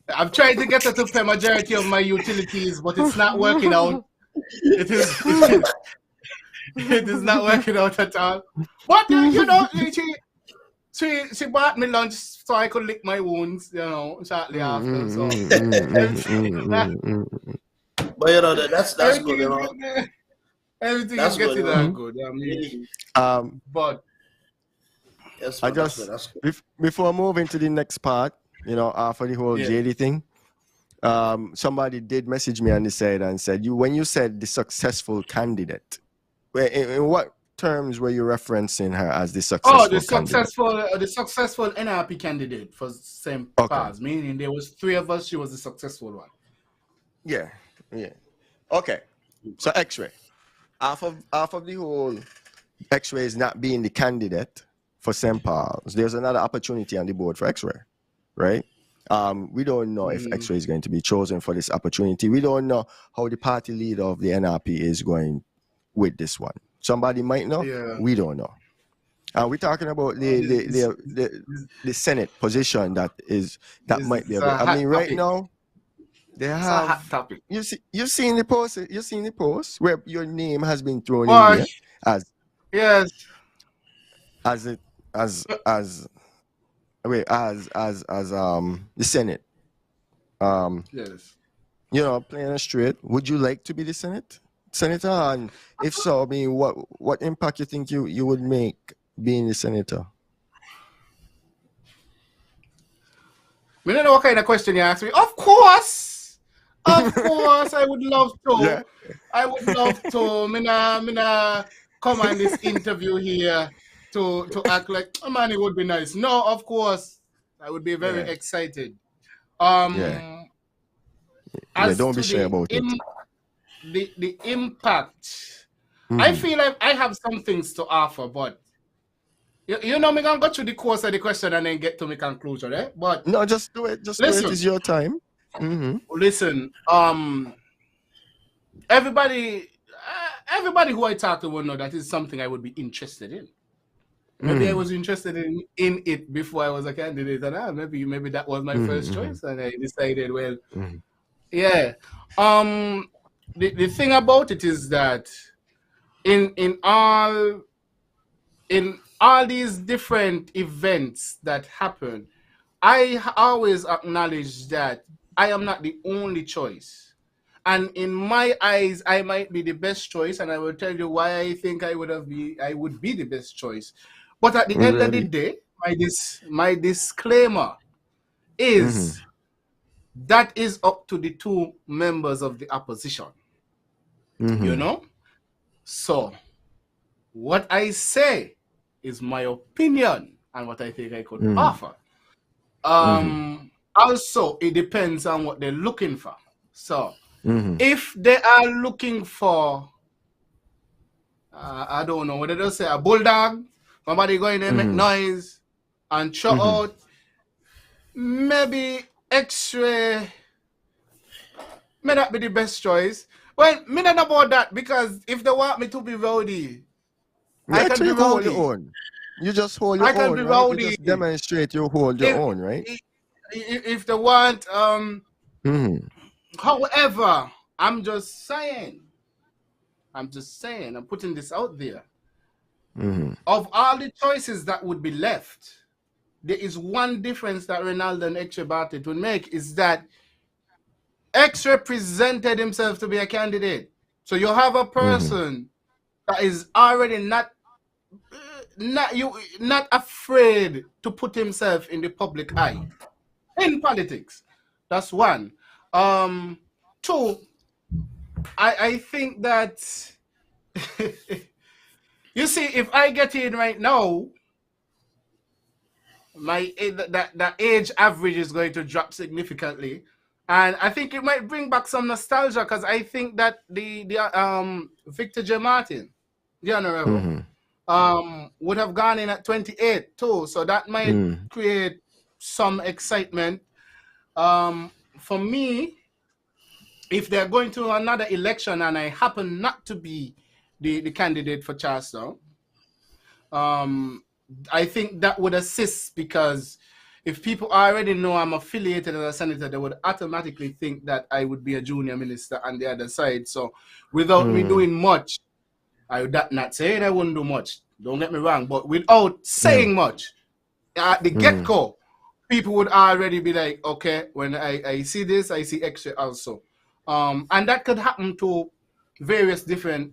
I've tried to get her to pay majority of my utilities, but it's not working out. It is not working out at all. But she bought me lunch so I could lick my wounds, shortly after. So but that's good, Everything is getting good. But yes, I just before moving to the next part, after the whole JD thing, somebody did message me on the side and said, when you said the successful candidate, in what terms were you referencing her as the successful candidate? The successful NRP candidate for same pass, meaning there was three of us, she was the successful one. Yeah. Okay. So X-Ray. Half of the whole X-Ray is not being the candidate for St. Paul's. There's another opportunity on the board for X-Ray, right? We don't know if X-Ray is going to be chosen for this opportunity. We don't know how the party leader of the NRP is going with this one. Somebody might know. Yeah. We don't know. We're talking about the Senate position that might be. I mean, right now they have. It's a hot topic. You've seen the post. You've seen the post where your name has been thrown in there as wait, as the Senate, Yes. Playing it straight, would you like to be the senator? And if so, I mean, what impact you think you would make being the senator? I don't know what kind of question you asked me. Of course, I would love to. Yeah. I would love to. Me nah come on this interview here to act like, oh man, it would be nice. No, of course, I would be very Yeah. excited. Yeah. As Don't be to shy about it. the impact, I feel like I have some things to offer, but me gonna go through the course of the question and then get to my conclusion, eh? But No, just do it. Just do listen, it. It's your time. listen. Everybody who I talk to will know that is something I would be interested in. Maybe I was interested in it before I was a candidate, and maybe that was my first choice, and I decided, well, yeah. The thing about it is that in all these different events that happen, I always acknowledge that I am not the only choice. And in my eyes, I might be the best choice, and I will tell you why I think I would be the best choice. But at the end of the day, my disclaimer is that is up to the two members of the opposition. So what I say is my opinion and what I think I could offer. Also, it depends on what they're looking for. So if they are looking for, I don't know, what did they say, a bulldog, somebody going there make noise and shout out, maybe X-ray may not be the best choice. Well, me not know about that, because if they want me to be rowdy, I can be rowdy. Hold your own. You just hold your I can own, be right? rowdy. You just demonstrate you hold your own, right? If they want, however, I'm just saying, I'm putting this out there. Of all the choices that would be left, there is one difference that Ronald and X-Ray Bartlett would make, is that X-Ray presented himself to be a candidate. So you have a person that is already not afraid to put himself in the public eye in politics. That's one. Two, I think that you see, if I get in right now, that age average is going to drop significantly, and I think it might bring back some nostalgia, because I think that the Victor J. Martin, the honorable, would have gone in at 28 too, so that might create some excitement. For me, if they're going to another election and I happen not to be the candidate for Charlestown, I think that would assist, because if people already know I'm affiliated as a senator, they would automatically think that I would be a junior minister on the other side. So without me doing much, not saying I wouldn't do much, don't get me wrong, but without saying much, at the get-go, people would already be like, okay, when I see this, I see X-ray also. And that could happen to various different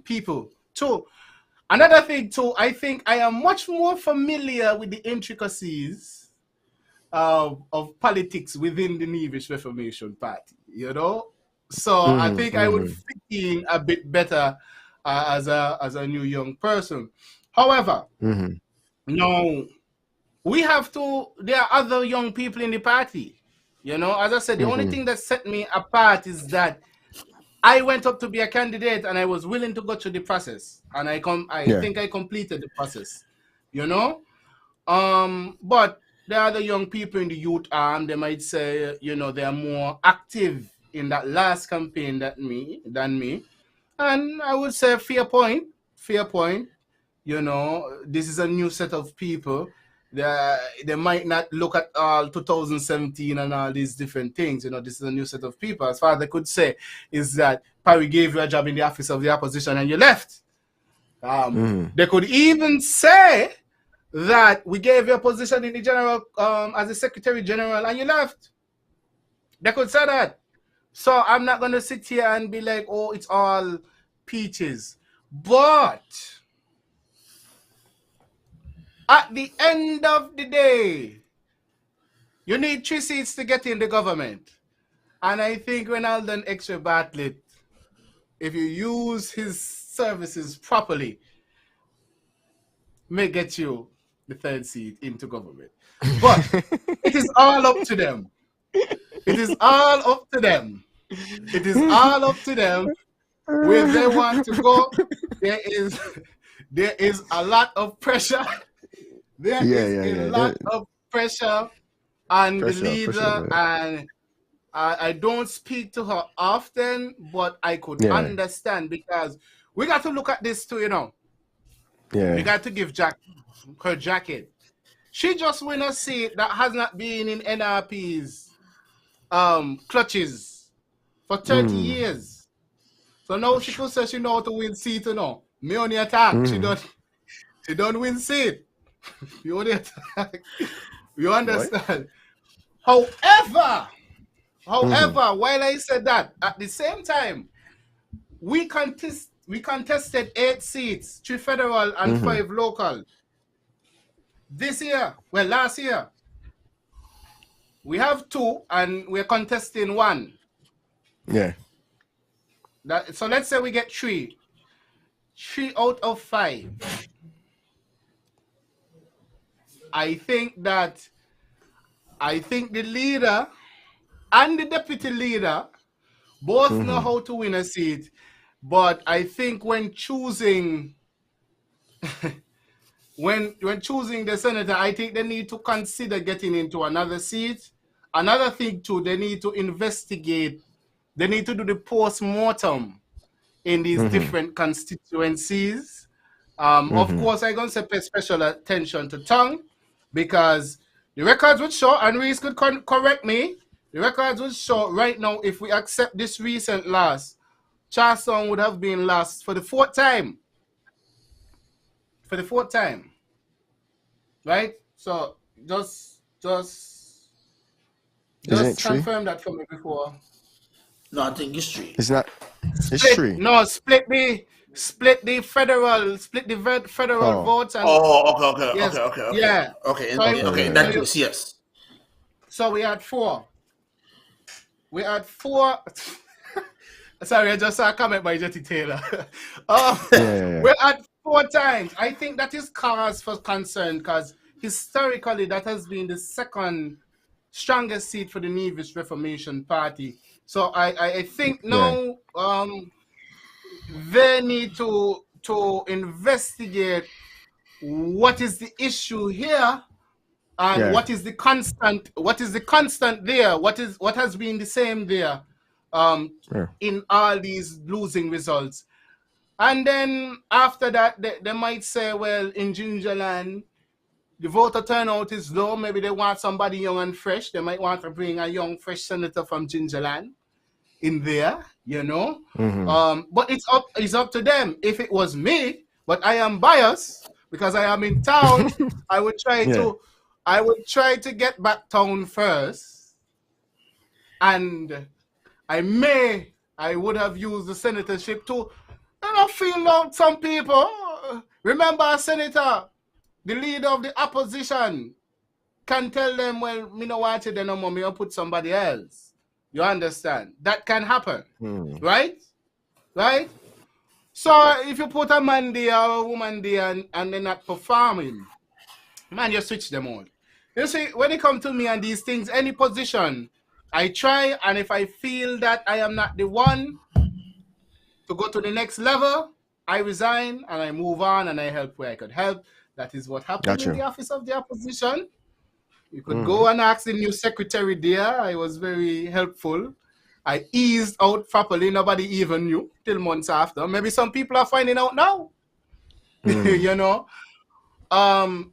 people too. Another thing too, I think I am much more familiar with the intricacies of politics within the Nevish Reformation Party, So I think I would fit in a bit better as a new young person. However, no, there are other young people in the party. As I said, the only thing that set me apart is that I went up to be a candidate and I was willing to go through the process, and I think I completed the process, But there are other young people in the youth arm. They might say, they are more active in that last campaign than me, and I would say fair point. This is a new set of people. They might not look at all 2017 and all these different things. This is a new set of people. As far as they could say is that Parry gave you a job in the office of the opposition and you left. They could even say that we gave you a position in the general, as a Secretary General, and you left. They could say that. So I'm not going to sit here and be like, oh, it's all peaches. But at the end of the day, you need 3 seats to get in the government. And I think Ronald and Extra Bartlett, if you use his services properly, may get you the 3rd seat into government. But it is all up to them. It is all up to them. It is all up to them where they want to go. There is a lot of pressure. There is a lot of pressure on the leader, and I don't speak to her often, but I could understand, because we got to look at this too, you know. Yeah. We got to give her jacket. She just win a seat that has not been in NRP's clutches for 30 years. So now she could say she know how to win seat, you know. Me only attack. She don't win seat. You only attack. You understand? However, while I said that, at the same time, we contested 8 seats, 3 federal and 5 local. This year, well, last year, we have 2 and we're contesting 1. Yeah. So let's say we get 3. 3 out of 5. I think the leader and the deputy leader both know how to win a seat, but I think when choosing when choosing the senator, I think they need to consider getting into another seat. Another thing too, they need to investigate. They need to do the post-mortem in these different constituencies. Of course, I'm going to pay special attention to Tongue, because the records would show, and Reese could correct me, the records would show right now, if we accept this recent loss, Charleston would have been lost for the 4th time. For the 4th time. Right? So just confirm that for me before. No, I think it's 3. It's not. It's 3. No, split the federal votes. And, okay. yes, Okay. Yeah. Okay. So Okay. That means yes. So we had 4. We had 4. Sorry, I just saw a comment by Jetty Taylor. We had 4 times. I think that is cause for concern, because historically that has been the 2nd strongest seat for the Nevis Reformation Party. So I think now they need to investigate what is the issue here, and what is the constant there, what has been the same there in all these losing results. And then after that, they might say, well, in Gingerland, the voter turnout is low. Maybe they want somebody young and fresh. They might want to bring a young, fresh senator from Gingerland in there, you know. But it's up to them. If it was me, but I am biased because I am in town, I would try to get back town first, and I would have used the senatorship to, feel out some people. Remember, a senator, the leader of the opposition, can tell them, well, me no want it no more, me will put somebody else. You understand? That can happen. Right? Right? So if you put a man there or a woman there and they're not performing, man, you switch them on. You see, when it comes to me and these things, any position, I try, and if I feel that I am not the one to go to the next level, I resign and I move on and I help where I could help. That is what happened in the office of the opposition. You could go and ask the new secretary there. I was very helpful. I eased out properly. Nobody even knew till months after. Maybe some people are finding out now. You know?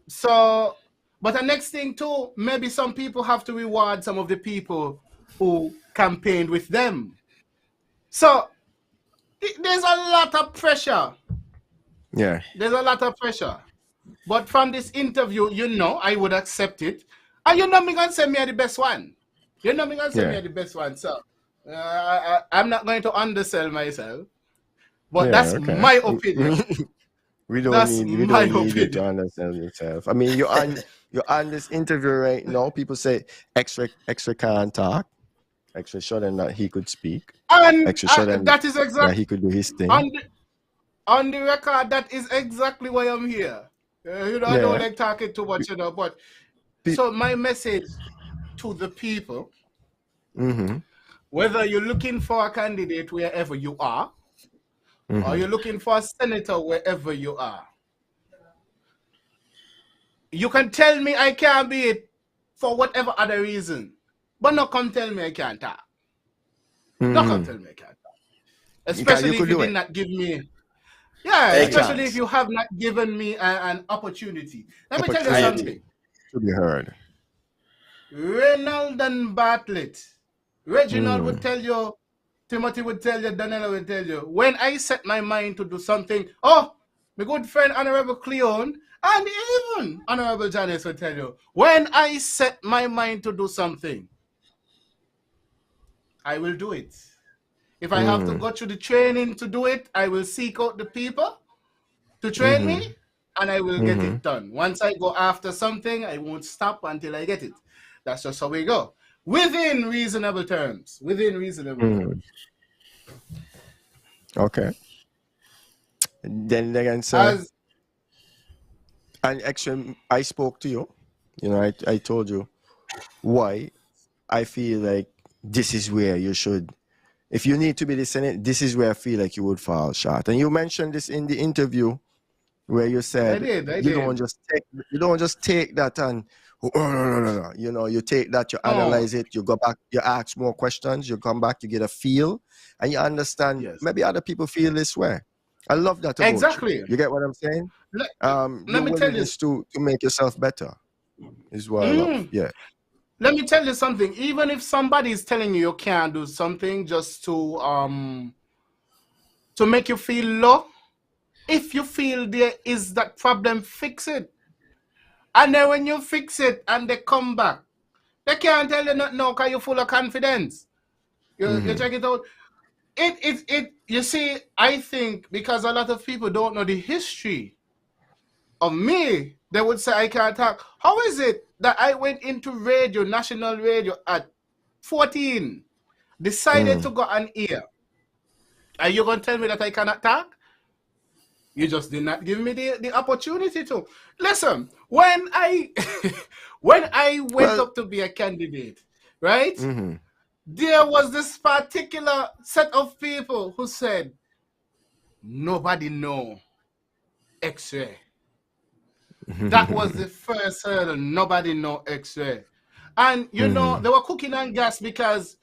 So, but the next thing too, maybe some people have to reward some of the people who campaigned with them. So, there's a lot of pressure. Yeah. There's a lot of pressure. But from this interview, I would accept it. And me gonna say me are the best one. Me gonna say me Yeah. are the best one. So I'm not going to undersell myself. But Yeah. that's Okay. my opinion. We That's my don't need you to opinion. understand yourself. I mean, you're on this interview right now. People say extra can't talk. Extra showed him that he could speak. And Extra showed him that is that exact he could do his thing. on the record. That is exactly why I'm here. I don't Yeah. like talking too much, But so my message to the people, Mm-hmm. whether you're looking for a candidate wherever you are, or Mm-hmm. you're looking for a senator wherever you are, you can tell me I can't be it for whatever other reason, but not come tell me I can't talk. Not come tell me I can't talk. Especially You if you do did it. not give me, yeah, Hey, especially if chance you have not given me an opportunity. Let me tell you opportunity something. to be heard. Ronald and Bartlett, Reginald would tell you, Timothy would tell you, Daniela would tell you, when I set my mind to do something, my good friend Honorable Cleon, and even Honorable Janice would tell you, when I set my mind to do something, I will do it. If I have to go through the training to do it, I will seek out the people to train me, and I will get it done. Once I go after something, I won't stop until I get it. That's just how we go. Within reasonable terms. Within reasonable terms. Okay. Then they can say, As and actually, I spoke to you. I told you why I feel like this is where you should. If you need to be the Senate, this is where I feel like you would fall short. And you mentioned this in the interview where you said I you did. don't just take that and no. You take that, you No. analyze it, you go back, you ask more questions, you come back, you get a feel, and you understand. Yes. Maybe other people feel this way. I love that about Exactly. you. You get what I'm saying? Let Your me tell you. willingness to make yourself better is what I love. Yeah. Let me tell you something. Even if somebody is telling you can't do something just to make you feel low, if you feel there is that problem, fix it. And then when you fix it and they come back, they can't tell you nothing now because you're full of confidence. You check it out. You see, I think because a lot of people don't know the history of me, they would say I can't talk. How is it that I went into radio, national radio at 14, decided to go on air? Are you going to tell me that I cannot talk? You just did not give me the opportunity to. Listen, when I went up to be a candidate, right? There was this particular set of people who said, nobody know X-ray. That was the first hurdle. Nobody know X-ray. And, they were cooking on gas because,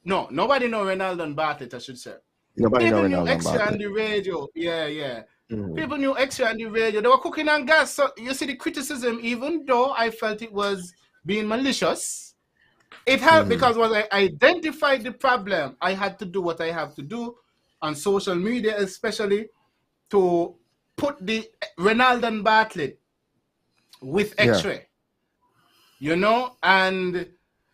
nobody know Ronald and Bartlett, I should say. Nobody People know knew Ronaldo X-ray Bartlett. on the radio. Yeah. People knew X-ray on the radio. They were cooking on gas. So, you see the criticism, even though I felt it was being malicious, it helped because when I identified the problem, I had to do what I have to do on social media, especially to put the Ronald and Bartlett with X-ray. And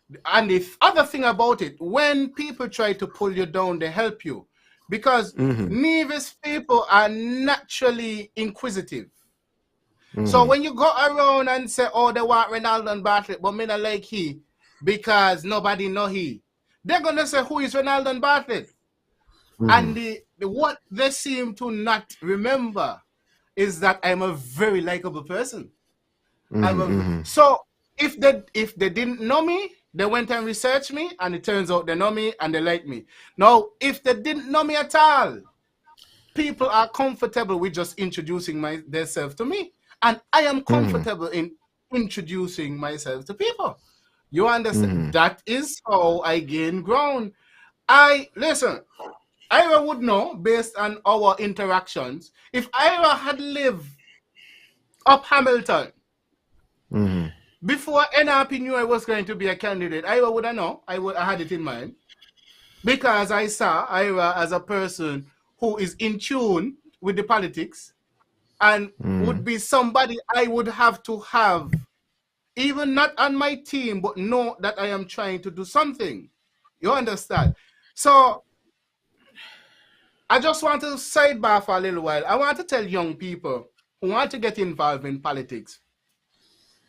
the other thing about it, when people try to pull you down, they help you. Because nervous people are naturally inquisitive. So when you go around and say, they want Ronald and Bartlett, but me not like he, because nobody know he, they're going to say, who is Ronald and Bartlett? And what they seem to not remember is that I'm a very likable person. So if they didn't know me, they went and researched me, and it turns out they know me and they like me. Now, if they didn't know me at all, people are comfortable with just introducing themselves to me. And I am comfortable in introducing myself to people. You understand? That is how I gain ground. Listen, Ira would know, based on our interactions, if Ira had lived up Hamilton, before NRP knew I was going to be a candidate, Ira would have known. I had it in mind. Because I saw Ira as a person who is in tune with the politics. and would be somebody I would have to have, even not on my team, but know that I am trying to do something. You understand? So I just want to sidebar for a little while. I want to tell young people who want to get involved in politics,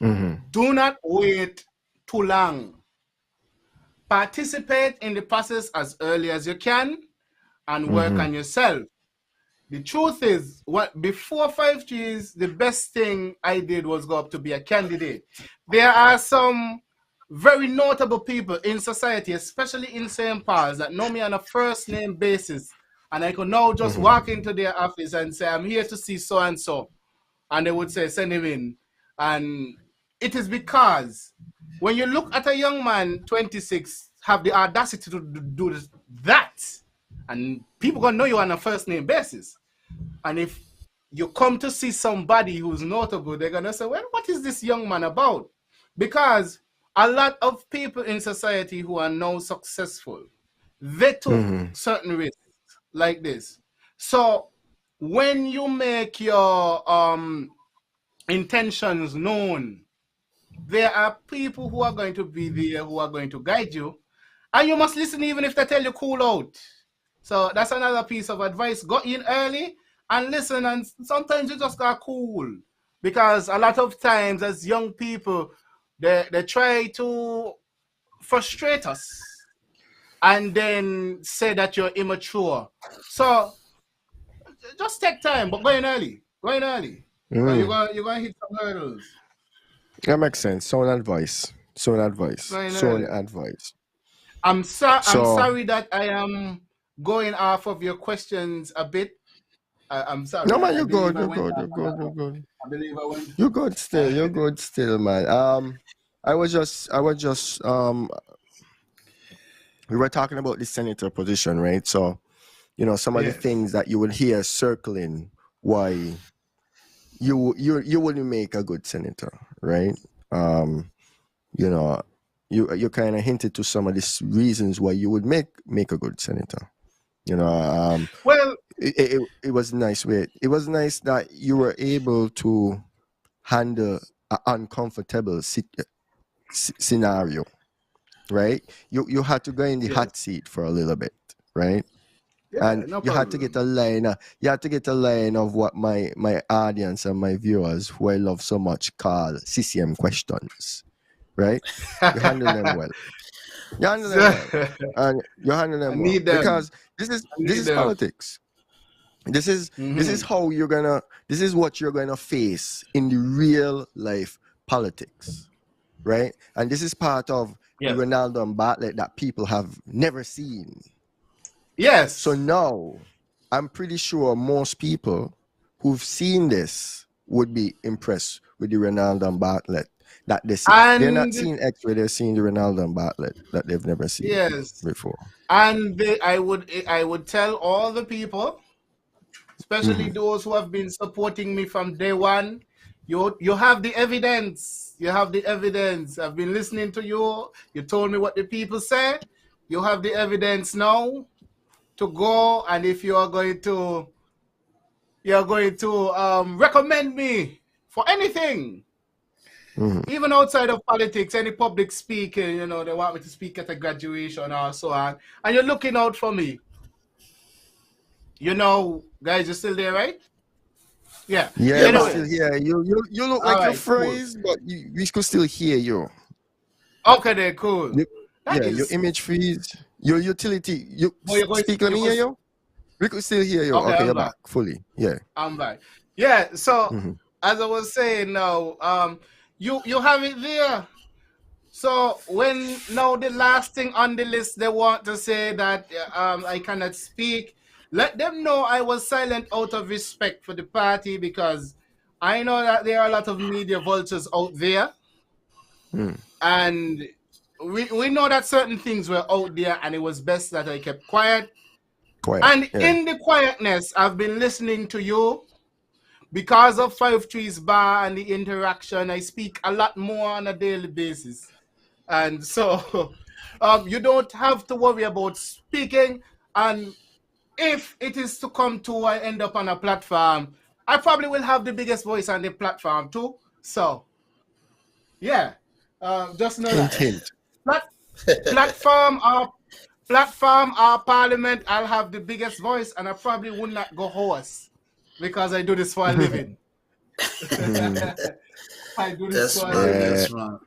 do not wait too long. Participate in the process as early as you can and work on yourself. The truth is, before 5Gs, the best thing I did was go up to be a candidate. There are some very notable people in society, especially in St. Paul's, that know me on a first name basis. And I could now just walk into their office and say, I'm here to see so and so. And they would say, send him in. And it is because when you look at a young man, 26, have the audacity to do that, and people gonna know you on a first name basis. And if you come to see somebody who's notable, they're gonna say, well, what is this young man about? Because a lot of people in society who are now successful, they took certain risks like this. So when you make your intentions known, there are people who are going to be there who are going to guide you, and you must listen even if they tell you cool out. So that's another piece of advice. Go in early and listen, and sometimes you just got cool, because a lot of times as young people, they try to frustrate us and then say that you're immature. So just take time, but go in early. So you're gonna hit some hurdles. That makes sense. Sound advice. I'm sorry that I am going off of your questions a bit. I'm sorry. No man, you're good. I believe I went. You're good still, man. I was just we were talking about the senator position, right? So, some of the things that you would hear circling why you wouldn't make a good senator, right? You kind of hinted to some of these reasons why you would make a good senator. Well, it was nice. It was nice that you were able to handle an uncomfortable scenario, right? You had to go in the hot seat for a little bit, right? Yeah, and no you had to problem. get a line. You had to get a line of what my audience and my viewers, who I love so much, call CCM questions, right? You handle them well. And you handle them well, because this is politics. This is how you're gonna. This is what you're gonna face in the real life politics, right? And this is part of the Ronaldo and Bartlett that people have never seen. Yes. So now, I'm pretty sure most people who've seen this would be impressed with the Ronaldo and Bartlett that they see. They're not seeing X-ray, they're seeing the Ronaldo and Bartlett that they've never seen before. And I would tell all the people, especially those who have been supporting me from day one, you have the evidence. You have the evidence. I've been listening to you. You told me what the people say. You have the evidence now to go, and if you're going to recommend me for anything, even outside of politics, any public speaking, they want me to speak at a graduation or so on, and you're looking out for me. Guys, you're still there, right? Yeah, we're still here. You look like you're freeze, cool. But we could still hear you. Okay, then cool. Your image freeze. Your utility. You speak. Let me hear you. We could still hear you. Okay, you're back fully. Yeah, I'm back. Yeah. So as I was saying now, you have it there. So when now the last thing on the list they want to say that I cannot speak, let them know I was silent out of respect for the party, because I know that there are a lot of media vultures out there, and we know that certain things were out there, and it was best that I kept quiet. And in the quietness, I've been listening to you. Because of 5G's bar and the interaction, I speak a lot more on a daily basis. And so you don't have to worry about speaking. And if it is to come to I end up on a platform, I probably will have the biggest voice on the platform too. So, yeah, just know Hint, that. hint. Platform or parliament, I'll have the biggest voice, and I probably would not go hoarse because I do this for a living. I do this Yes, for a man. living. Yes, man.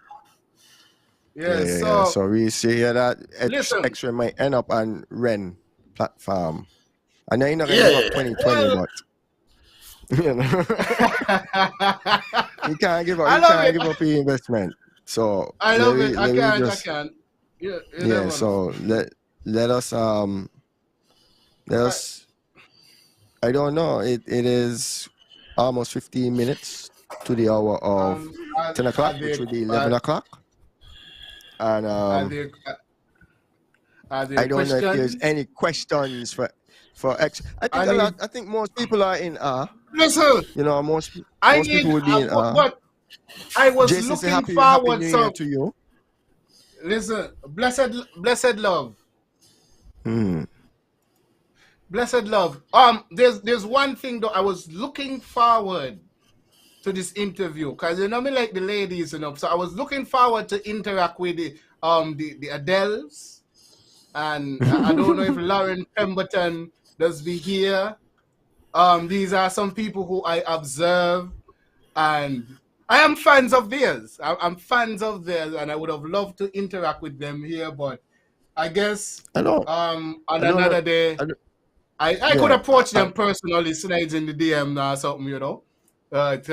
Yeah, So we see here that listen. X-Ray might end up on Ren platform. I know you're not gonna Yeah, give up yeah. 2020, Well, but you know, you can't give up. I You love can't it. give up your investment. So I love it. I let me can't. just Yeah, you yeah. never know. So let us I don't know. It is almost 15 minutes to the hour of 10 o'clock, which would be 11 o'clock. And Are there I don't know if there's questions? any questions for X. I think most people are in Listen, you know, most I people would be in but I was Jason, say looking happy forward. New So Year to you. listen, blessed love. Blessed love. There's one thing though. I was looking forward to this interview because you know me like the ladies, you know. So I was looking forward to interact with the Adeles, and I don't know if Lauren Pemberton does be here. These are some people who I observe, and I am fans of theirs. I'm fans of theirs, and I would have loved to interact with them here, but I guess on another day. I could approach them personally, slides in the DM or something, you know. But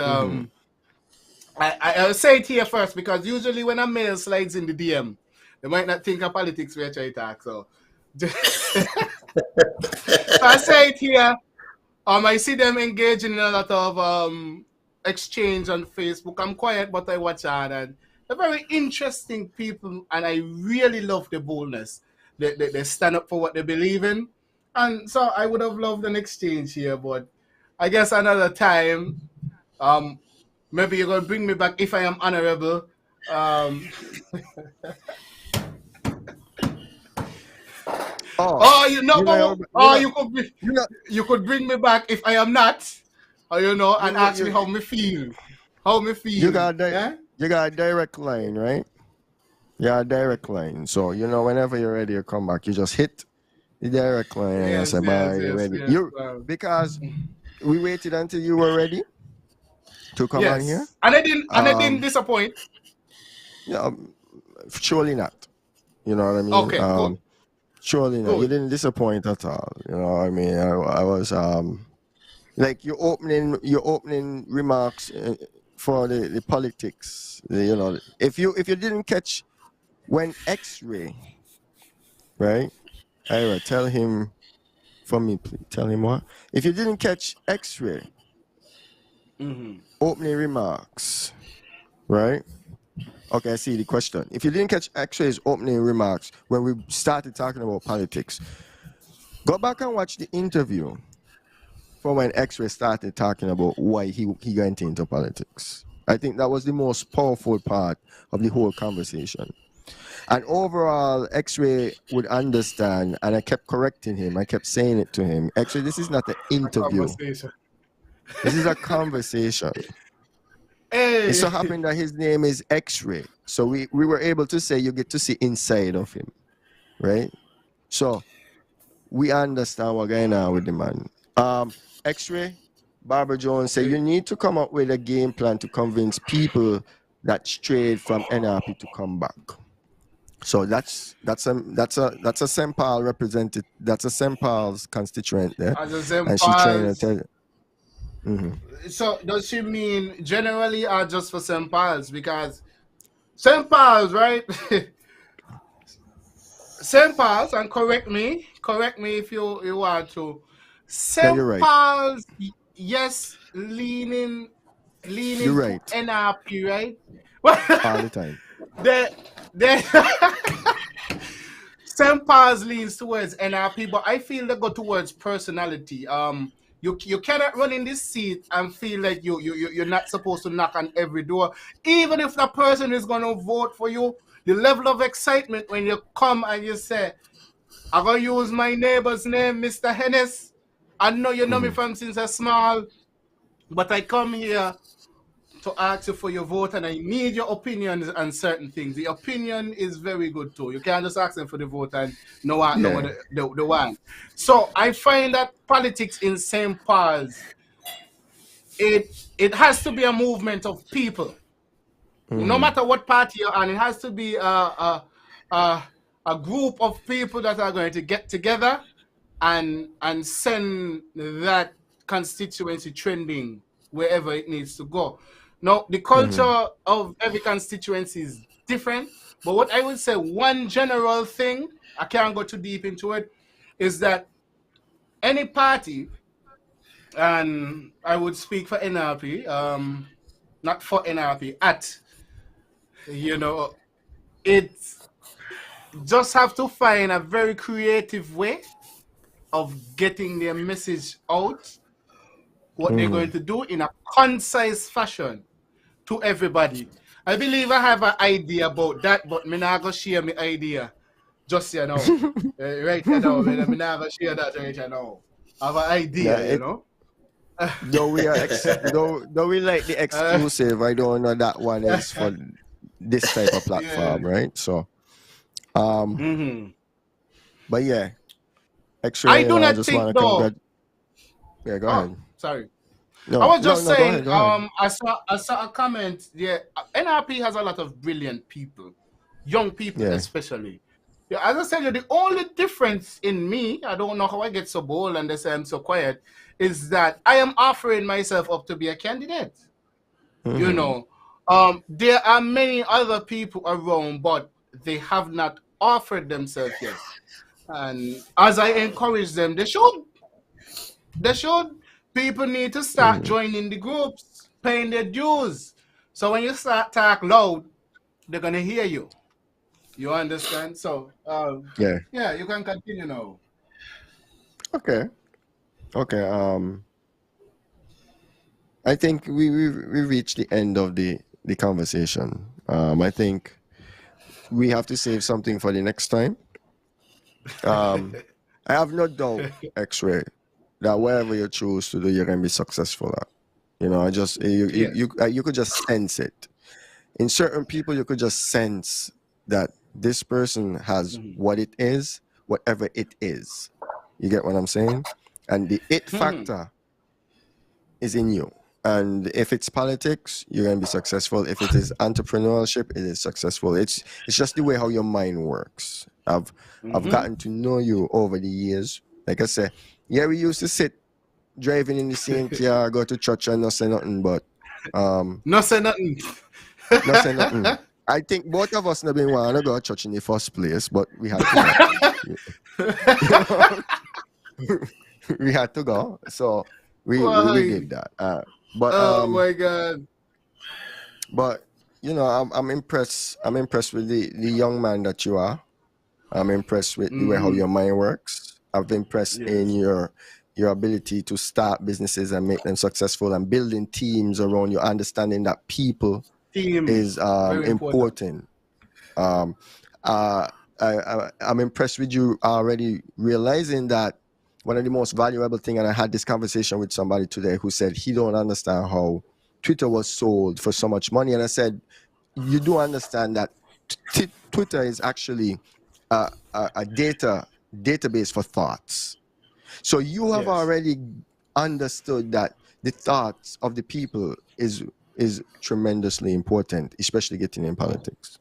I'll say it here first because usually when a male slides in the DM, they might not think of politics where I try to talk. So, so I say it here. I see them engaging in a lot of exchange on Facebook. I'm quiet, but I watch out, and they're very interesting people, and I really love the boldness. They stand up for what they believe in. And so I would have loved an exchange here, but I guess another time, maybe you're gonna bring me back if I am honorable. You could bring me back if I am not, or you know, and ask me how me feel. How me feel. You got a direct line, right? Yeah, direct line. So you know, whenever you're ready to come back, you just hit the direct line and say, "Bye, you're ready." Because we waited until you were ready to come on here, and I didn't disappoint. Yeah, surely not. You know what I mean? Okay, good. Surely not. You didn't disappoint at all. You know what I mean? I was like your opening remarks for the politics. You know, if you didn't catch when X-Ray, right? Ira, tell him for me, please. Tell him what? If you didn't catch X-Ray, opening remarks, right? Okay, I see the question. If you didn't catch X-Ray's opening remarks when we started talking about politics, go back and watch the interview for when X-Ray started talking about why he went into politics. I think that was the most powerful part of the whole conversation. And overall, X-Ray would understand, and I kept correcting him. I kept saying it to him. X-Ray, this is not an interview. This is a conversation. Hey. It so happened that his name is X-Ray. So we were able to say you get to see inside of him, right? So we understand what's going on with the man. X-Ray, Barbara Jones said you need to come up with a game plan to convince people that strayed from NRP to come back. So that's a St. Paul represented. That's a St. Paul's constituent there, and she's trying to tell you. So does she mean generally or just for St. Paul's? Because St. Paul's, right? St. Paul's, and correct me if you want to. St. Paul's, yes, leaning right. to NRP, right? All the time. St. Paul's leans towards NRP, but I feel they go towards personality. You cannot run in this seat and feel like you're not supposed to knock on every door. Even if the person is going to vote for you, the level of excitement when you come and you say, I'm going to use my neighbor's name, Mr. Hennis. I know you know me from since I'm small. but I come here to ask you for your vote, and I need your opinions on certain things. The opinion is very good too. You can't just ask them for the vote and no one know what Yeah. the one. So I find that politics in St. Paul's, it has to be a movement of people. No matter what party you're on, it has to be a, a group of people that are going to get together and send that constituency trending wherever it needs to go. Now, the culture of every constituency is different, but what I would say, one general thing, I can't go too deep into it, is that any party, and I would speak for NRP, not for NRP, you know, it just have to find a very creative way of getting their message out, what they're going to do in a concise fashion to everybody. I believe I have an idea about that, but me not gonna share my idea just right now. Me not gonna share that right now. I have an Yeah, idea, though we are though we like the exclusive, I don't know that one is for this type of platform, right? So, but yeah, I X-Ray, do I not just think want to though. Yeah, go Oh, ahead. sorry. No, I was just no, go saying, ahead, go ahead. I saw a comment. Yeah, NRP has a lot of brilliant people, young people Yeah. especially. Yeah, as I said, the only difference in me, I don't know how I get so bold and they say I'm so quiet, is that I am offering myself up to be a candidate. You know, there are many other people around, but they have not offered themselves yet. And as I encourage them, they should. They should. People need to start joining the groups, paying their dues. So when you start talk loud, they're gonna hear you. You understand? So Yeah. yeah, you can continue now. Okay. Okay. I think we reached the end of the conversation. I think we have to save something for the next time. I have no doubt, X-Ray, that whatever you choose to do, you're gonna be successful at. I just Yes. you could just sense it. In certain people, you could just sense that this person has what it is, whatever it is. You get what I'm saying? And the it factor is in you. And if it's politics, you're gonna be successful. If it is entrepreneurship, it is successful. It's just the way how your mind works. I've gotten to know you over the years. Like I said, yeah, we used to sit driving in the same car, go to church and not say nothing, but No say nothing. not say nothing. I think both of us never want to go to church in the first place, but we had to go. We had to go. So we did that. But oh my god. But I'm impressed. I'm impressed with the young man that you are. I'm impressed with the way how your mind works. I'm impressed in your ability to start businesses and make them successful and building teams around you, understanding that people is very important. I'm impressed with you already realizing that one of the most valuable thing, and I had this conversation with somebody today who said he don't understand how Twitter was sold for so much money, and I said, you do understand that Twitter is actually a database for thoughts. So you have already understood that the thoughts of the people is tremendously important, especially getting in politics.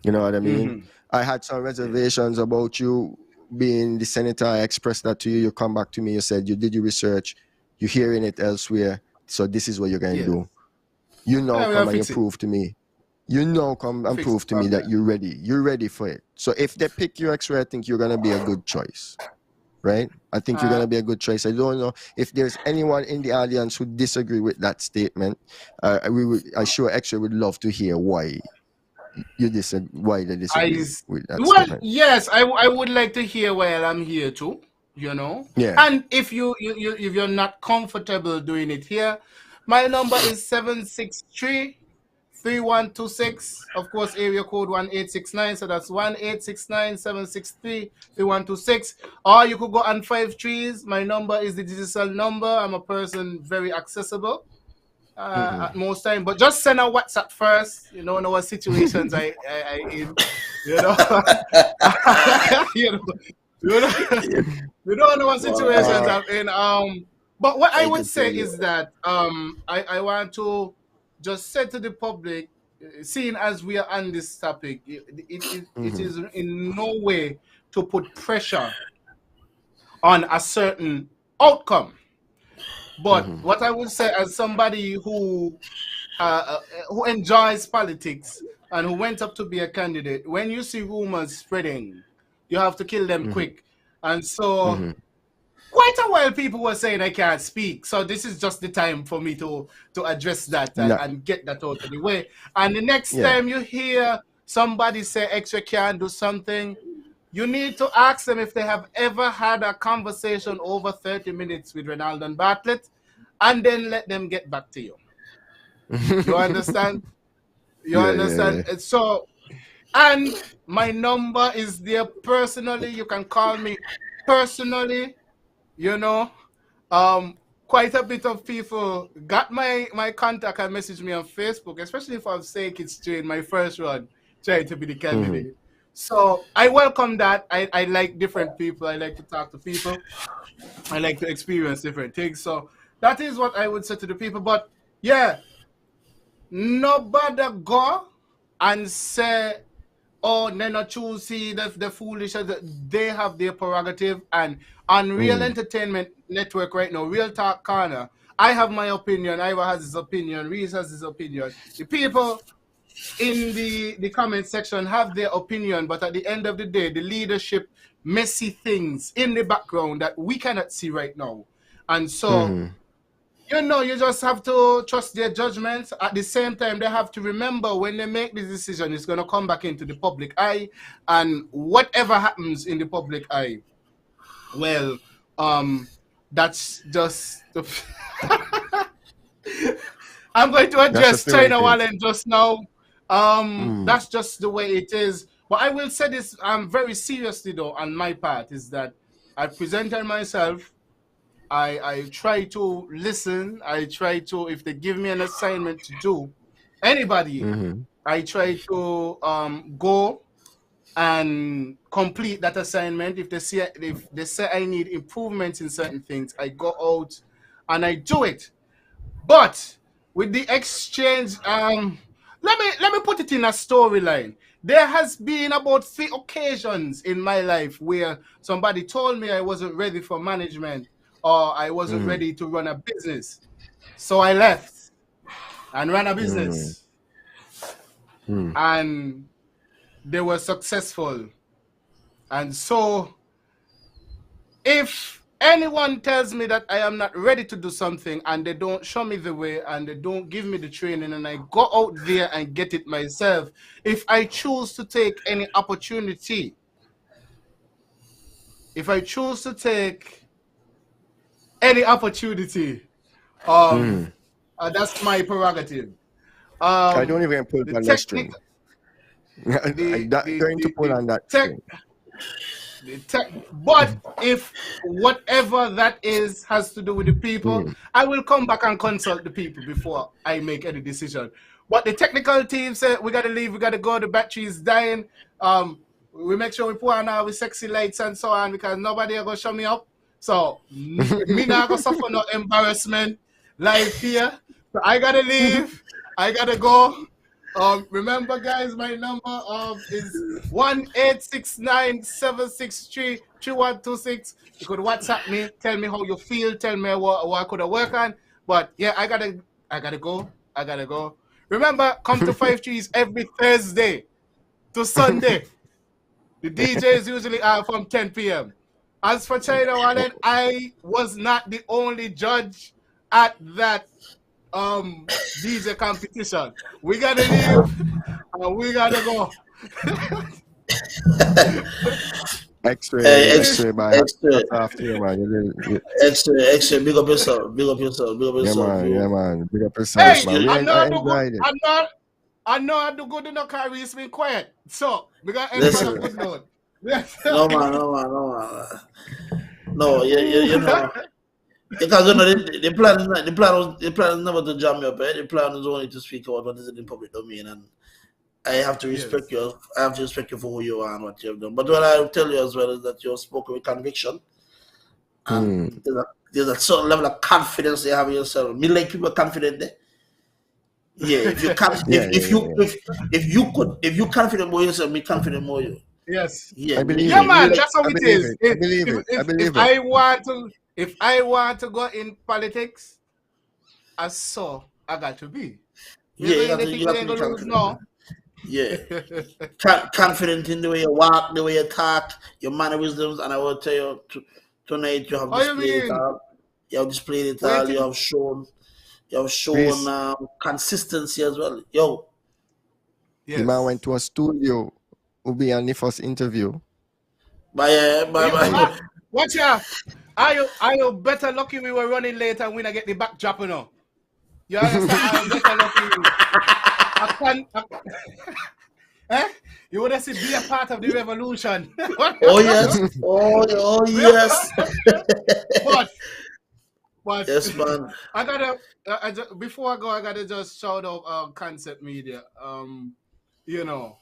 You know what I mean? I had some reservations about you being the senator. I expressed that to you. You come back to me. You said you did your research. You're hearing it elsewhere. So this is what you're going to do. You now come and you prove to me. You now come and prove to me that you're ready. You're ready for it. So if they pick you X-Ray, I think you're going to be a good choice. Right? I think you're going to be a good choice. I don't know if there's anyone in the audience who disagree with that statement. I'm sure X-Ray would love to hear why they disagree with that statement. Yes, I would like to hear while I'm here too, Yeah. And if if you're not comfortable doing it here, my number is 763 3126. Of course, area code 1869. So that's 1-869-763-3126. Or you could go on 5 trees. My number is the digital number. I'm a person very accessible at most time. But just send a WhatsApp first. You know, in our situations I in. You know, you don't know what situations I'm in. But what I would say is that I want to just say to the public, seeing as we are on this topic, it is in no way to put pressure on a certain outcome. But what I would say, as somebody who enjoys politics and who went up to be a candidate, when you see rumors spreading, you have to kill them quick. And so quite a while people were saying I can't speak. So this is just the time for me to address that and get that out of the way. And the next time you hear somebody say X-Ray can't do something, you need to ask them if they have ever had a conversation over 30 minutes with Ronald and Bartlett, and then let them get back to you. You understand? You understand? Yeah. So, and my number is there personally. You can call me personally. You know, quite a bit of people got my contact and messaged me on Facebook, especially if I'm saying it's during my first run, trying to be the candidate. So I welcome that. I like different people. I like to talk to people. I like to experience different things. So that is what I would say to the people. But yeah, nobody go and say, oh, they're not choosy, the foolish. They have their prerogative. And on Real Entertainment Network right now, Real Talk Corner, I have my opinion. Ivor has his opinion. Reese has his opinion. The people in the comment section have their opinion, but at the end of the day, the leadership messy things in the background that we cannot see right now. And so, you know, you just have to trust their judgments. At the same time, they have to remember when they make this decision, it's going to come back into the public eye. And whatever happens in the public eye, well, that's just the I'm going to address China Wallen just now. That's just the way it is. But I will say this very seriously, though, on my part, is that I presented myself. I try to listen. I try to, if they give me an assignment to do, anybody, I try to go and complete that assignment. If they say I need improvements in certain things, I go out and I do it. But with the exchange, let me put it in a storyline. There has been about 3 occasions in my life where somebody told me I wasn't ready for management or I wasn't ready to run a business. So I left and ran a business. And they were successful. And so if anyone tells me that I am not ready to do something and they don't show me the way and they don't give me the training and I go out there and get it myself, if I choose to take any opportunity, that's my prerogative. I don't even pull on that string. Going to pull on that string. But if whatever that is has to do with the people, I will come back and consult the people before I make any decision. But the technical team said we gotta leave, we gotta go, the battery is dying. We make sure we put on our sexy lights and so on because nobody are gonna show me up. So me not gonna suffer no embarrassment live here. So I gotta leave, I gotta go. Remember, guys, my number is 1-869-763-3126. You could WhatsApp me, tell me how you feel, tell me what I could have worked on. But yeah, I gotta go. Remember, come to 5 Trees every Thursday to Sunday. The DJs usually are from 10 p.m. As for China Wallen, I was not the only judge at that DJ competition. We gotta leave and we gotta go. X-ray, man. After you, man. X-ray, big up yourself. Yeah, man. Big up yourself, Hey, man. I'm not I know I do good enough because he's been quiet. So, we got to end on a Listen, good note. no man, no man, no man. No, you know, because you know the plan is not, the plan is never to jam you up. The plan is only to speak about what is in the public domain, and I have to respect you. I have to respect you for who you are and what you have done. But what I will tell you as well is that you have spoken with conviction, and there's a certain level of confidence you have in yourself. Me like people confident there. Yeah, if you can, if you confident more yourself, me confident more you. Yes. Yeah, Yeah, man, that's how it is. I believe it. If I want to go in politics, I got to be. Yeah, you got to be confident. Yeah, confident in the way you walk, the way you talk, your mannerisms, and I will tell you tonight you have displayed it all. You have displayed it all. You have shown consistency as well. Yo, the man went to a studio. Will be on the first interview. Bye. Watch out! Are you better lucky we were running late and we not get the backdrop now? You understand? I'm better lucky. You would have said be a part of the revolution. Oh yes. Oh yes. But yes, man. Before I go, I gotta just shout out Concept Media. You know,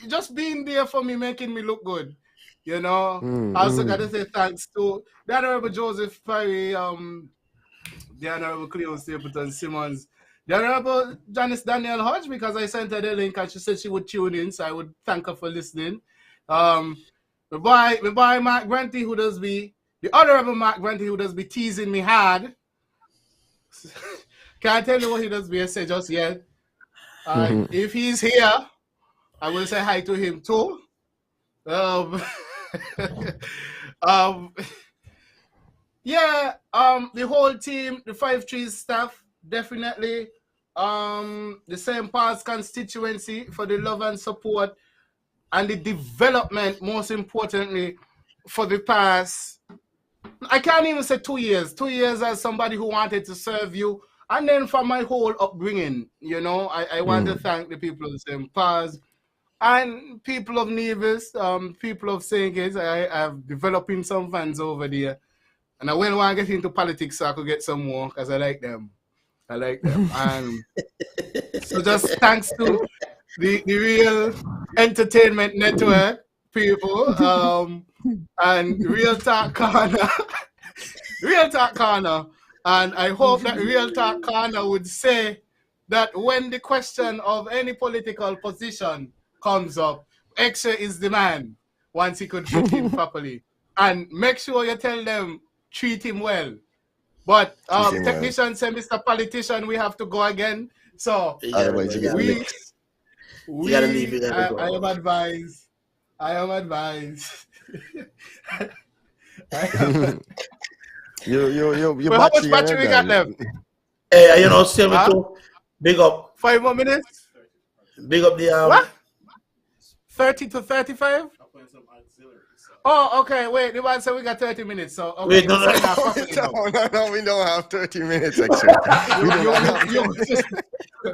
just being there for me, making me look good. You know, I also gotta say thanks to the Honorable Joseph Perry, the Honorable Cleo Stapleton Simmons, the Honorable Janice Daniel Hodge, because I sent her the link and she said she would tune in, so I would thank her for listening. My boy Mark Granty, who does be the Honorable Mark Granty, who does be teasing me hard. Can't tell you what he does be, I say just yet. If he's here, I will say hi to him too. The whole team, the 5 Trees staff, definitely. The same Pass constituency for the love and support and the development, most importantly, for the past, I can't even say 2 years. 2 years as somebody who wanted to serve you. And then for my whole upbringing, you know, I want to thank the people of the same Pass and people of Nevis, people of St. Kitts. I've developing some fans over there. And I will want to get into politics so I could get some more because I like them. And so just thanks to the Real Entertainment Network people and Real Talk Corner. Real Talk Corner. And I hope that Real Talk Corner would say that when the question of any political position comes up, Extra is the man once he could treat him properly. And make sure you tell them, treat him well. But technician said, Mr. Politician, we have to go again. So otherwise you gotta leave. I am advised. You how much battery we got left? Hey, you know, still too. Big up. 5 more minutes. Big up the what? 30 to 35? Oh, okay. Wait, the one said we got 30 minutes. So okay. Wait, no, we don't have 30 minutes actually.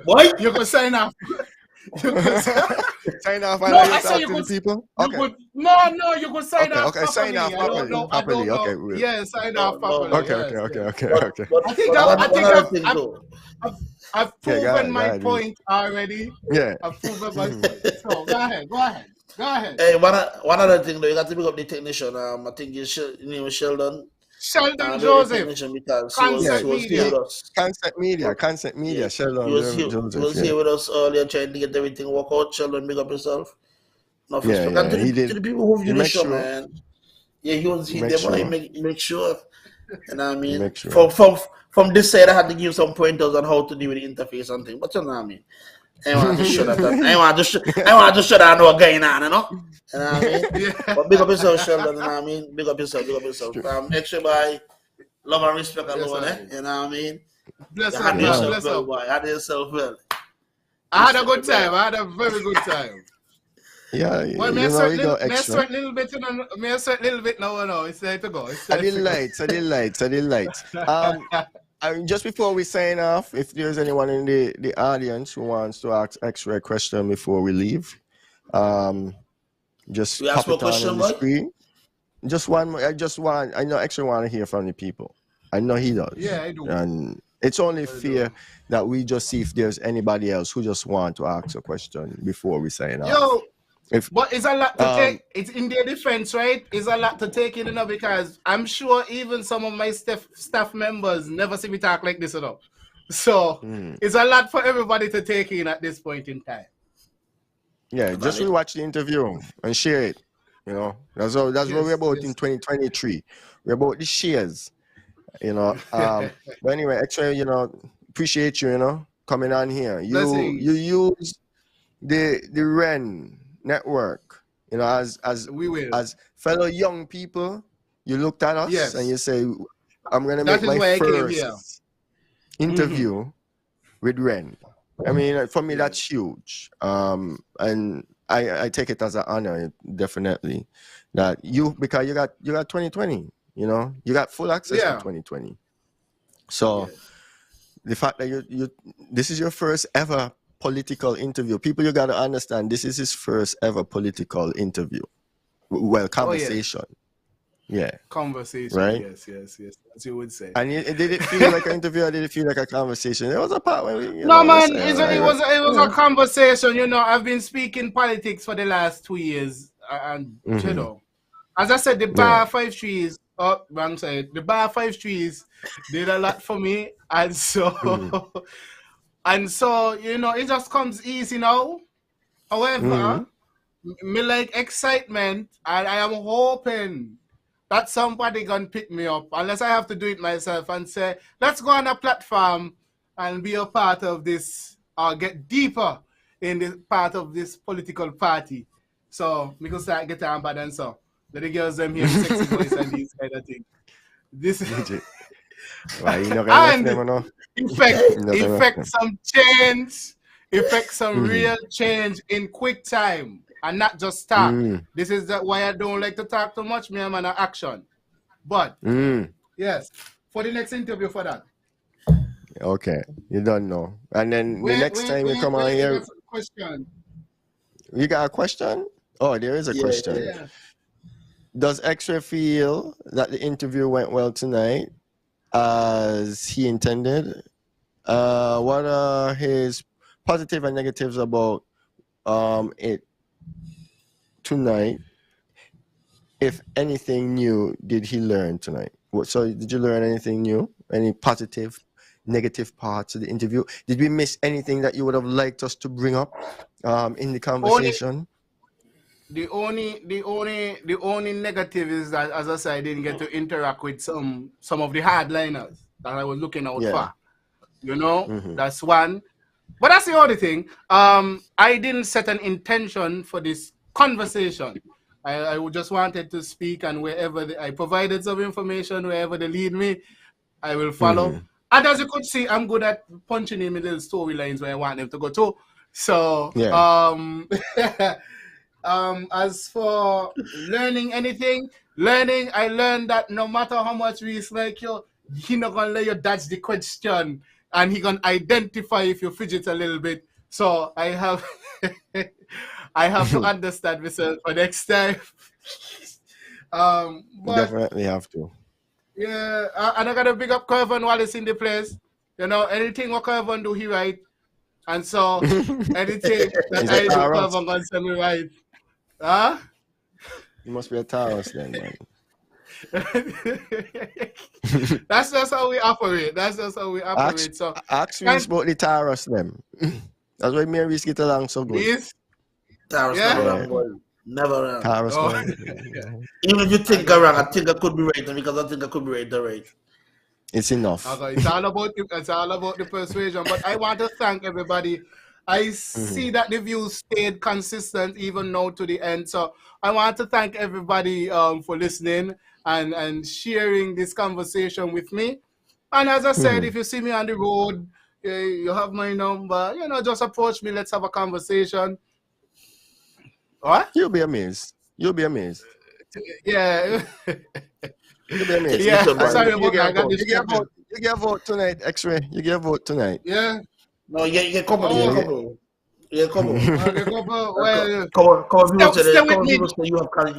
What? You can sign off. Sign off. No, I said you could. People. Okay. No, you could sign off. Okay, sign off properly. Okay. Yeah, sign off properly. Okay. I've proven my point already. Yeah. I've proven my point. So go ahead. Hey, one other thing though, you got to pick up the technician. I think his name is Sheldon. Sheldon Joseph. Concept Media. Sheldon Joseph. He was here with us earlier trying to get everything work out. Sheldon, big up yourself. To the people who view the show, man. Yeah, he was here. Make sure. And I mean, from this side, I had to give some pointers on how to deal with the interface and things. But you know what I mean? I want to show that. I want to show that I know what's going on, you know? You know what I mean? But big up yourself, Sheldon, you know what I mean? Big up yourself. Extra by love and respect and over there, you know what I mean? Bless up. Had yourself well. I had a good time. I had a very good time. Yeah, well, may I sweat a little bit now. No, it's time to go. I did lights. Just before we sign off, if there's anyone in the audience who wants to ask X-Ray a question before we leave, just We ask pop for a it on question, the boy? screen. Just one. I know X-Ray want to hear from the people. I know he does. Yeah, I do. And it's only fair that we just see if there's anybody else who just want to ask a question before we sign off. Yo, If but it's a lot to take. It's in their defense, right? It's a lot to take in, because I'm sure even some of my staff members never see me talk like this at all. So it's a lot for everybody to take in at this point in time. Yeah, just rewatch the interview and share it. That's what we're about in 2023. We're about the shares. But anyway, actually, appreciate you, coming on here. You use the REN network, as fellow young people. You looked at us and you say, I'm gonna make my first interview with REN. I mean, for me, that's huge. And I take it as an honor, definitely, that because you got 2020. You got full access to 2020. So the fact that you this is your first ever political interview. People, you got to understand, this is his first ever political interview. Well, conversation. Conversation. Right? Yes. As you would say. And did it feel like an interview or did it feel like a conversation? There was a part where we, it was a conversation. I've been speaking politics for the last 2 years, and as I said, the bar 5 trees. Oh, wrong side. The bar 5 trees did a lot for me, and so it just comes easy now. However, me like excitement, and I am hoping that somebody gonna pick me up, unless I have to do it myself and say, let's go on a platform and be a part of this, or get deeper in the part of this political party. So we can start getting on bad and so. Let the girls them hear sexy voice and these kind of things. This is why you not gonna them, no? effect some change, effect some real change in quick time, and not just talk. This is why I don't like to talk too much. Me, I'm an action. But yes, for the next interview for that. Okay, you don't know. And then the next time you come on here, question. You got a question? Oh, there is a question. Yeah. Does X-Ray feel that the interview went well tonight, as he intended? What are his positive and negatives about it tonight? If anything new did he learn tonight? So did you learn anything new? Any positive, negative parts of the interview? Did we miss anything that you would have liked us to bring up in the conversation? The only negative is that, as I said, I didn't get to interact with some of the hardliners that I was looking out for. That's one. But that's the only thing. I didn't set an intention for this conversation. I just wanted to speak, and wherever I provided some information, wherever they lead me, I will follow. And as you could see, I'm good at punching in little storylines where I want them to go to. So, as for learning anything, I learned that no matter how much we like you, he not gonna let you dodge the question, and he gonna identify if you fidget a little bit. So I have to understand myself for next time. But definitely have to. Yeah, and I gotta big up Curvin Wallace in the place. Anything what Curvin do, he right. And so anything that I do, Curvin gonna send me right. Huh? You must be a Taurus then, man. That's just how we operate. So ask me about the Taurus them. That's why me and Reese get along so good. Yes. Taurus never wrong. Taurus. Even if you think I'm wrong, I think I could be right, because I think I could be right. It's enough. Okay, it's all about the persuasion. But I want to thank everybody. I see that the views stayed consistent even now to the end. So I want to thank everybody for listening and sharing this conversation with me. And as I said, if you see me on the road, you have my number. Just approach me. Let's have a conversation. What? You'll be amazed. Yeah. You'll be amazed. Yeah. Sorry about that. I got You get a vote tonight, X-Ray. You get a vote tonight. Yeah. No, you get couple. Oh. You get couple. You get couple. Okay, couple. Well, Couple people stay say with me.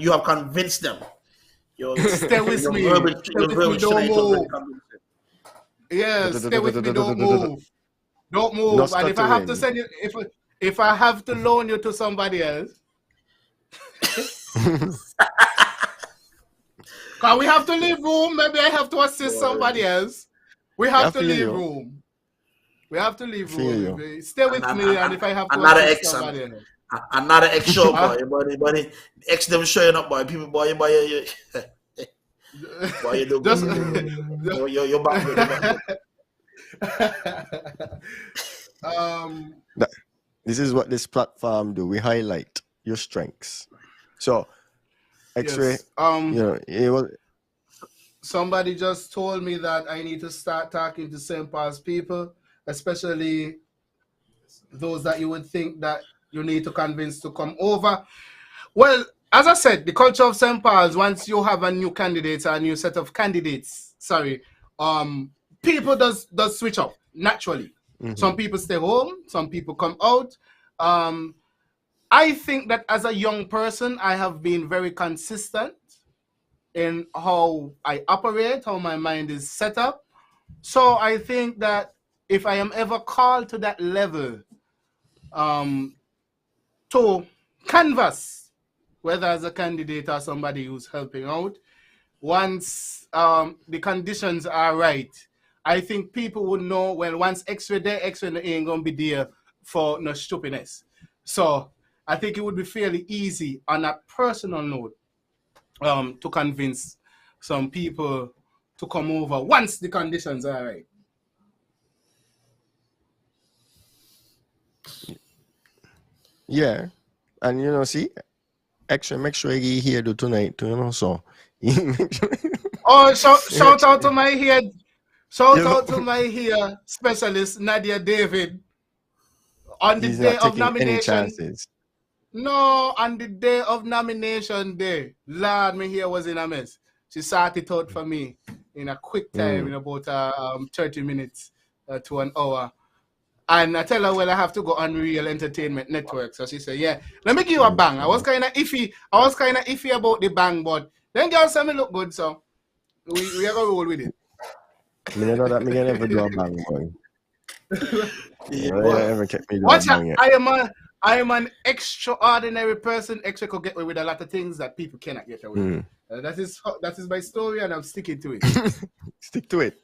you have convinced them. Stay with me. Your Stay with me. verbiage Don't tonight was move. very convincing. Yeah, stay with me. Don't move. Don't move. No And if I have to stuttering. send you, if I have to loan you to somebody else, because we have to leave room. Maybe I have to assist somebody else. We have to feel leave you. room. We have to leave Feel room. you. Stay with me, and if I have to Another assist ex, somebody else. another ex show, boy. Ex them showing up, boy. People, boy, you boy, you do Just good. You're back good. This is what this platform do. We highlight your strengths. So, X-Ray, yes. you know, it was Somebody just told me that I need to start talking to St. Paul's people, especially those that you would think that you need to convince to come over. Well, as I said, the culture of St. Paul's, once you have a new candidate, a new set of candidates, people does switch up naturally. Some people stay home, some people come out. I think that as a young person, I have been very consistent in how I operate, how my mind is set up. So I think that if I am ever called to that level, to canvass, whether as a candidate or somebody who's helping out, once the conditions are right, I think people would know, well, once X-Ray there, X-Ray ain't going to be there for no stupidness. So I think it would be fairly easy on a personal note to convince some people to come over once the conditions are right. yeah, and you know, see, X-Ray, make sure you hear the tonight, you know. So, Oh, shout out to my head. Shout You know- out to my here specialist Nadia David on the he's day not of taking any nomination. chances. No, on the day of nomination day, Lord, me here was in a mess. She sorted it out for me in a quick time, in about 30 minutes to an hour. And I tell her, well, I have to go on Real Entertainment Network. So she said, yeah, let me give you a bang. I was kind of iffy. About the bang, but then girl said me look good, so we are going to roll with it. I mean, I know that me can never do a bang, boy. Ever kept me doing Watch a out, bang yet. I am an extraordinary person. Extra could get away with a lot of things that people cannot get away with. That is my story, and I'm sticking to it. Stick to it.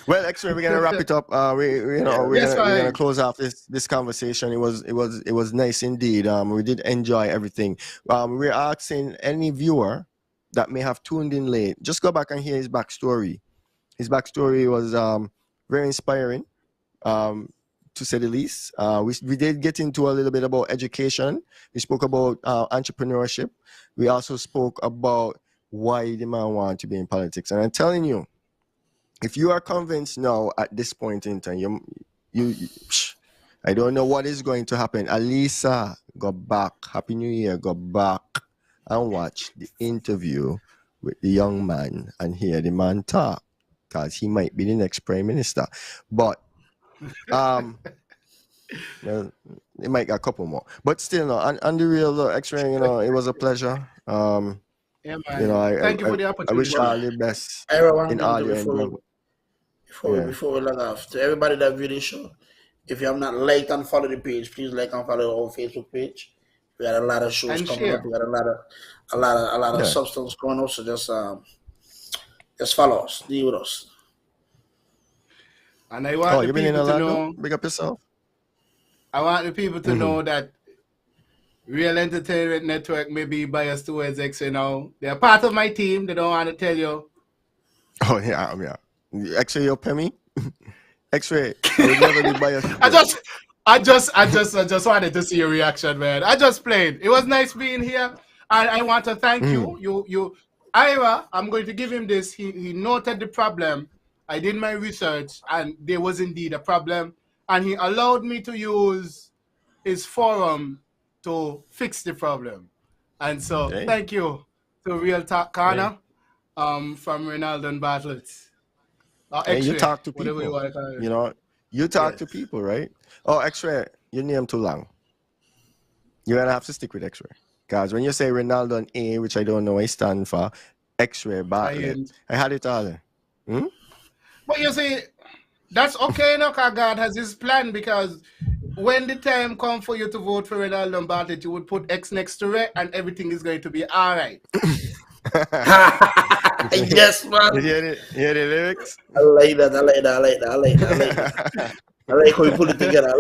Well, X-Ray, we're gonna wrap it up. We're gonna close off this conversation. It was nice indeed. We did enjoy everything. We're asking any viewer that may have tuned in late, just go back and hear his backstory. His backstory was very inspiring, to say the least. We did get into a little bit about education. We spoke about entrepreneurship. We also spoke about why the man want to be in politics. And I'm telling you, if you are convinced now at this point in time, I don't know what is going to happen. Alisa, go back. Happy New Year. Go back and watch the interview with the young man and hear the man talk, because he might be the next prime minister. But well, it might get a couple more. But still, no, on the real X-Ray, it was a pleasure. Yeah, man. Thank you for the opportunity. I wish you all the best Everyone, in all your endeavor. Before we log off, to everybody that viewed the show, if you have not liked and followed the page, please like and follow our Facebook page. We got a lot of shows coming up. We got a lot of substance going on. So just follow us, deal with us. And I want the people to know. Big up yourself. I want the people to know that Real Entertainment Network may be biased towards X-Ray now. They're part of my team. They don't want to tell you. Oh yeah. X-Ray, you pay me? X-Ray, I would never be biased. I just wanted to see your reaction, man. I just played. It was nice being here. And I want to thank you. Ira, I'm going to give him this. He noted the problem. I did my research, and there was indeed a problem. And he allowed me to use his forum to fix the problem. And so, thank you to Real Talk Corner from Ronald and Bartlett. Or And you X-ray, talk to whatever you people. want to call it. You know, you talk to Yes. people, right? Oh, X-ray, your name too long. You're gonna have to stick with X-ray. Because when you say Ronaldo and A, which I don't know what it stand for, X-ray Bartlett, I had it all. But you see, that's okay, no, because God has his plan, because when the time comes for you to vote for Ronaldo and Bartlett, you would put X next to it and everything is going to be all right. Yes, man. You hear the lyrics? I like that. I like how you put it together.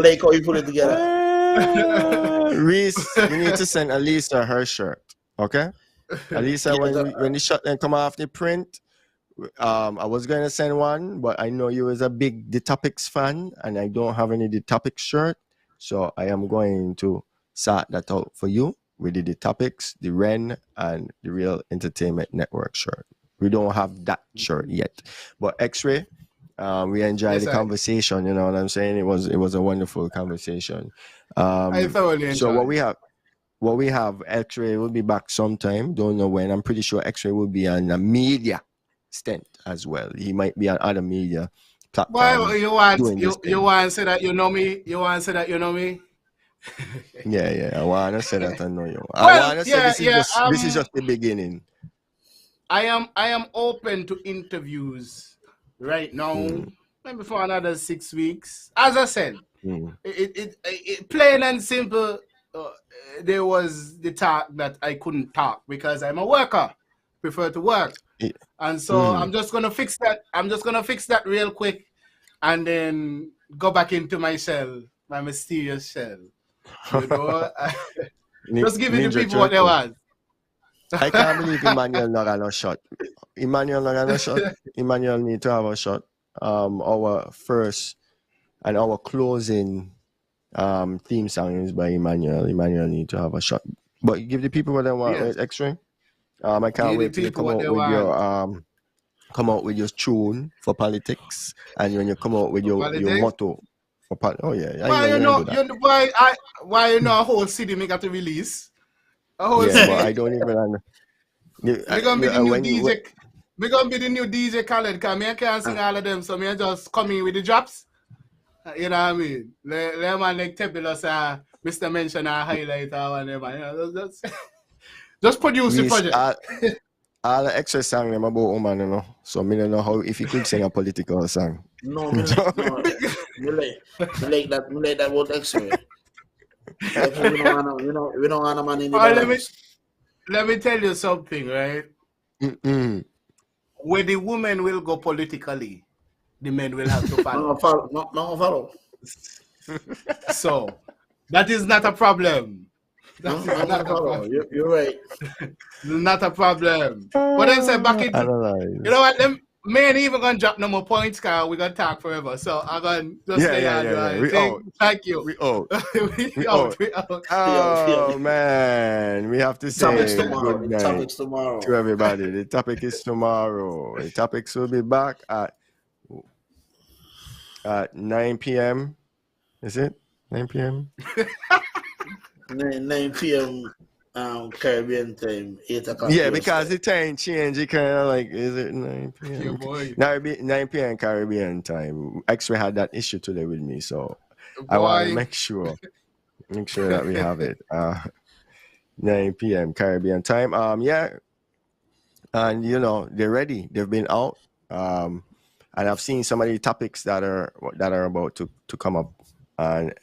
Reese, you need to send Alisa her shirt, okay? Alisa, when the shot then come off the print, I was going to send one, but I know you was a big The Topics fan, and I don't have any The Topics shirt, so I am going to sort that out for you with the Topics, the Ren, and the Real Entertainment Network shirt. We don't have that shirt yet, but X-Ray, we enjoyed the conversation. You know what I'm saying? It was a wonderful conversation. I thoroughly enjoyed. So what we have, X-Ray will be back sometime. Don't know when. I'm pretty sure X-Ray will be on a media stint as well. He might be on other media platforms. Why you want to say that you know me? You want to say that you know me? Yeah. I want to say that I know you. Well, I want to say this is just the beginning. I am open to interviews right now, maybe for another 6 weeks. As I said, it plain and simple. There was the talk that I couldn't talk because I'm a worker, prefer to work, and so I'm just gonna fix that. I'm just gonna fix that real quick, and then go back into my shell, my mysterious shell. You know, just giving the people what they want. I can't believe Emmanuel not got no shot. Emmanuel not got no shot. Emmanuel need to have a shot. Our first and our closing theme song is by Emmanuel. Emmanuel need to have a shot. But give the people what they want, right, X-Ray? I can't wait till you come out with your tune for politics, and when you come out with your motto for politics. Oh yeah, why a whole CD me got to release? But I don't even. We're gonna be the new DJ. We're gonna be the new DJ Khaled. Cause me I can't sing all of them, so me I just come in with the drops. You know what I mean? Let man like Tepilus, Mr. Mention or highlight or whatever. You know, just produce the project. All the extra song them about woman, you know. So me don't know how if you could sing a political song. No, me like that about X-Ray. We don't want a man in the let me tell you something, right? Where the women will go politically, the men will have to follow. No follow. So that is not a problem. You're right. Not a problem. But then say back in, you know what? Me ain't even gonna drop no more points, cause we gonna talk forever. So I'm gonna just say thank you. We out. we out. Oh man, we have to say good night Topics tomorrow to everybody. The topic is tomorrow. The topics will be back at 9 p.m. Is it 9 p.m.? 9 p.m. Caribbean time, 8 o'clock. Yeah, because the time change, it kind of like, is it 9 p.m.? Yeah, boy. 9 p.m. Caribbean time. X-Ray had that issue today with me, so I want to make sure that we have it. 9 p.m. Caribbean time. And you know they're ready. They've been out, and I've seen some of the topics that are about to come up, and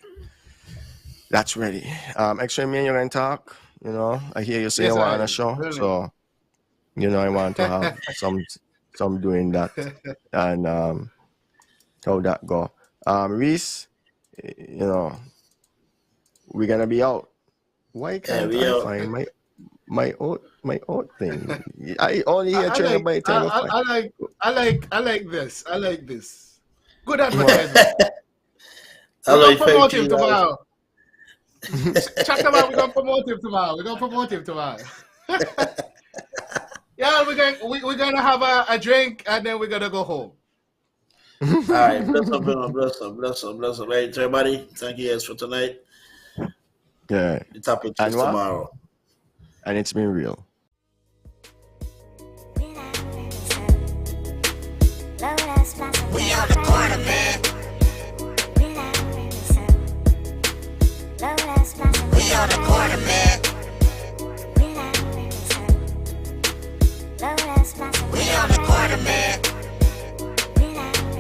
that's ready. X-Ray, me and you can talk. You know, I hear you say you want on a show, really? So you know I want to have some doing that, and how that go. Reese, you know, we're gonna be out. Why can't I find my old thing? I only hear trying to buy I like this. I like this. Good advertisement. We're gonna promote him tomorrow. Check him out. We're gonna promote him tomorrow. Yeah, we're gonna have a drink and then we're gonna go home. All right, bless up. Right, everybody. Thank you guys for tonight. Yeah. The topic is tomorrow. And it's been real. Low, We on the corner, man. We on the corner, man. We on the corner, man.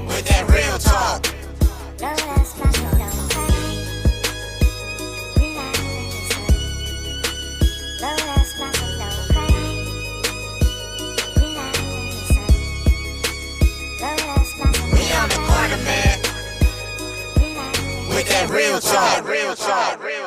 With that real talk. We on the corner, man. With that real talk, real talk, real talk.